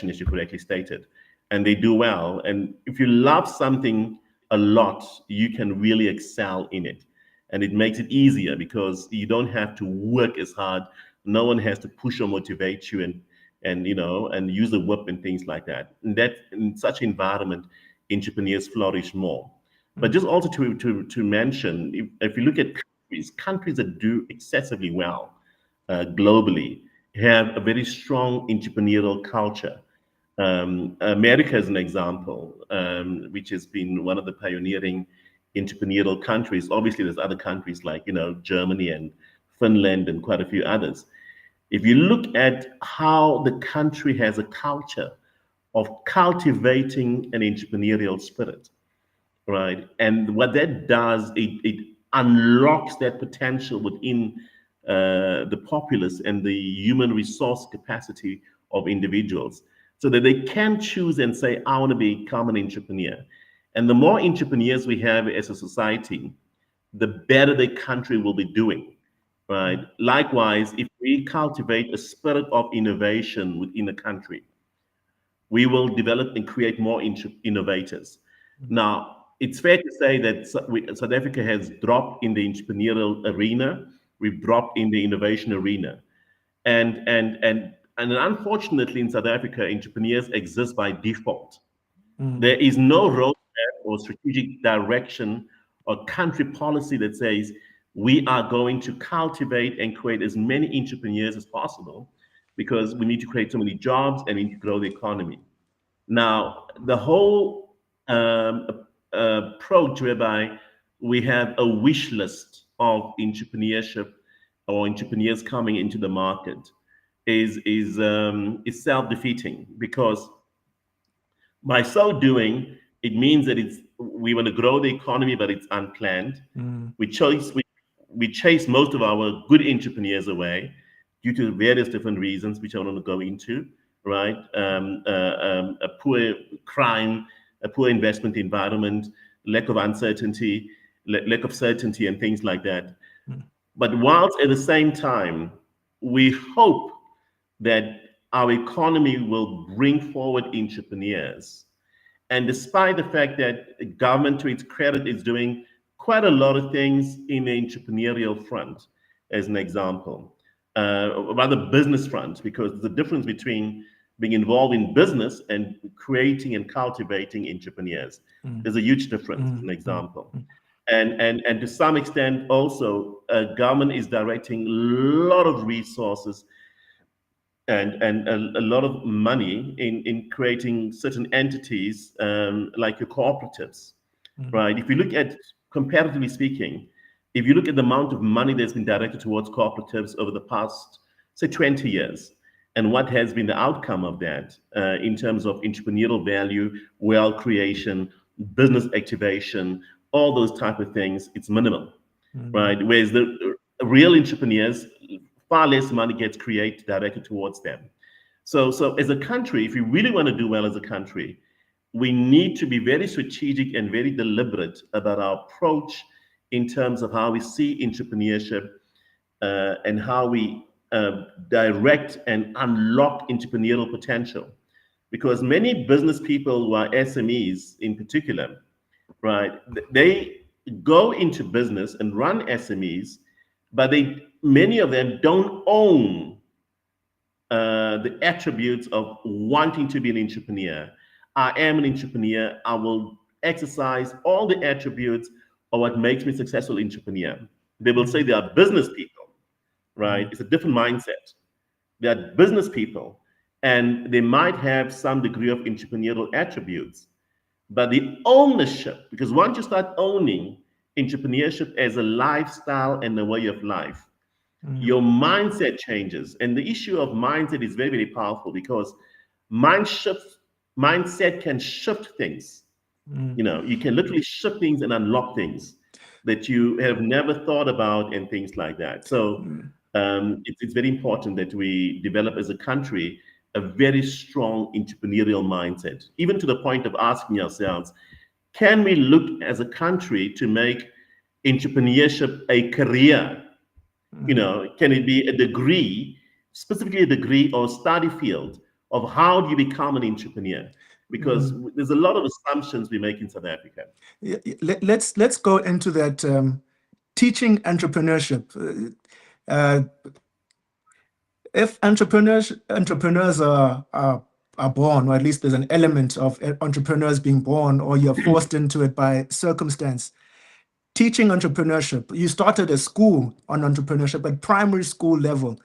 S6: as you correctly stated. And they do well. And if you love something a lot, you can really excel in it. And it makes it easier because you don't have to work as hard. No one has to push or motivate you and use the whip and things like that. And that in such an environment, entrepreneurs flourish more. But just also to mention, if you look at countries that do excessively well globally have a very strong entrepreneurial culture. America is an example, which has been one of the pioneering entrepreneurial countries. Obviously, there's other countries like, Germany and Finland and quite a few others. If you look at how the country has a culture of cultivating an entrepreneurial spirit, right? And what that does, it unlocks that potential within the populace and the human resource capacity of individuals, so that they can choose and say, I want to become an entrepreneur. And the more entrepreneurs we have as a society, the better the country will be doing, right? Likewise, if we cultivate a spirit of innovation within the country, we will develop and create more innovators. Now, it's fair to say that South Africa has dropped in the entrepreneurial arena. We've dropped in the innovation arena. And unfortunately, in South Africa, entrepreneurs exist by default. There is no roadmap or strategic direction or country policy that says we are going to cultivate and create as many entrepreneurs as possible, because we need to create so many jobs and we need to grow the economy. Now, the whole approach whereby we have a wish list of entrepreneurship or entrepreneurs coming into the market is self-defeating, because by so doing, it means that we want to grow the economy, but it's unplanned. We chase most of our good entrepreneurs away due to various different reasons, which I don't want to go into, right? A poor crime, a poor investment environment, lack of uncertainty, lack of certainty, and things like that. But whilst at the same time, we hope that our economy will bring forward entrepreneurs. And despite the fact that the government, to its credit, is doing quite a lot of things in the entrepreneurial front, as an example, rather business front, because there's a difference between being involved in business and creating and cultivating entrepreneurs. There's a huge difference, as an example. And to some extent also, government is directing a lot of resources and a lot of money in creating certain entities, like your cooperatives, right? If you look at, comparatively speaking, if you look at the amount of money that's been directed towards cooperatives over the past, say, 20 years, and what has been the outcome of that in terms of entrepreneurial value, wealth creation, business activation, all those type of things, it's minimal, right? Whereas the real entrepreneurs, far less money gets created directed towards them. So as a country, if we really want to do well as a country, we need to be very strategic and very deliberate about our approach in terms of how we see entrepreneurship and how we direct and unlock entrepreneurial potential. Because many business people who are SMEs in particular, right, they go into business and run SMEs, but many of them don't own the attributes of wanting to be an entrepreneur. I am an entrepreneur. I will exercise all the attributes of what makes me a successful entrepreneur. They will say they are business people, right? It's a different mindset. They are business people, and they might have some degree of entrepreneurial attributes, but the ownership, because once you start owning entrepreneurship as a lifestyle and a way of life, your mindset changes. And the issue of mindset is very, very powerful, because mindset can shift things. You know, you can literally shift things and unlock things that you have never thought about and things like that. So it's very important that we develop as a country a very strong entrepreneurial mindset, even to the point of asking ourselves, can we look as a country to make entrepreneurship a career? You know, can it be a degree, specifically a degree or study field of how do you become an entrepreneur? Because there's a lot of assumptions we make in South Africa.
S2: Yeah, let's go into that teaching entrepreneurship. If entrepreneurs are born, or at least there's an element of entrepreneurs being born, or you're forced into it by circumstance, teaching entrepreneurship, you started a school on entrepreneurship at primary school level.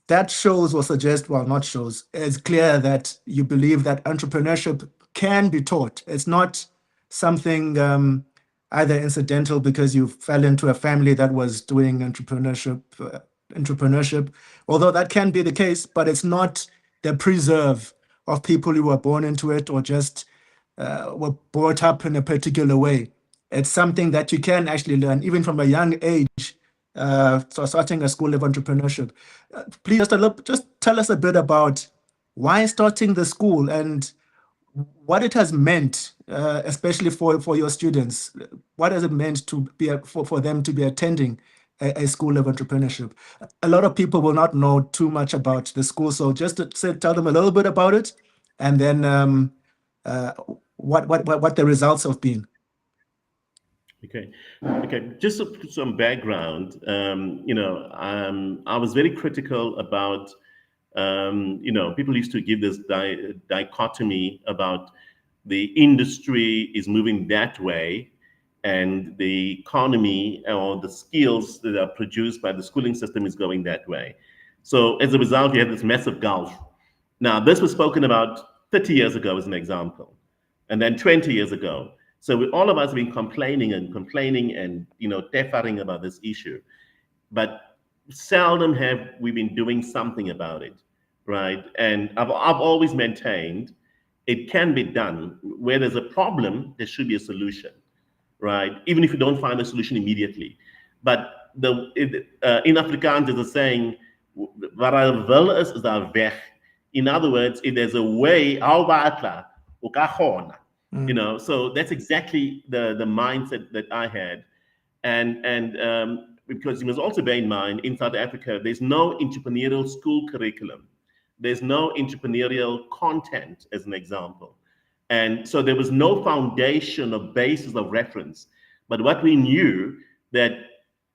S2: That shows or suggests, well, not shows, it's clear that you believe that entrepreneurship can be taught. It's not something either incidental because you fell into a family that was doing entrepreneurship, although that can be the case, but it's not the preserve of people who were born into it or just were brought up in a particular way. It's something that you can actually learn, even from a young age. so starting a school of entrepreneurship. Please just tell us a bit about why starting the school and what it has meant, especially for your students. What has it meant to be for them to be attending a school of entrepreneurship? A lot of people will not know too much about the school, so just to tell them a little bit about it, and then what the results have been.
S6: Okay. Just some background. I was very critical about. People used to give this dichotomy about the industry is moving that way, and the economy or the skills that are produced by the schooling system is going that way. So as a result, you have this massive gulf. Now, this was spoken about 30 years ago as an example, and then 20 years ago. So all of us have been complaining and deferring about this issue, but seldom have we been doing something about it, right? And I've always maintained it can be done. Where there's a problem, there should be a solution, right? Even if you don't find a solution immediately. But in Afrikaans there's a saying, "Waar er wil is daar weg." In other words, if there's a way, so that's exactly the mindset that I had. And because you must also bear in mind, in South Africa, there's no entrepreneurial school curriculum. There's no entrepreneurial content, as an example. And so there was no foundation or basis of reference. But what we knew that,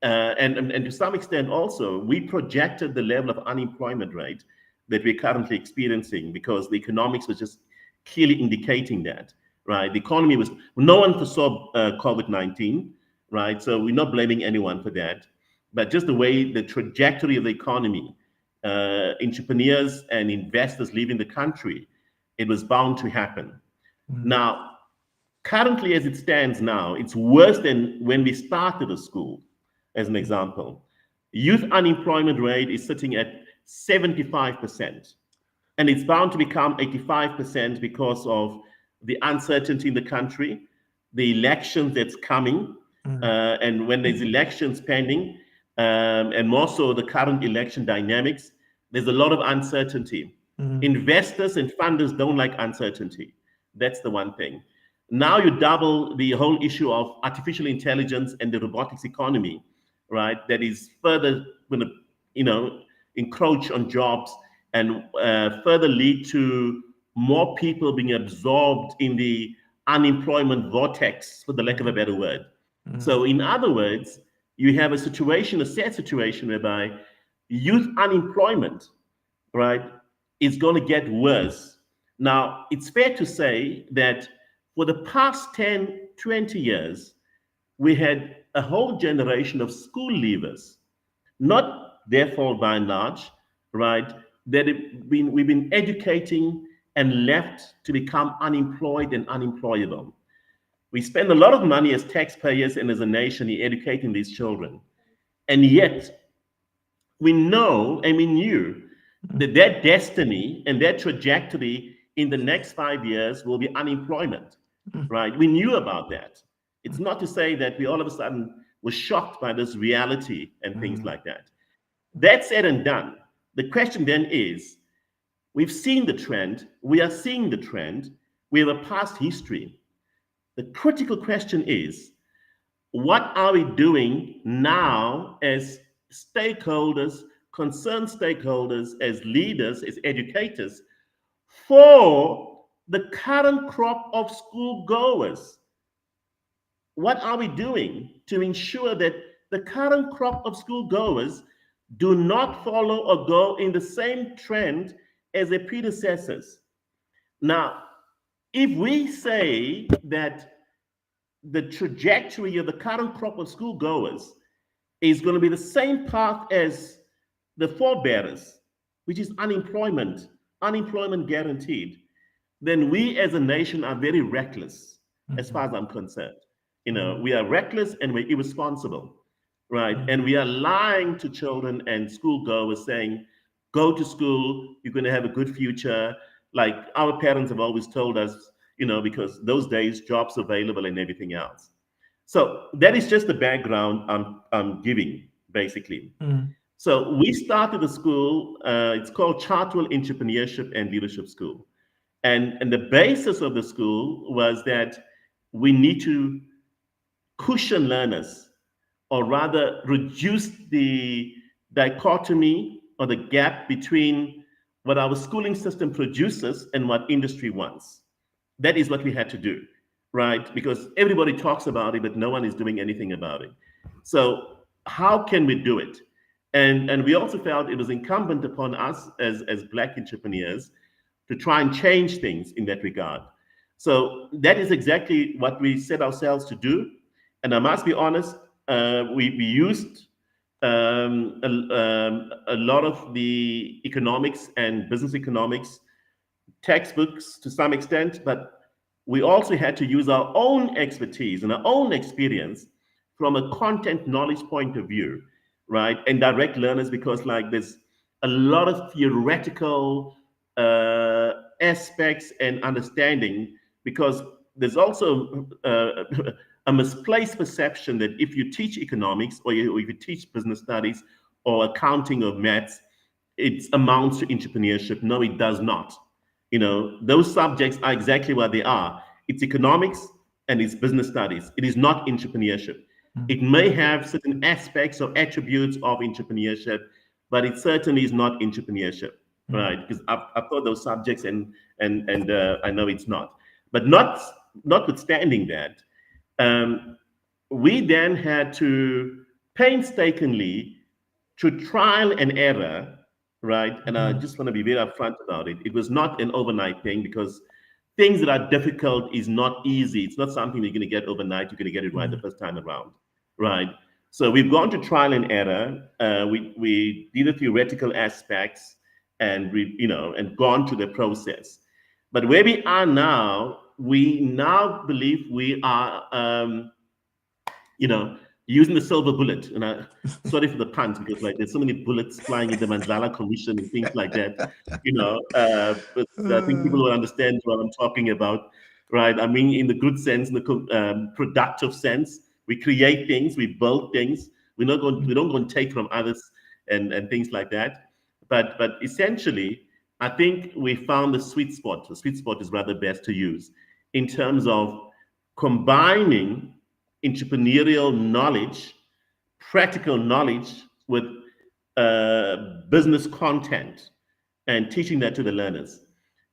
S6: and to some extent also, we projected the level of unemployment rate that we're currently experiencing, because the economics was just clearly indicating that, right? The economy was, no one foresaw COVID-19, right? So we're not blaming anyone for that, but just the way the trajectory of the economy, entrepreneurs and investors leaving the country, it was bound to happen. Now, currently as it stands now, it's worse than when we started a school, as an example. Youth unemployment rate is sitting at 75%, and it's bound to become 85% because of the uncertainty in the country, the elections that's coming, and when there's elections pending, and more so the current election dynamics, there's a lot of uncertainty. Investors and funders don't like uncertainty. That's the one thing. Now you double the whole issue of artificial intelligence and the robotics economy, right? That is further going to, encroach on jobs and further lead to more people being absorbed in the unemployment vortex, for the lack of a better word. So in other words, you have a sad situation whereby youth unemployment, right, is going to get worse. Now, it's fair to say that for the past 10, 20 years, we had a whole generation of school leavers, not their fault by and large, right, that we've been educating and left to become unemployed and unemployable. We spend a lot of money as taxpayers and as a nation in educating these children. And yet, we know and we knew that their destiny and their trajectory in the next 5 years will be unemployment, right? We knew about that. It's not to say that we all of a sudden were shocked by this reality and things like that. That said and done, the question then is, we've seen the trend, we are seeing the trend, we have a past history. The critical question is, what are we doing now as stakeholders, concerned stakeholders, as leaders, as educators, for the current crop of school goers? What are we doing to ensure that the current crop of school goers do not follow or go in the same trend as their predecessors? Now, if we say that the trajectory of the current crop of school goers is going to be the same path as the forebearers, which is unemployment guaranteed, then we as a nation are very reckless, as far as I'm concerned. We are reckless and we're irresponsible, right? And we are lying to children and school goers, saying, go to school, you're going to have a good future. Like our parents have always told us, because those days, jobs available and everything else. So that is just the background I'm giving, basically. So we started the school, it's called Chartwell Entrepreneurship and Leadership School. And the basis of the school was that we need to cushion learners, or rather reduce the dichotomy or the gap between what our schooling system produces and what industry wants. That is what we had to do, right? Because everybody talks about it, but no one is doing anything about it. So how can we do it? And we also felt it was incumbent upon us as Black entrepreneurs to try and change things in that regard. So that is exactly what we set ourselves to do. And I must be honest, we used a lot of the economics and business economics textbooks to some extent, but we also had to use our own expertise and our own experience from a content knowledge point of view, right? And direct learners, because like there's a lot of theoretical aspects and understanding, because there's also a misplaced perception that if you teach economics or if you teach business studies or accounting or maths, it amounts to entrepreneurship. No, it does not. You know, those subjects are exactly what they are. It's economics and it's business studies. It is not entrepreneurship. It may have certain aspects or attributes of entrepreneurship, but it certainly is not entrepreneurship, right? Because I've taught those subjects and I know it's not. But notwithstanding that, we then had to painstakingly, through trial and error, right? And I just want to be very upfront about it. It was not an overnight thing, because things that are difficult is not easy. It's not something you're going to get overnight. You're going to get it right the first time around, right? So we've gone to trial and error. We did the theoretical aspects, and and gone to the process. But where we are now, we now believe we are, using the silver bullet. And sorry for the puns, because like there's so many bullets flying in the Mandela Commission and things like that. But I think people will understand what I'm talking about, right? I mean, in the good sense, in the productive sense, we create things, we build things. We don't go and take from others and things like that. But essentially, I think we found the sweet spot. The sweet spot is rather best to use in terms of combining entrepreneurial knowledge, practical knowledge, with business content, and teaching that to the learners.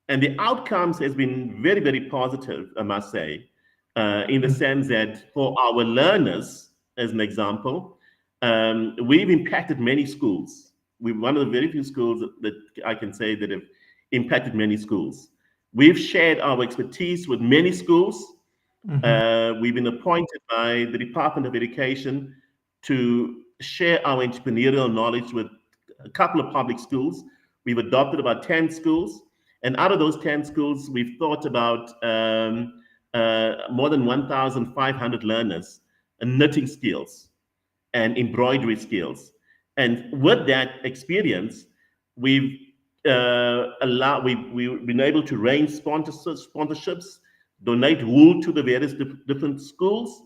S6: And the outcomes has been very, very positive, I must say, in the sense that for our learners, as an example, we've impacted many schools. We're one of the very few schools that I can say that have impacted many schools. We've shared our expertise with many schools. We've been appointed by the Department of Education to share our entrepreneurial knowledge with a couple of public schools. We've adopted about 10 schools. And out of those 10 schools, we've thought about more than 1,500 learners and knitting skills and embroidery skills. And with that experience, we've been able to arrange sponsorships, donate wool to the various different schools,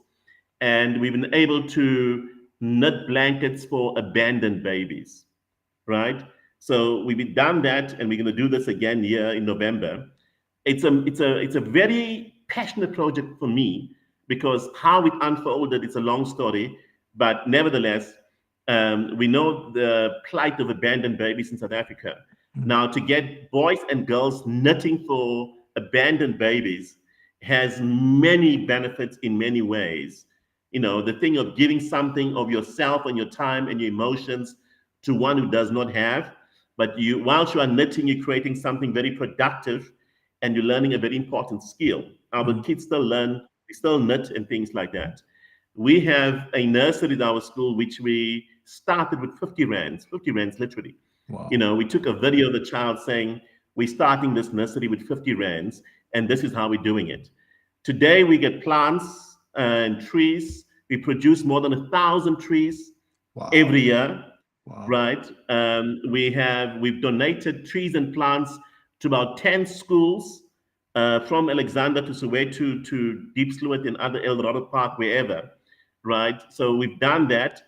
S6: and we've been able to knit blankets for abandoned babies, right? So we've done that, and we're going to do this again here in November. It's a very passionate project for me, because how it unfolded, it's a long story, but nevertheless, we know the plight of abandoned babies in South Africa. Now, to get boys and girls knitting for abandoned babies has many benefits in many ways. The thing of giving something of yourself and your time and your emotions to one who does not have, but whilst you are knitting, you're creating something very productive, and you're learning a very important skill. Our kids still learn, they still knit and things like that. We have a nursery at our school, which we started with 50 rands literally.
S2: Wow.
S6: We took a video of the child saying, we're starting this nursery with 50 rands, and this is how we're doing it. Today, we get plants and trees. We produce more than 1,000 trees every year, right? We've donated trees and plants to about 10 schools, from Alexander to Soweto to Deep Sluit and other El Dorado Park, wherever, right? So we've done that.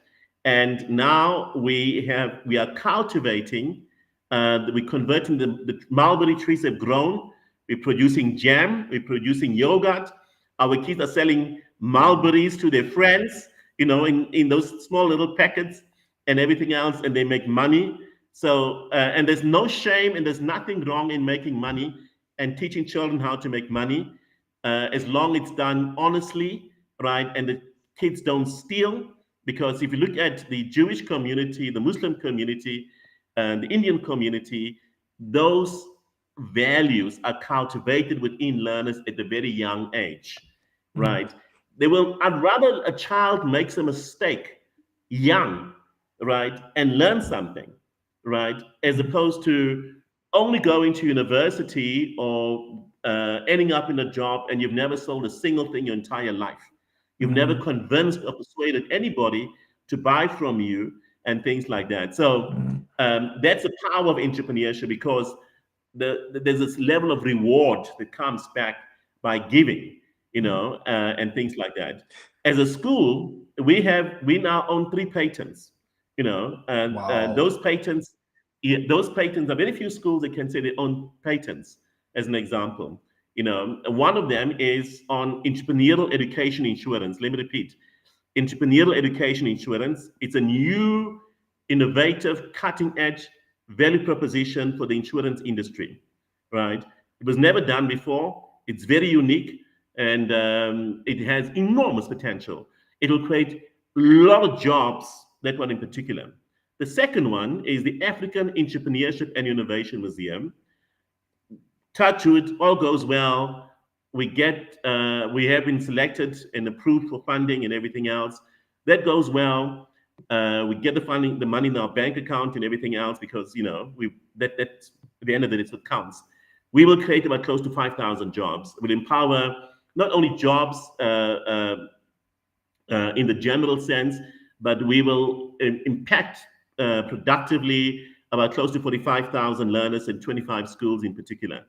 S6: And now we are cultivating, we're converting the mulberry trees have grown. We're producing jam, we're producing yogurt. Our kids are selling mulberries to their friends, in those small little packets and everything else, and they make money. So, and there's no shame and there's nothing wrong in making money and teaching children how to make money, as long as it's done honestly, right? And the kids don't steal. Because if you look at the Jewish community, the Muslim community, and the Indian community, those values are cultivated within learners at a very young age, right? I'd rather a child makes a mistake young, right, and learn something, right, as opposed to only going to university or ending up in a job and you've never sold a single thing your entire life. You've never convinced or persuaded anybody to buy from you and things like that. So that's the power of entrepreneurship, because there's this level of reward that comes back by giving, and things like that. As a school, we now own 3 patents, and
S2: Wow.
S6: those patents are very few schools that can say they own patents, as an example. One of them is on entrepreneurial education insurance. Let me repeat, entrepreneurial education insurance. It's a new, innovative, cutting-edge value proposition for the insurance industry, right? It was never done before. It's very unique, and it has enormous potential. It will create a lot of jobs, that one in particular. The second one is the African Entrepreneurship and Innovation Museum. Touch wood, all goes well. We have been selected and approved for funding and everything else. That goes well. We get the funding, the money in our bank account and everything else, because that's at the end of it, it's what counts. We will create about close to 5,000 jobs. We'll empower not only jobs in the general sense, but we will impact productively about close to 45,000 learners in 25 schools in particular.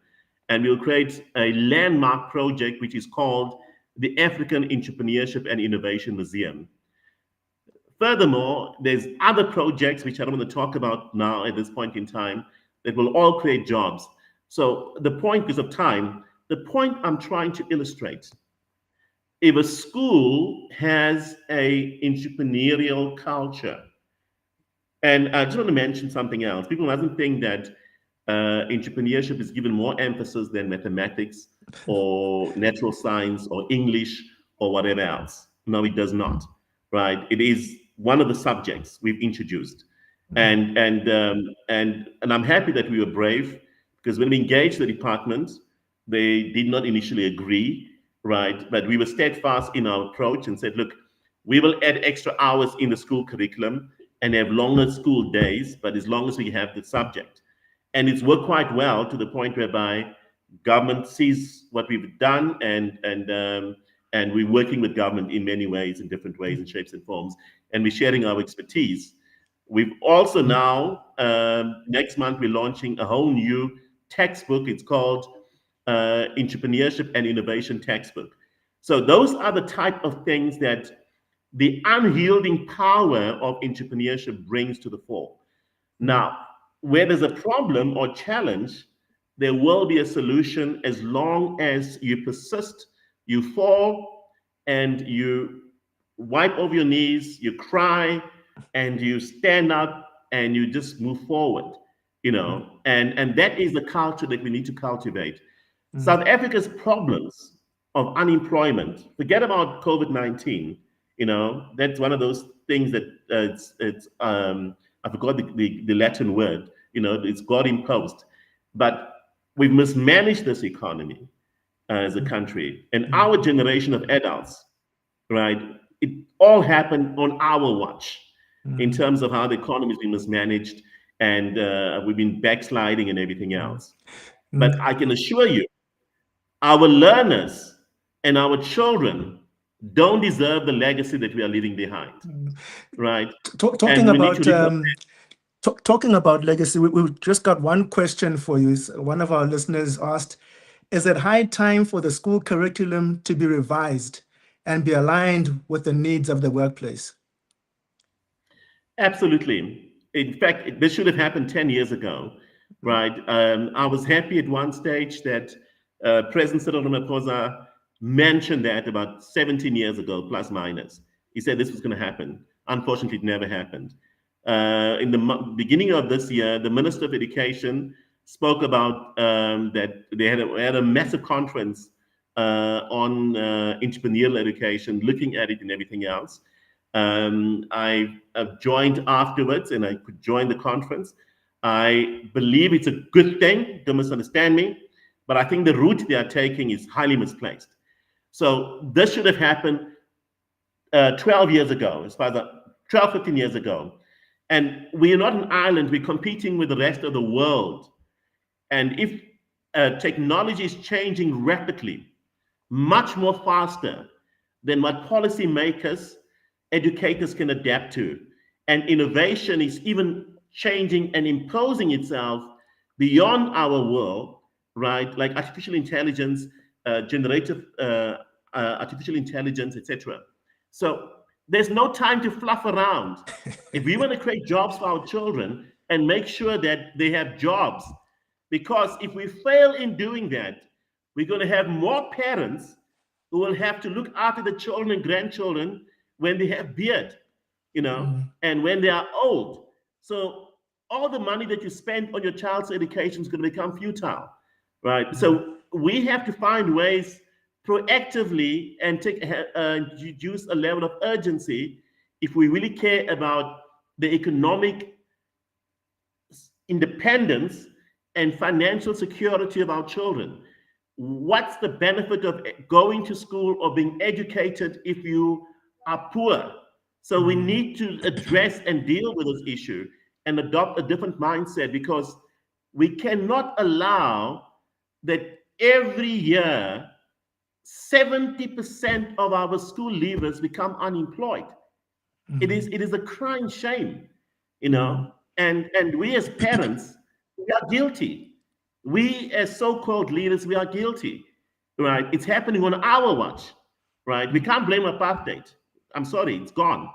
S6: And we'll create a landmark project which is called the African Entrepreneurship and Innovation Museum. Furthermore, there's other projects which I don't want to talk about now at this point in time that will all create jobs. So the point, because of time, the point I'm trying to illustrate, if a school has a entrepreneurial culture, and I just want to mention something else. People mustn't think that entrepreneurship is given more emphasis than mathematics or natural science or English or whatever else. No, it does not, right? It is one of the subjects we've introduced. And I'm happy that we were brave, because when we engaged the department, they did not initially agree, right? But we were steadfast in our approach and said, look, we will add extra hours in the school curriculum and have longer school days, but as long as we have the subject. And it's worked quite well, to the point whereby government sees what we've done, and we're working with government in many ways, in different ways and shapes and forms, and we're sharing our expertise. We've also now, next month, we're launching a whole new textbook. It's called Entrepreneurship and Innovation Textbook. So those are the type of things that the unyielding power of entrepreneurship brings to the fore. Now, where there's a problem or challenge, there will be a solution, as long as you persist, you fall, and you wipe off your knees, you cry, and you stand up, and you just move forward, and that is the culture that we need to cultivate. South Africa's problems of unemployment, forget about COVID-19, that's one of those things that I forgot the Latin word, it's God imposed. But we've mismanaged this economy as a country. And our generation of adults, right, it all happened on our watch in terms of how the economy has been mismanaged, and we've been backsliding and everything else. But I can assure you, our learners and our children don't deserve the legacy that we are leaving behind, right?
S2: Talking about legacy, we've just got one question for you. One of our listeners asked, is it high time for the school curriculum to be revised and be aligned with the needs of the workplace?
S6: Absolutely. In fact, this should have happened 10 years ago, right? I was happy at one stage that President Cyril Ramaphosa mentioned that about 17 years ago, plus minus. He said this was going to happen. Unfortunately, it never happened. In the beginning of this year, the Minister of Education spoke about that they had a massive conference on entrepreneurial education, looking at it and everything else. I joined afterwards, and I could join the conference. I believe it's a good thing, don't misunderstand me, but I think the route they are taking is highly misplaced. So this should have happened 12 years ago, as far as 12, 15 years ago. And we are not an island, we're competing with the rest of the world. And if technology is changing rapidly, much more faster than what policymakers, educators can adapt to, and innovation is even changing and imposing itself beyond our world, right? Like artificial intelligence, generative artificial intelligence, etc. So there's no time to fluff around. If we want to create jobs for our children and make sure that they have jobs, because if we fail in doing that, we're going to have more parents who will have to look after the children and grandchildren when they have beard, and when they are old. So all the money that you spend on your child's education is going to become futile, right? So we have to find ways proactively and introduce a level of urgency if we really care about the economic independence and financial security of our children. What's the benefit of going to school or being educated if you are poor? So we need to address and deal with this issue and adopt a different mindset, because we cannot allow that every year 70% of our school leavers become unemployed. It is a crying shame, and we as parents, we are guilty. We as so-called leaders, we are guilty, right? It's happening on our watch, right? We can't blame apartheid. I'm sorry, it's gone.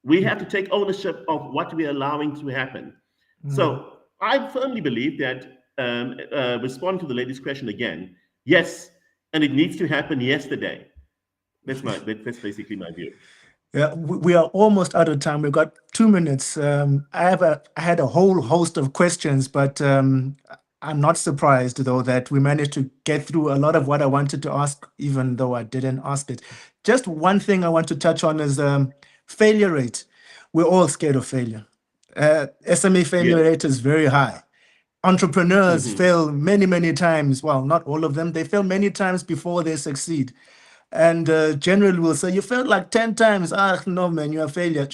S6: We have to take ownership of what we're allowing to happen. So I firmly believe that, respond to the lady's question again, yes, and it needs to happen yesterday. That's basically my view.
S2: Yeah, we are almost out of time. We've got 2 minutes. I had a whole host of questions, but I'm not surprised, though, that we managed to get through a lot of what I wanted to ask, even though I didn't ask it. Just one thing I want to touch on is failure rate. We're all scared of failure. SME failure rate is very high. Entrepreneurs fail many, many times. Well, not all of them. They fail many times before they succeed. And generally will say, you failed like 10 times. Ah, no, man, you're a failure.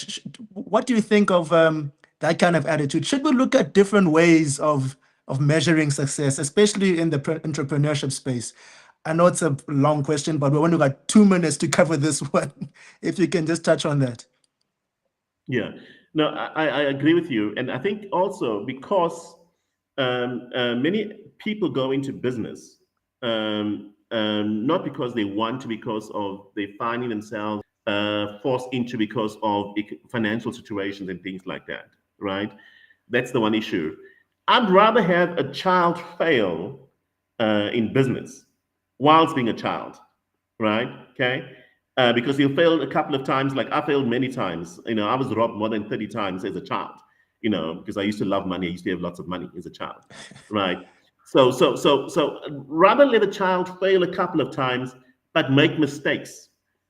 S2: What do you think of that kind of attitude? Should we look at different ways of measuring success, especially in the entrepreneurship space? I know it's a long question, but we only got 2 minutes to cover this one. If you can just touch on that.
S6: Yeah, no, I agree with you. And I think also because many people go into business, not because they want to, because of they finding themselves forced into because of financial situations and things like that, right? That's the one issue. I'd rather have a child fail in business whilst being a child, right? Okay, because he'll fail a couple of times. Like I failed many times. I was robbed more than 30 times as a child. Because I used to love money. I used to have lots of money as a child, right? So rather let a child fail a couple of times, but make mistakes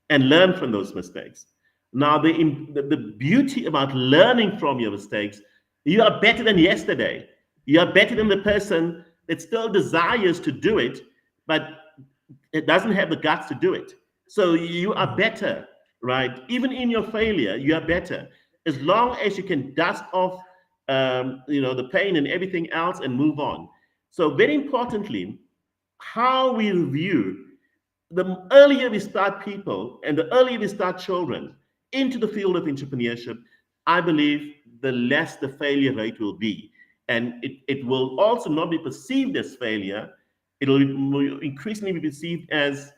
S6: and learn from those mistakes. Now, the beauty about learning from your mistakes, you are better than yesterday. You are better than the person that still desires to do it, but it doesn't have the guts to do it. So you are better, right? Even in your failure, you are better. As long as you can dust off, the pain and everything else and move on. So very importantly, how we review, the earlier we start people and the earlier we start children into the field of entrepreneurship, I believe the less the failure rate will be. And it will also not be perceived as failure. It will increasingly be perceived as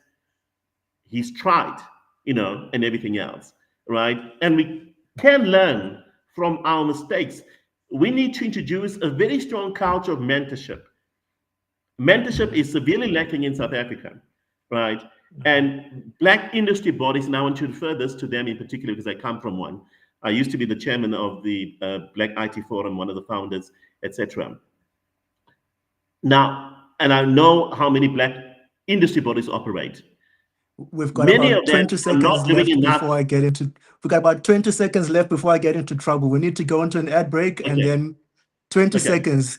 S6: he's tried, and everything else, right? And we can learn from our mistakes. We need to introduce a very strong culture of mentorship. Mentorship is severely lacking in South Africa, right? And Black industry bodies, and I want to refer this to them in particular because I come from one. I used to be the chairman of the Black IT Forum, one of the founders, etc. Now, and I know how many Black industry bodies operate.
S2: We've got
S6: Many
S2: about
S6: of them
S2: 20
S6: are
S2: seconds
S6: not doing
S2: left
S6: enough.
S2: before I get into. We've got about 20 seconds left before I get into trouble. We need to go into an ad break and
S6: Okay.
S2: then 20
S6: Okay.
S2: seconds.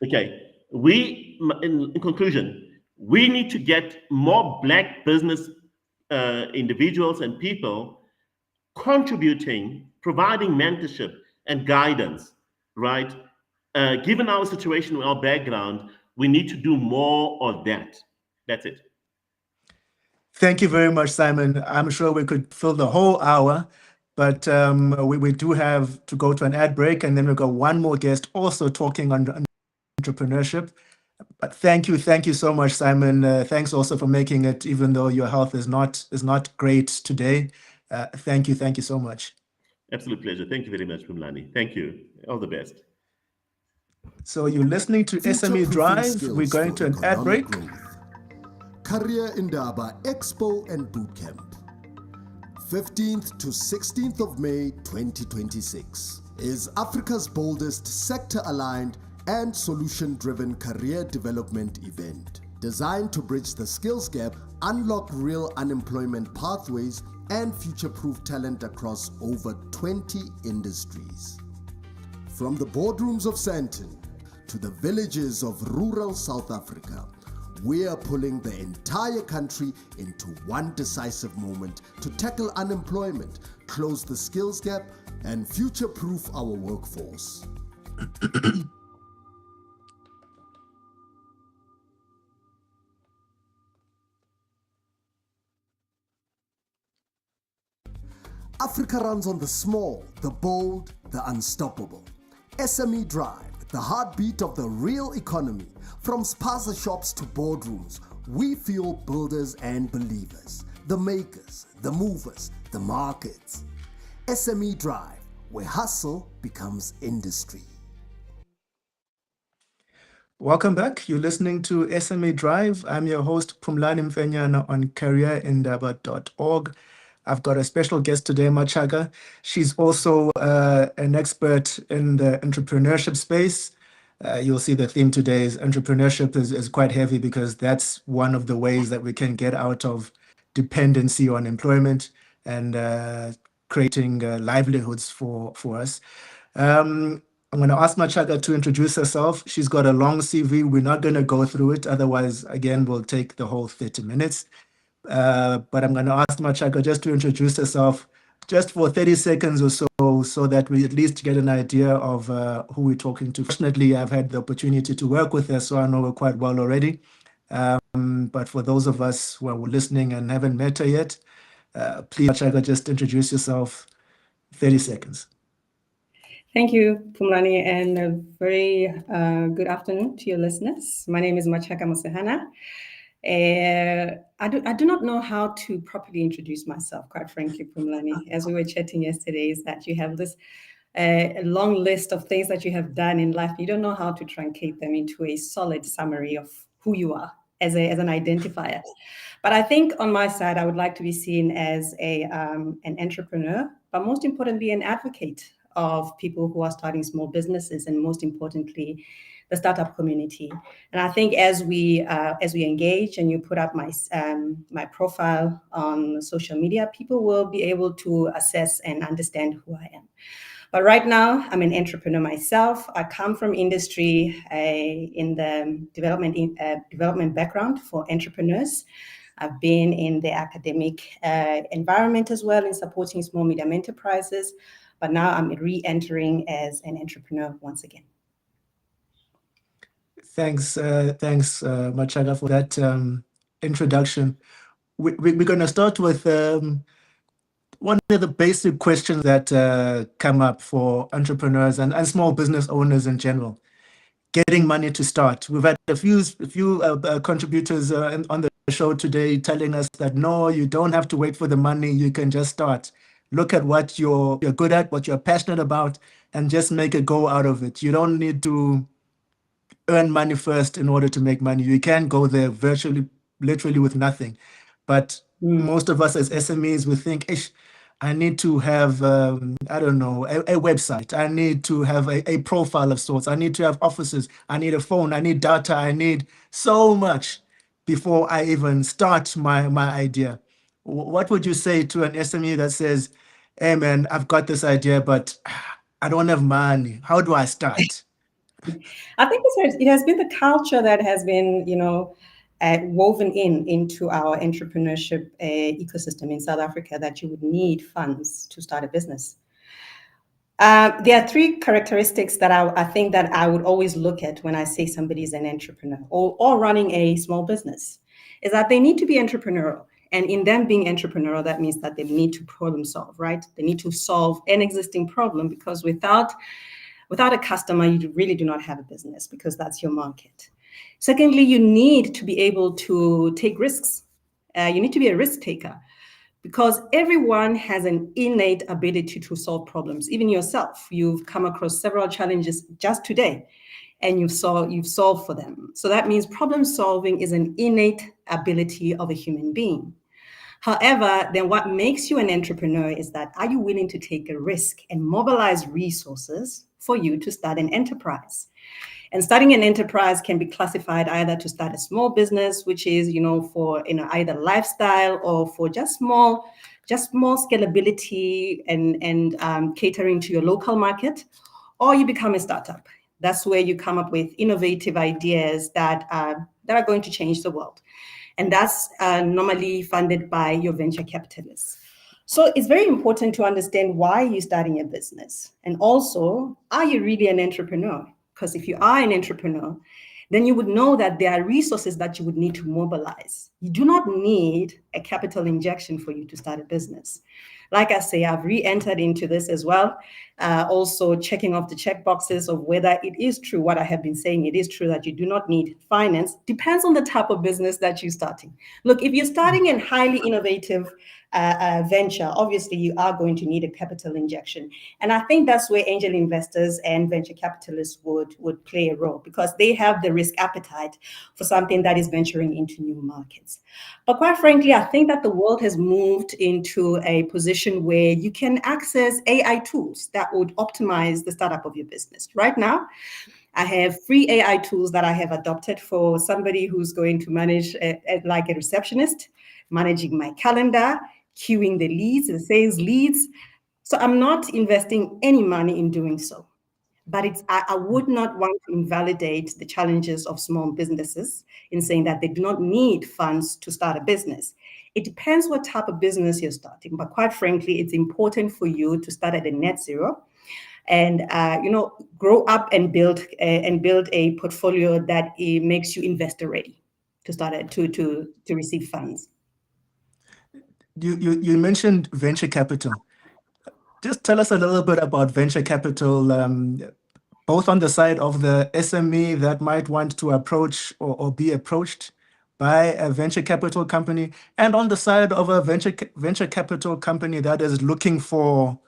S6: Okay. In conclusion, we need to get more Black business individuals and people contributing, providing mentorship and guidance, right? Given our situation, our background, we need to do more of that. That's it.
S2: Thank you very much, Simon. I'm sure we could fill the whole hour, but we do have to go to an ad break, and then we've got one more guest also talking on entrepreneurship. But thank you so much, Simon. Thanks also for making it, even though your health is not great today. Thank you so much.
S6: Absolute pleasure. Thank you very much, Phumlani. Thank you. All the best.
S2: So you're listening to SME Drive. We're going to an ad break.
S1: Career Indaba Expo and Bootcamp. 15th to 16th of May 2026 is Africa's boldest sector-aligned and solution-driven career development event designed to bridge the skills gap, unlock real unemployment pathways, and future-proof talent across over 20 industries. From the boardrooms of Sandton to the villages of rural South Africa, we are pulling the entire country into one decisive moment to tackle unemployment, close the skills gap, and future-proof our workforce. Africa runs on the small, the bold, the unstoppable. SME Drive, the heartbeat of the real economy. From spaza shops to boardrooms, we fuel builders and believers, the makers, the movers, the markets. SME Drive, where hustle becomes industry.
S2: Welcome back. You're listening to SME Drive. I'm your host, Phumlani Mfenyana on careerindaba.org. I've got a special guest today, Machaga. She's also an expert in the entrepreneurship space. You'll see the theme today is entrepreneurship is quite heavy because that's one of the ways that we can get out of dependency on employment and creating livelihoods for us. I'm going to ask Machaga to introduce herself. She's got a long CV. We're not going to go through it. Otherwise, again, we'll take the whole 30 minutes. But I'm going to ask Machaga just to introduce herself just for 30 seconds or so that we at least get an idea of who we're talking to. Fortunately, I've had the opportunity to work with her, so I know her quite well already. But for those of us who are listening and haven't met her yet, please, Machaga, just introduce yourself. 30 seconds.
S7: Thank you, Phumlani, and a very good afternoon to your listeners. My name is Machaga Mosehana. I do not know how to properly introduce myself, quite frankly, Phumlani. As we were chatting yesterday, is that you have this a long list of things that you have done in life. You don't know how to truncate them into a solid summary of who you are as an identifier. But I think on my side, I would like to be seen as an entrepreneur, but most importantly, an advocate of people who are starting small businesses, and most importantly, the startup community. And I think as we engage and you put up my profile on social media, people will be able to assess and understand who I am. But right now, I'm an entrepreneur myself. I come from industry in the development background for entrepreneurs. I've been in the academic environment as well in supporting small medium enterprises, but now I'm re-entering as an entrepreneur once again.
S2: Thanks, Machaga, for that introduction. We're going to start with one of the basic questions that come up for entrepreneurs and small business owners in general: getting money to start. We've had a few contributors on the show today telling us that no, you don't have to wait for the money, you can just start. look at what you're good at, what you're passionate about, and just make a go out of it. You don't need to earn money first in order to make money. You can go there literally with nothing. But most of us as SMEs, we think, Ish, I need to have, I don't know, a website. I need to have a profile of sorts. I need to have offices. I need a phone. I need data. I need so much before I even start my idea. What would you say to an SME that says, hey, man, I've got this idea, but I don't have money. How do I start?
S7: I think it has been the culture that has been, woven into our entrepreneurship ecosystem in South Africa, that you would need funds to start a business. There are three characteristics that I think that I would always look at when I say somebody is an entrepreneur or running a small business, is that they need to be entrepreneurial. And in them being entrepreneurial, that means that they need to problem solve, right? They need to solve an existing problem, because without a customer, you really do not have a business, because that's your market. Secondly, you need to be able to take risks. You need to be a risk taker, because everyone has an innate ability to solve problems. Even yourself, you've come across several challenges just today, and you've solved for them. So that means problem solving is an innate ability of a human being. However, then what makes you an entrepreneur is that, are you willing to take a risk and mobilize resources for you to start an enterprise? And starting an enterprise can be classified either to start a small business, which is, for either lifestyle, or for just small scalability and catering to your local market, or you become a startup. That's where you come up with innovative ideas that are going to change the world. And that's normally funded by your venture capitalists. So it's very important to understand why you're starting a business. And also, are you really an entrepreneur? Because if you are an entrepreneur, then you would know that there are resources that you would need to mobilize. You do not need a capital injection for you to start a business. Like I say, I've re-entered into this as well, also checking off the check boxes of whether it is true what I have been saying. It is true that you do not need finance. Depends on the type of business that you're starting. Look, if you're starting a highly innovative venture, obviously you are going to need a capital injection. And I think that's where angel investors and venture capitalists would play a role, because they have the risk appetite for something that is venturing into new markets. But quite frankly, I think that the world has moved into a position where you can access AI tools that would optimize the startup of your business. Right now, I have free AI tools that I have adopted for somebody who's going to manage like a receptionist, managing my calendar, queuing the leads, the sales leads. So I'm not investing any money in doing so. But I would not want to invalidate the challenges of small businesses in saying that they do not need funds to start a business. It depends what type of business you're starting. But quite frankly, it's important for you to start at a net zero and grow up and build a portfolio that makes you investor ready to start to receive funds.
S2: You mentioned venture capital. Just tell us a little bit about venture capital, both on the side of the SME that might want to approach or be approached by a venture capital company, and on the side of a venture capital company that is looking for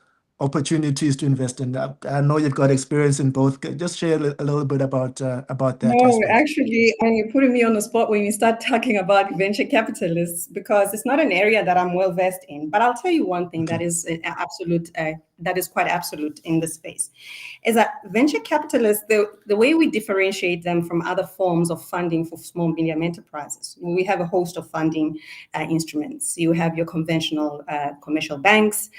S2: opportunities to invest in. I know you've got experience in both. Just share a little bit about that.
S7: No, actually, you're putting me on the spot when you start talking about venture capitalists, because it's not an area that I'm well versed in. But I'll tell you one thing that is absolute, that is quite absolute in this space, is that venture capitalists, the way we differentiate them from other forms of funding for small and medium enterprises, we have a host of funding instruments. You have your conventional commercial banks,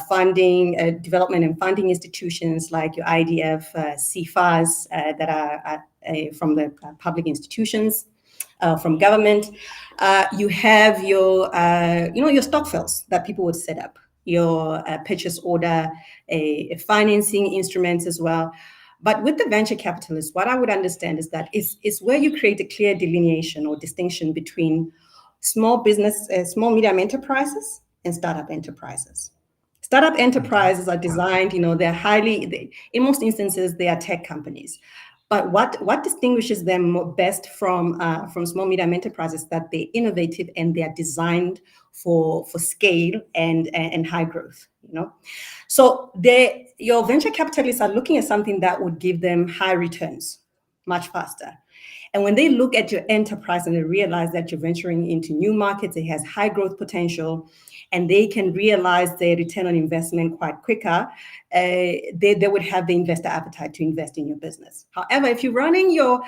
S7: funding, development and funding institutions like your IDF, CFAs that are from the public institutions, from government. You have your, your stokvels that people would set up, your purchase order, financing instruments as well. But with the venture capitalists, what I would understand is that it's where you create a clear delineation or distinction between small business, small medium enterprises and startup enterprises. Startup enterprises are designed, they're in most instances, they are tech companies. But what distinguishes them best from small medium enterprises that they're innovative and they are designed for scale and high growth. So your venture capitalists are looking at something that would give them high returns much faster. And when they look at your enterprise and they realize that you're venturing into new markets, it has high growth potential, and they can realize their return on investment quite quicker, they would have the investor appetite to invest in your business. However, if you're running your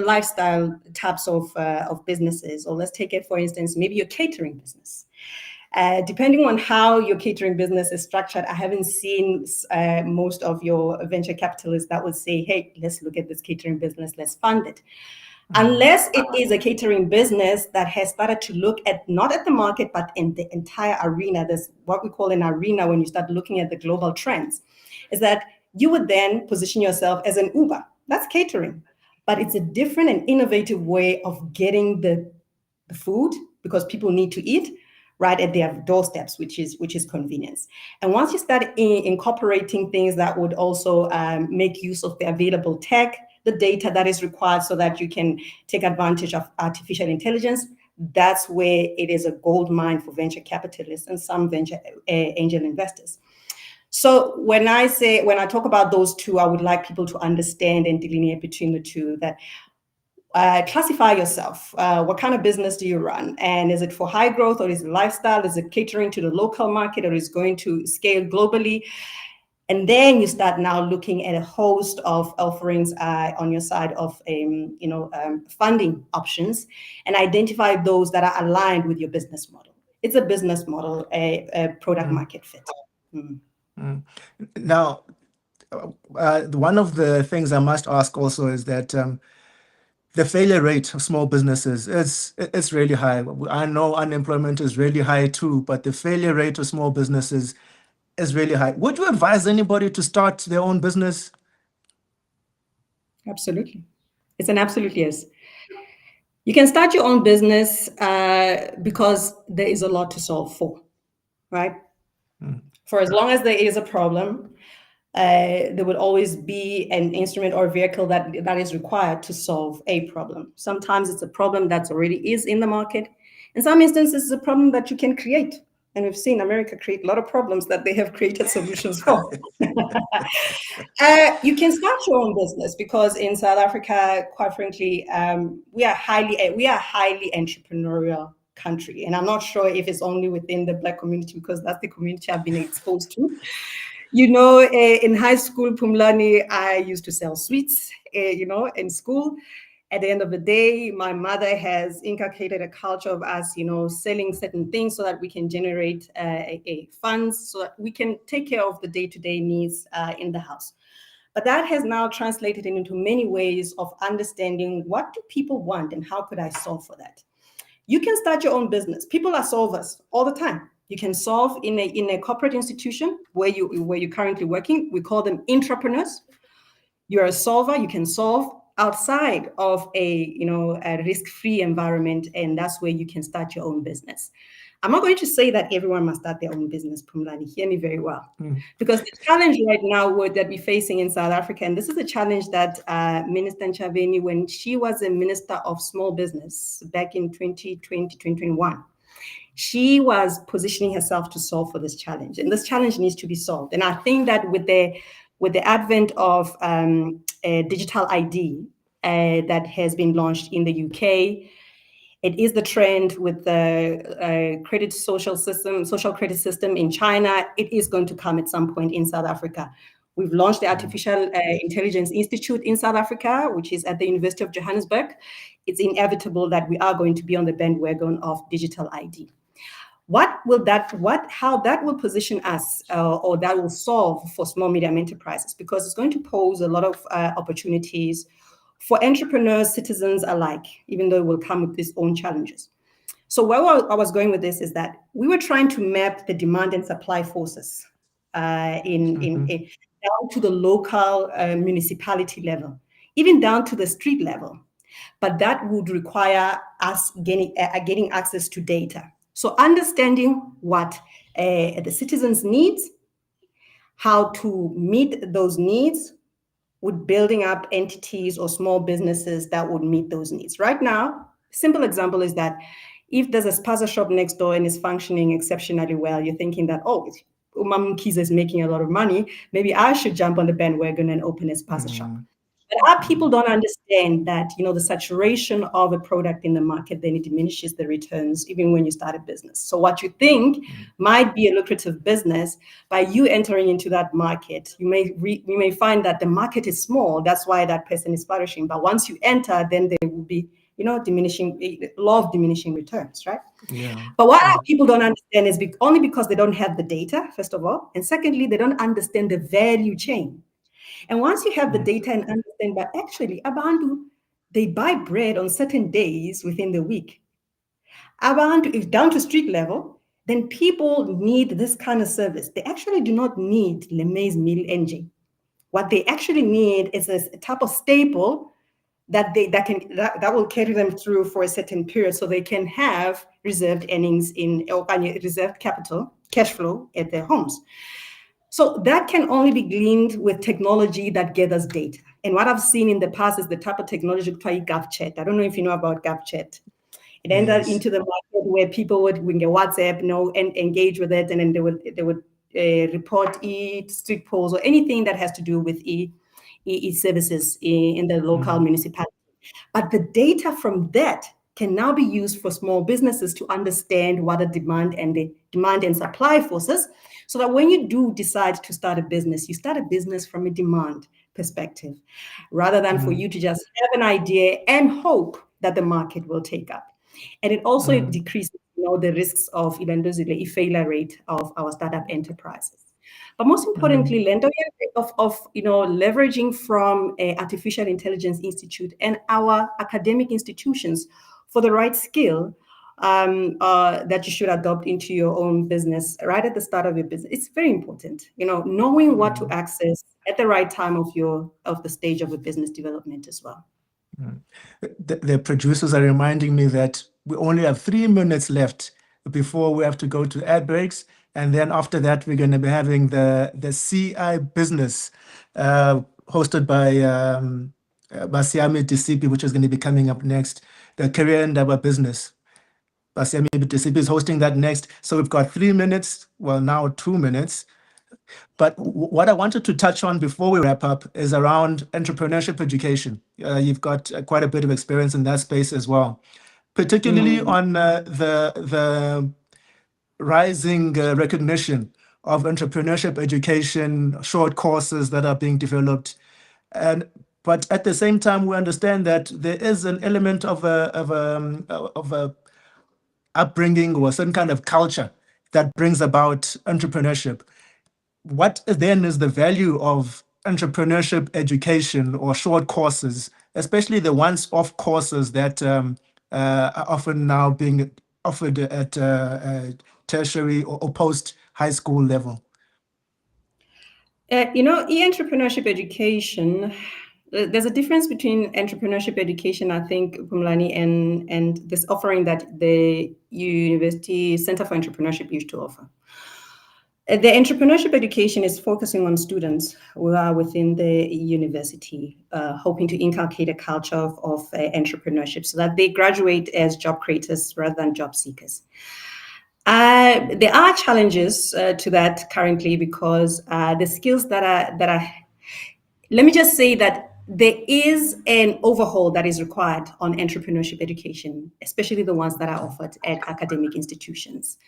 S7: lifestyle types of businesses, or let's take it, for instance, maybe your catering business. Depending on how your catering business is structured, I haven't seen most of your venture capitalists that would say, hey, let's look at this catering business, let's fund it. Unless it is a catering business that has started to look at, not at the market, but in the entire arena. There's what we call an arena when you start looking at the global trends, is that you would then position yourself as an Uber. That's catering, but it's a different and innovative way of getting the food, because people need to eat right at their doorsteps, which is convenience. And once you start incorporating things that would also make use of the available tech, the data that is required so that you can take advantage of artificial intelligence, that's where it is a gold mine for venture capitalists and some venture angel investors. So when I talk about those two, I would like people to understand and delineate between the two, that classify yourself. What kind of business do you run? And is it for high growth, or is it lifestyle? Is it catering to the local market, or is it going to scale globally? And then you start now looking at a host of offerings on your side of funding options, and identify those that are aligned with your business model. It's a business model, a product market fit.
S2: Now, one of the things I must ask also is that the failure rate of small businesses it's really high. I know unemployment is really high too, but the failure rate of small businesses is really high. Would you advise anybody to start their own business?
S7: Absolutely. It's an absolute yes. You can start your own business because there is a lot to solve for, right? For as long as there is a problem, there would always be an instrument or vehicle that is required to solve a problem. Sometimes it's a problem that already is in the market. In some instances, it's a problem that you can create. And we've seen America create a lot of problems that they have created solutions for. You can start your own business because in South Africa, quite frankly, we are highly entrepreneurial country. And I'm not sure if it's only within the Black community, because that's the community I've been exposed to. In high school, Phumlani, I used to sell sweets, in school. At the end of the day, my mother has inculcated a culture of us, selling certain things so that we can generate funds, so that we can take care of the day-to-day needs in the house. But that has now translated into many ways of understanding, what do people want and how could I solve for that? You can start your own business. People are solvers all the time. You can solve in a corporate institution where you're currently working. We call them intrapreneurs. You're a solver. You can solve outside of a risk-free environment, and that's where you can start your own business. I'm not going to say that everyone must start their own business, Phumlani. Hear me very well. Because the challenge right now that we're facing in South Africa, and this is a challenge that Minister Ntshavheni, when she was a Minister of Small Business back in 2020, 2021, she was positioning herself to solve for this challenge. And this challenge needs to be solved. And I think that with the advent of a digital ID that has been launched in the UK, it is the trend with the social credit system in China. It is going to come at some point in South Africa. We've launched the Artificial Intelligence Institute in South Africa, which is at the University of Johannesburg. It's inevitable that we are going to be on the bandwagon of digital ID. How that will position us, or that will solve for small medium enterprises, because it's going to pose a lot of opportunities for entrepreneurs, citizens alike, even though it will come with its own challenges. So where I was going with this is that we were trying to map the demand and supply forces down to the local municipality level, even down to the street level. But that would require us getting access to data. So understanding what the citizens' needs, how to meet those needs, with building up entities or small businesses that would meet those needs. Right now, simple example is that if there's a spaza shop next door and is functioning exceptionally well, you're thinking that, oh, Umam Kiza is making a lot of money, maybe I should jump on the bandwagon and open a spaza shop. But our people don't understand that, the saturation of a product in the market, then it diminishes the returns even when you start a business. So what you think might be a lucrative business, by you entering into that market, you may find that the market is small. That's why that person is flourishing. But once you enter, then there will be, law of diminishing returns, right?
S2: Yeah.
S7: But what our people don't understand is only because they don't have the data, first of all, and secondly, they don't understand the value chain. And once you have the data and understand that actually Abantu, they buy bread on certain days within the week. Abantu is down to street level, then people need this kind of service. They actually do not need Le Maize Meal Engine. What they actually need is a type of staple that will carry them through for a certain period, so they can have reserved earnings or reserved capital, cash flow at their homes. So that can only be gleaned with technology that gathers data. And what I've seen in the past is the type of technology called GovChat. I don't know if you know about GovChat. It entered into the market where people would get WhatsApp, and engage with it, and then they would report street polls or anything that has to do with services in the local municipality. But the data from that can now be used for small businesses to understand what the demand and supply forces, so that when you do decide to start a business, you start a business from a demand perspective, rather than for you to just have an idea and hope that the market will take up. And it also decreases the risks of failure rate of our startup enterprises. But most importantly, of leveraging from Artificial Intelligence Institute and our academic institutions for the right skill that you should adopt into your own business right at the start of your business. It's very important, knowing what to access at the right time of the stage of a business development as well.
S2: The producers are reminding me that we only have 3 minutes left before we have to go to ad breaks. And then after that, we're going to be having the CI Business hosted by Basiami DCP, which is going to be coming up next, the Career Indaba Business. Basiami DCP is hosting that next. So we've got 3 minutes, well, now 2 minutes. But what I wanted to touch on before we wrap up is around entrepreneurship education. You've got quite a bit of experience in that space as well, particularly on the rising recognition of entrepreneurship education, short courses that are being developed. But at the same time, we understand that there is an element of a upbringing or some kind of culture that brings about entrepreneurship. What then is the value of entrepreneurship education or short courses, especially the once-off courses that are often now being offered at tertiary or post-high school level?
S7: E-entrepreneurship education, there's a difference between entrepreneurship education, I think, Phumlani, and this offering that the University Center for Entrepreneurship used to offer. The entrepreneurship education is focusing on students who are within the university, hoping to inculcate a culture of entrepreneurship so that they graduate as job creators rather than job seekers. There are challenges to that currently because the skills that are, let me just say that there is an overhaul that is required on entrepreneurship education, especially the ones that are offered at academic institutions.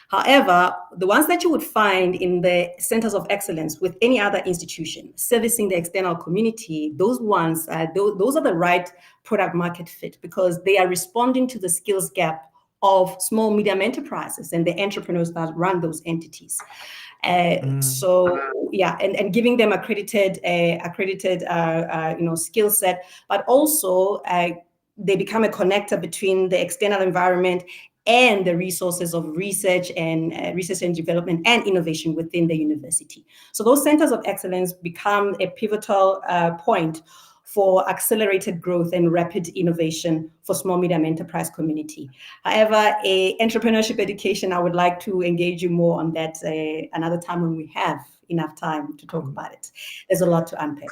S7: However, the ones that you would find in the centers of excellence with any other institution servicing the external community, those ones, those are the right product market fit because they are responding to the skills gap of small, medium enterprises and the entrepreneurs that run those entities. So yeah, and giving them accredited skill set, but also they become a connector between the external environment and the resources of research and development and innovation within the university. So those centers of excellence become a pivotal point for accelerated growth and rapid innovation for small, medium enterprise community. However, entrepreneurship education, I would like to engage you more on that another time when we have enough time to talk about it. There's a lot to unpack.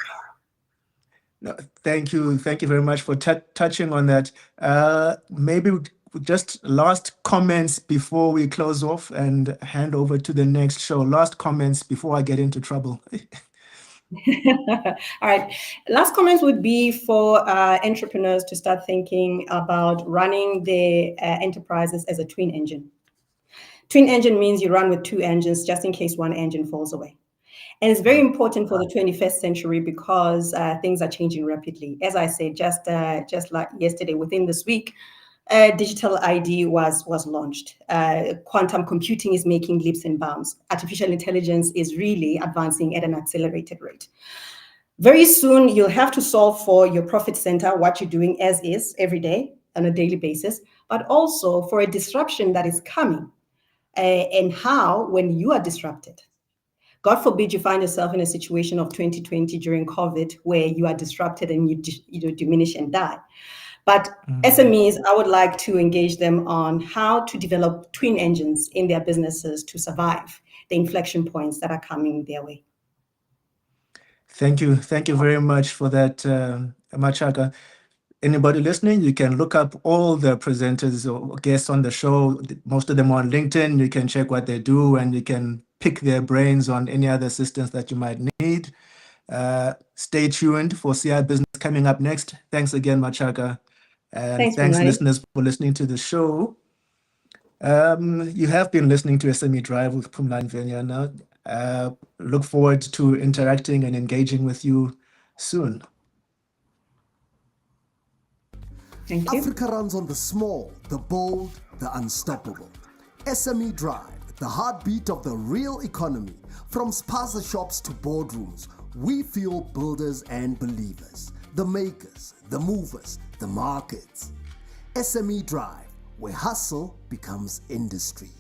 S2: No, thank you. Thank you very much for touching on that. Maybe just last comments before we close off and hand over to the next show. Last comments before I get into trouble.
S7: All right. Last comments would be for entrepreneurs to start thinking about running their enterprises as a twin engine. Twin engine means you run with two engines just in case one engine falls away. And it's very important for the 21st century because things are changing rapidly. As I said, just like yesterday, within this week, digital ID was launched. Quantum computing is making leaps and bounds. Artificial intelligence is really advancing at an accelerated rate. Very soon, you'll have to solve for your profit center, what you're doing as is every day on a daily basis, but also for a disruption that is coming and how when you are disrupted. God forbid you find yourself in a situation of 2020 during COVID where you are disrupted and you diminish and die. But SMEs, I would like to engage them on how to develop twin engines in their businesses to survive the inflection points that are coming their way.
S2: Thank you. Thank you very much for that, Machaka. Anybody listening, you can look up all the presenters or guests on the show. Most of them are on LinkedIn. You can check what they do and you can pick their brains on any other assistance that you might need. Stay tuned for CI Business coming up next. Thanks again, Machaka. And thanks listeners for listening to the show. You have been listening to SME Drive with Phumlani Mfenyana. Look forward to interacting and engaging with you soon.
S7: Thank you.
S1: Africa runs on the small, the bold, the unstoppable. SME Drive, the heartbeat of the real economy. From spaza shops to boardrooms, we feel builders and believers, the makers, the movers, the markets. SME Drive, where hustle becomes industry.